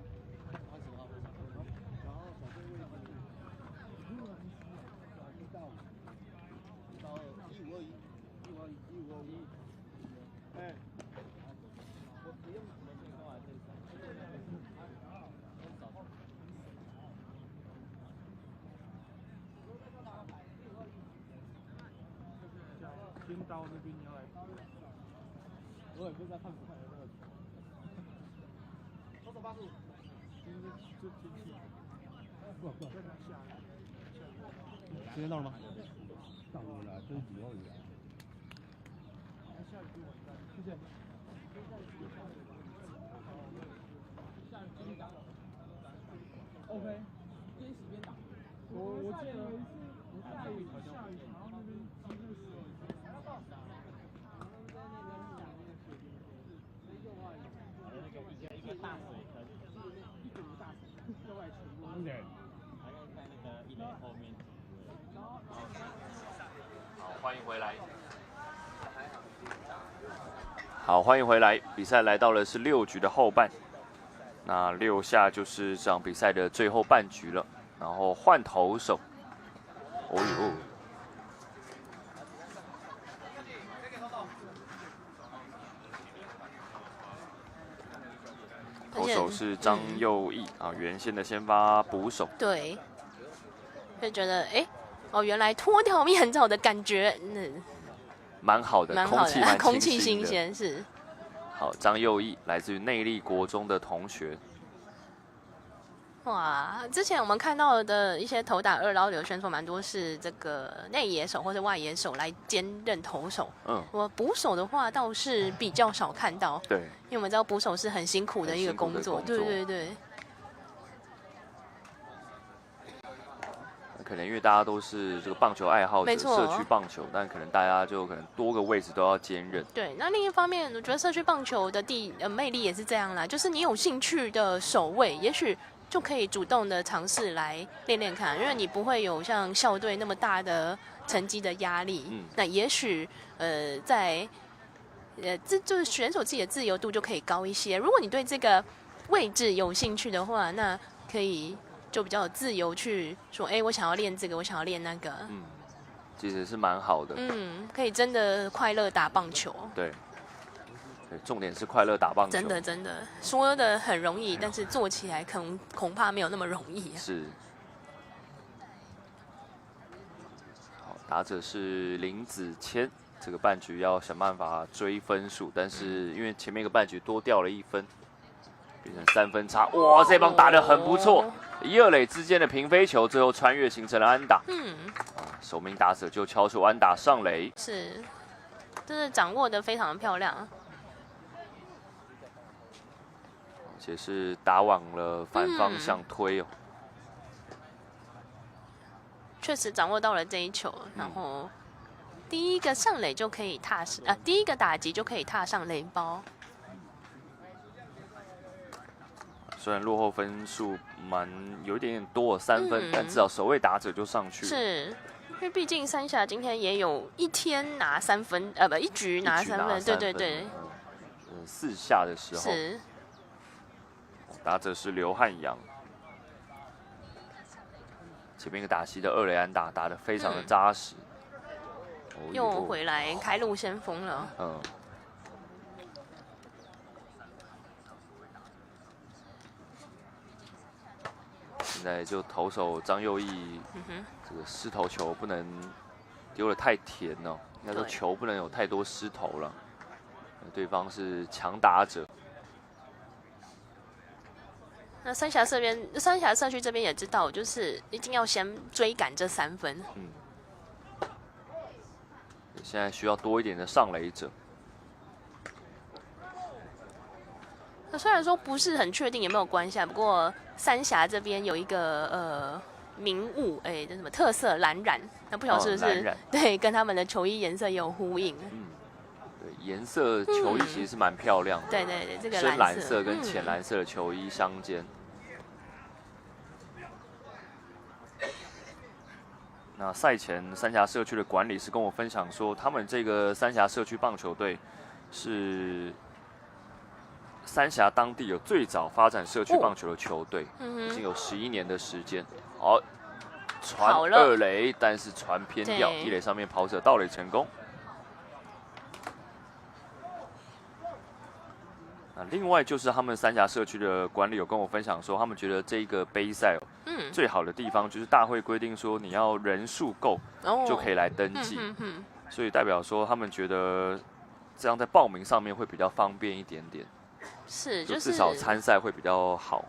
[SPEAKER 10] 换10号。好，然后守备位置，1到2，1521，1521，哎，我不用什么变化，这一场。先到那边你要来，我也不知道看不看得到。手手85，就进去，不，时间到了吗？到了，这是几号鱼啊？谢谢。OK，边洗边打。我记得有一次，我在下雨，然后那边积那水。一个大水坑，1.5大水，对外全部。对。还要在那个1垒后面。
[SPEAKER 7] 好，欢迎回来。好，欢迎回来。比赛来到了是6局的后半，那6下就是这场比赛的最后半局了。然后换投手，哦呦。投手是张佑义啊，原先的先发捕手。
[SPEAKER 8] 对，就觉得原来脱掉面罩的感觉，
[SPEAKER 7] 蛮好的，
[SPEAKER 8] 空气新鲜是。
[SPEAKER 7] 好，张佑义来自于内壢国中的同学。
[SPEAKER 8] 哇，之前我们看到的一些投打2捞流选手蛮多是这个内野手或者外野手来兼任投手。我捕手的话倒是比较少看到。
[SPEAKER 7] 对，
[SPEAKER 8] 因为我们知道捕手是很辛苦的一个工作。对。
[SPEAKER 7] 可能因为大家都是这个棒球爱好者，社区棒球，但可能大家就可能多个位置都要兼任。
[SPEAKER 8] 对，那另一方面，我觉得社区棒球的魅力也是这样啦，就是你有兴趣的守卫，也许就可以主动的尝试来练练看，因为你不会有像校队那么大的成绩的压力。那也许就是选手自己的自由度就可以高一些。如果你对这个位置有兴趣的话，那可以就比较有自由去说，我想要练这个，我想要练那个。
[SPEAKER 7] 其实是蛮好的。
[SPEAKER 8] 可以真的快乐打棒球。
[SPEAKER 7] 对，重点是快乐打棒球。
[SPEAKER 8] 真的，说的很容易，但是做起来恐怕没有那么容易。
[SPEAKER 7] 是。好，打者是林子谦，这个半局要想办法追分数，但是因为前面一个半局多掉了1分，变成3分差。哇，这棒打得很不错，1、2垒之间的平飞球，最后穿越形成了安打。首名打者就敲出安打上垒。
[SPEAKER 8] 是，就是掌握得非常的漂亮。
[SPEAKER 7] 而且是打往了反方向推哦。
[SPEAKER 8] 确实掌握到了这一球，然后第一个上垒就可以第一个打击就可以踏上垒包。
[SPEAKER 7] 虽然落后分数有一点点多3分，但至少守卫打者就上去了。
[SPEAKER 8] 是，因为毕竟三峡今天也有一天拿3分，一局拿3分，对对对。
[SPEAKER 7] 4下的时候，
[SPEAKER 8] 是。
[SPEAKER 7] 打者是刘汉阳。前面一个打席的2垒安打打得非常的扎实。
[SPEAKER 8] 又回来开路先锋了。
[SPEAKER 7] 现在就投手张佑义，这个失投球不能丢得太甜哦，应该说球不能有太多失投了。对方是强打者。
[SPEAKER 8] 那三峡社区这边也知道，就是一定要先追赶这3分。
[SPEAKER 7] 现在需要多一点的上垒者。
[SPEAKER 8] 那虽然说不是很确定有没有关系，不过三峡这边有一个名物，这什么特色蓝染，那不晓得是不是、对跟他们的球衣颜色也有呼应。
[SPEAKER 7] 对，颜色球衣其实是蛮漂亮的。
[SPEAKER 8] 对对对，这个
[SPEAKER 7] 深蓝色跟浅蓝色的球衣相间。那赛前三峡社区的管理是跟我分享说，他们这个三峡社区棒球队是三峡当地有最早发展社区棒球的球队，已经有11年的时间。好，传2垒，但是传偏掉，1垒上面跑者盗垒成功。那另外就是他们三峡社区的管理有跟我分享说，他们觉得这个杯赛最好的地方就是大会规定说你要人数够就可以来登记，所以代表说他们觉得这样在报名上面会比较方便一点点，
[SPEAKER 8] 是，
[SPEAKER 7] 就至少参赛会比较好。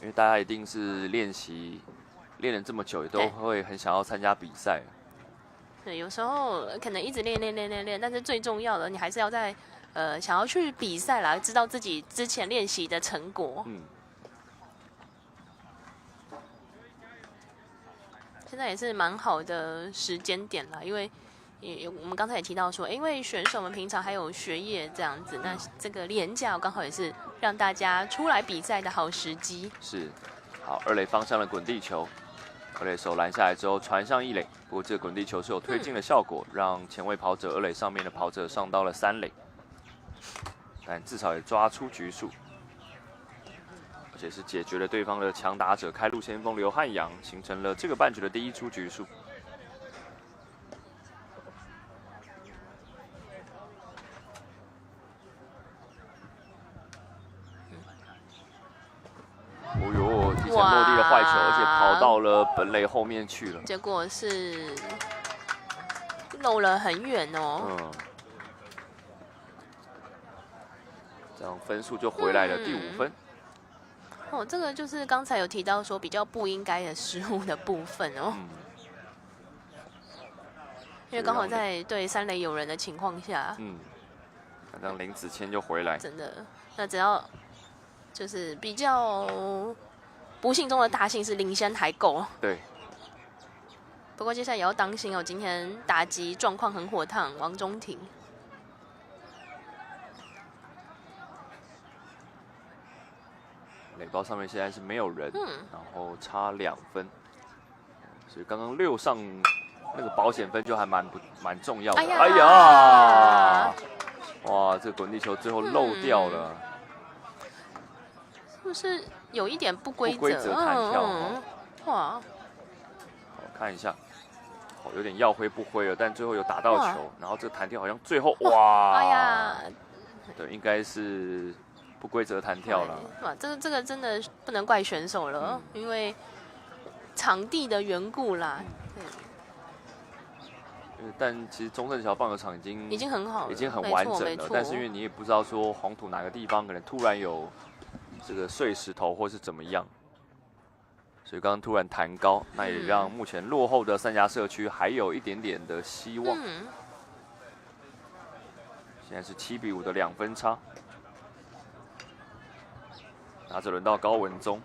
[SPEAKER 7] 因为大家一定是练了这么久，也都会很想要参加比赛。
[SPEAKER 8] 对，有时候可能一直练，但是最重要的，你还是要在想要去比赛啦，知道自己之前练习的成果。现在也是蛮好的时间点啦，因为我们刚才也提到说，因为选手们平常还有学业这样子，那这个连假刚好也是让大家出来比赛的好时机。
[SPEAKER 7] 是，好，2垒方向的滚地球。2垒手拦下来之后传向1垒，不过这个滚地球是有推进的效果，让前卫跑者2垒上面的跑者上到了3垒，但至少也抓出局数，而且是解决了对方的强打者开路先锋刘汉阳，形成了这个半局的第1出局数。哦呦，提前落地的坏球，而且跑到了本垒后面去了。
[SPEAKER 8] 结果是漏了很远哦。
[SPEAKER 7] 这样分数就回来了，第5分。
[SPEAKER 8] 这个就是刚才有提到说比较不应该的失误的部分哦。因为刚好在对3垒有人的情况下。
[SPEAKER 7] 那这样林子谦就回来。
[SPEAKER 8] 真的，那只要。就是比较不幸中的大幸是领先还够。
[SPEAKER 7] 对。
[SPEAKER 8] 不过接下来也要当心哦，今天打击状况很火烫，王中庭。
[SPEAKER 7] 垒包上面现在是没有人，然后差2分，所以刚刚6上那个保险分就还蛮重要的。哎呀！哇，这个滚地球最后漏掉了。
[SPEAKER 8] 是不是有一点不规则
[SPEAKER 7] 弹跳？
[SPEAKER 8] 哇！
[SPEAKER 7] 我看一下，有点要挥不挥了，但最后有打到球，然后这个弹跳好像最后哇！
[SPEAKER 8] 哎呀，
[SPEAKER 7] 对，应该是不规则弹跳了。
[SPEAKER 8] 哇，这个真的不能怪选手了，因为场地的缘故啦。
[SPEAKER 7] 但其实中正桥棒球场已经很好了，已经很完整了。但是因为你也不知道说黄土哪个地方可能突然有这个碎石头或是怎么样，所以刚刚突然弹高，那也让目前落后的三峡社区还有一点点的希望。现在是7-5的2分差，拿着轮到高文宗。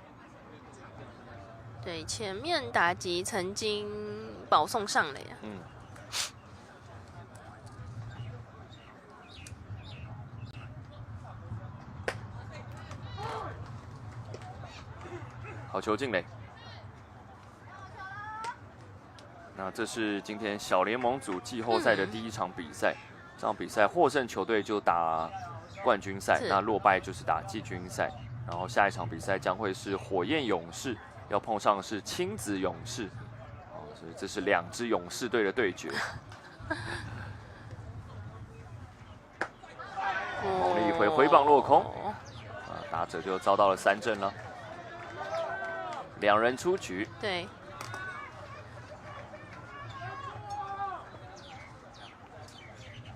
[SPEAKER 8] 对，前面打击曾经保送上垒啊。
[SPEAKER 7] 好球进垒。那这是今天小联盟组季后赛的第一场比赛，这场比赛获胜球队就打冠军赛，那落败就是打季军赛。然后下一场比赛将会是火焰勇士要碰上的是亲子勇士，所以这是2支勇士队的对决。猛力挥棒落空，打者就遭到了3振了，2人出局。
[SPEAKER 8] 对。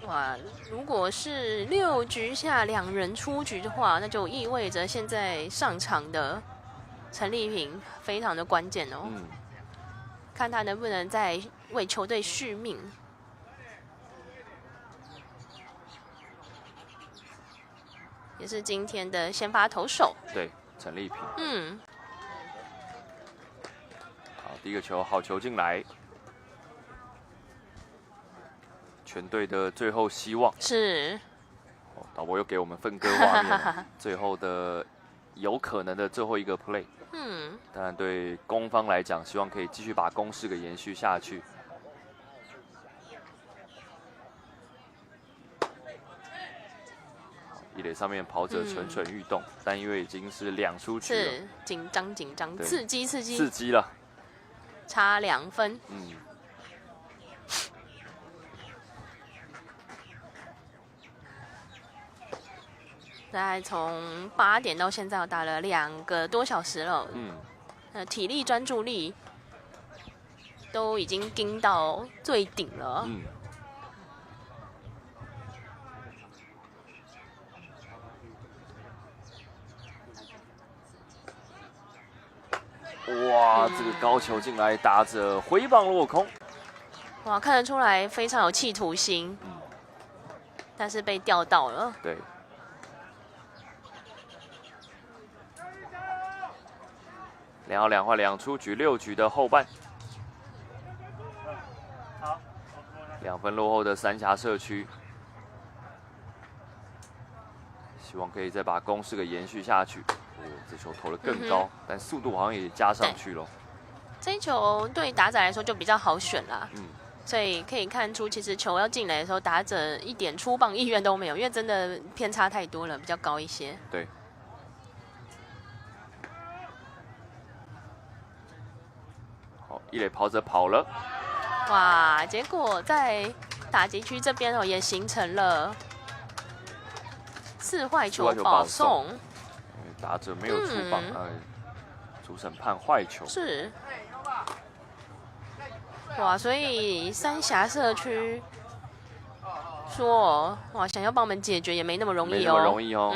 [SPEAKER 8] 哇，如果是6局下2人出局的话，那就意味着现在上场的陈立平非常的关键哦。看他能不能再为球队续命。也是今天的先发投手。
[SPEAKER 7] 对，陈立平。好，第一个球，好球进来。全队的最后希望
[SPEAKER 8] 是，
[SPEAKER 7] 导播又给我们分割画面，最后的有可能的最后一个 play。当然对攻方来讲，希望可以继续把攻势给延续下去。一垒上面跑者蠢蠢欲动，但因为已经是2出局了，
[SPEAKER 8] 是紧张，刺激
[SPEAKER 7] 了，
[SPEAKER 8] 差2分。大概从8点到现在，我打了2个多小时了。体力、专注力都已经盯到最顶了。
[SPEAKER 7] 哇，这个高球进来，打者挥棒落空。
[SPEAKER 8] 哇，看得出来非常有企图心。但是被钓到了。
[SPEAKER 7] 对。2好2坏2出局，6局的后半。2分落后的三峡社区，希望可以再把攻势给延续下去。这球投得更高，但速度好像也加上去了。
[SPEAKER 8] 这一球对打者来说就比较好选啦。所以可以看出，其实球要进来的时候，打者一点出棒意愿都没有，因为真的偏差太多了，比较高一些。
[SPEAKER 7] 对。好，一垒跑者跑了。
[SPEAKER 8] 哇！结果在打击区这边也形成了4坏球保送。
[SPEAKER 7] 打者没有出棒，主审判坏球。
[SPEAKER 8] 是。哇，所以三峡社区说哇，想要帮我们解决也没那么容易哦。
[SPEAKER 7] 没那么容易哦。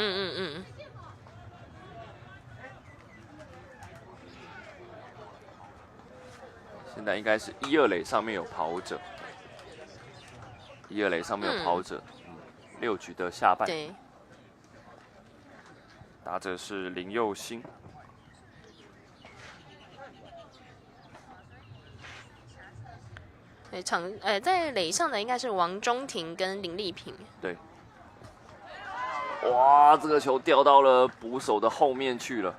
[SPEAKER 7] 现在应该是1、2垒上面有跑者，1、2垒上面有跑者。6局的下半。
[SPEAKER 8] 对。
[SPEAKER 7] 打者是林佑兴。
[SPEAKER 8] 在垒上的应该是王中庭跟林立平。
[SPEAKER 7] 对。哇，这个球掉到了捕手的后面去了。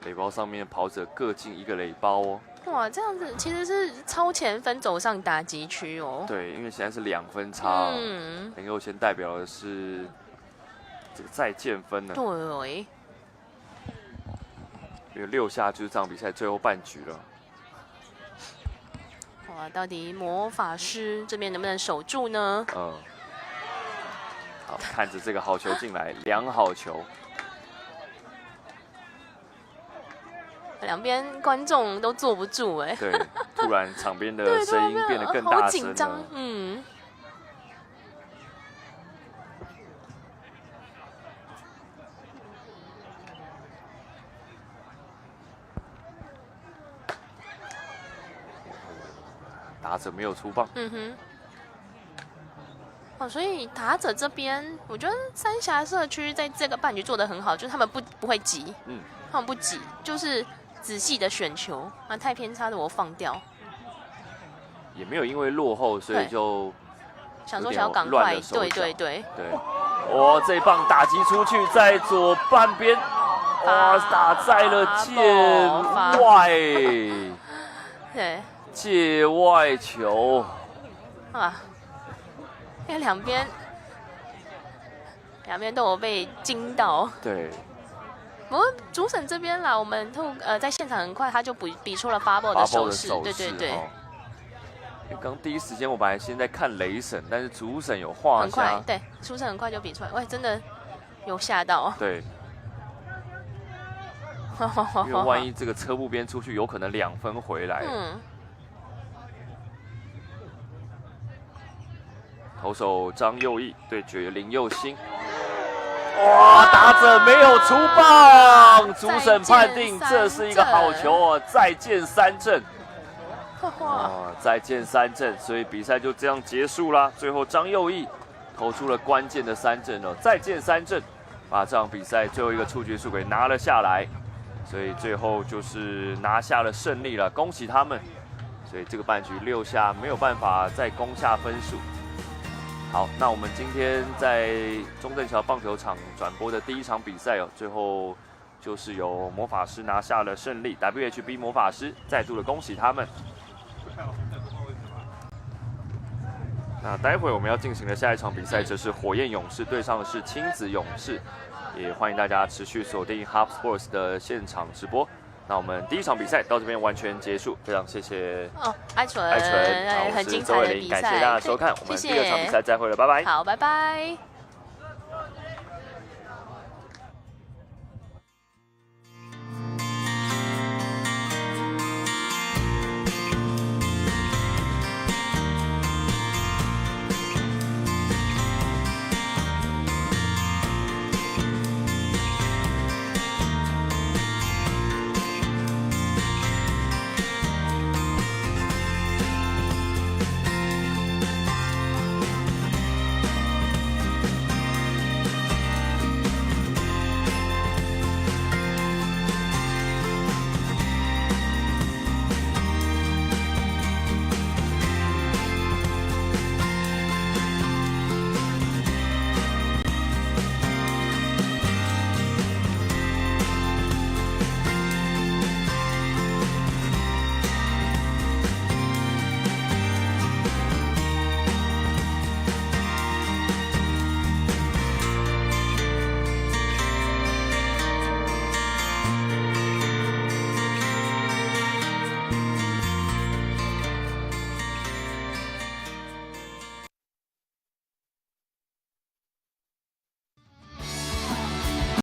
[SPEAKER 7] 垒包上面跑者各进1个垒包哦。
[SPEAKER 8] 哇，这样子其实是超前分走上打击区哦。
[SPEAKER 7] 对，因为现在是2分差。林佑先代表的是这个再见分呢。
[SPEAKER 8] 对。
[SPEAKER 7] 因为6下就是这场比赛最后半局了。
[SPEAKER 8] 哇，到底魔法师这边能不能守住呢？
[SPEAKER 7] 好，看着这个好球进来，2好球。
[SPEAKER 8] 两边观众都坐不住哎。
[SPEAKER 7] 对，突然场边的声音变得更大声了。
[SPEAKER 8] 好紧张，
[SPEAKER 7] 打者没有出棒。
[SPEAKER 8] 所以打者这边，我觉得三峡社区在这个半局做得很好，就是他们不会急，他们不急，就是仔细的选球，太偏差的我放掉。
[SPEAKER 7] 也没有因为落后，所以就
[SPEAKER 8] 想说想要赶快，对。
[SPEAKER 7] 哇，这一棒打击出去，在左半边哇，打在了界外，
[SPEAKER 8] 对，
[SPEAKER 7] 界外球
[SPEAKER 8] 啊，因为两边都有被惊到。
[SPEAKER 7] 对。
[SPEAKER 8] 不过主审这边啦，我们在现场很快他就比出了发爆的手势，对对对。
[SPEAKER 7] 因为刚第一时间我本来现在看雷神，但是主审有画
[SPEAKER 8] 很快，对，主审很快就比出来，喂，真的有吓到。
[SPEAKER 7] 对。因为万一这个车步边出去，有可能2分回来。投手张佑义对决林佑兴。哇！打者没有出棒，主审判定这是一个好球哦，再见3振。再见3振，所以比赛就这样结束啦。最后张佑义投出了关键的3振哦，再见3振，把这场比赛最后一个出局数给拿了下来，所以最后就是拿下了胜利了，恭喜他们。所以这个半局6下没有办法再攻下分数。好，那我们今天在中正桥棒球场转播的第1场比赛哦，最后就是由魔法师拿下了胜利 ，WHB 魔法师再度的恭喜他们。那待会我们要进行的下一场比赛，则是火焰勇士对上的是亲子勇士，也欢迎大家持续锁定 Hub Sports 的现场直播。那我们第1场比赛到这边完全结束，非常谢谢
[SPEAKER 8] 艾纯，
[SPEAKER 7] 很精彩的比赛，感谢大家收看，我们第2场比赛再会了，拜拜。
[SPEAKER 8] 好，拜拜。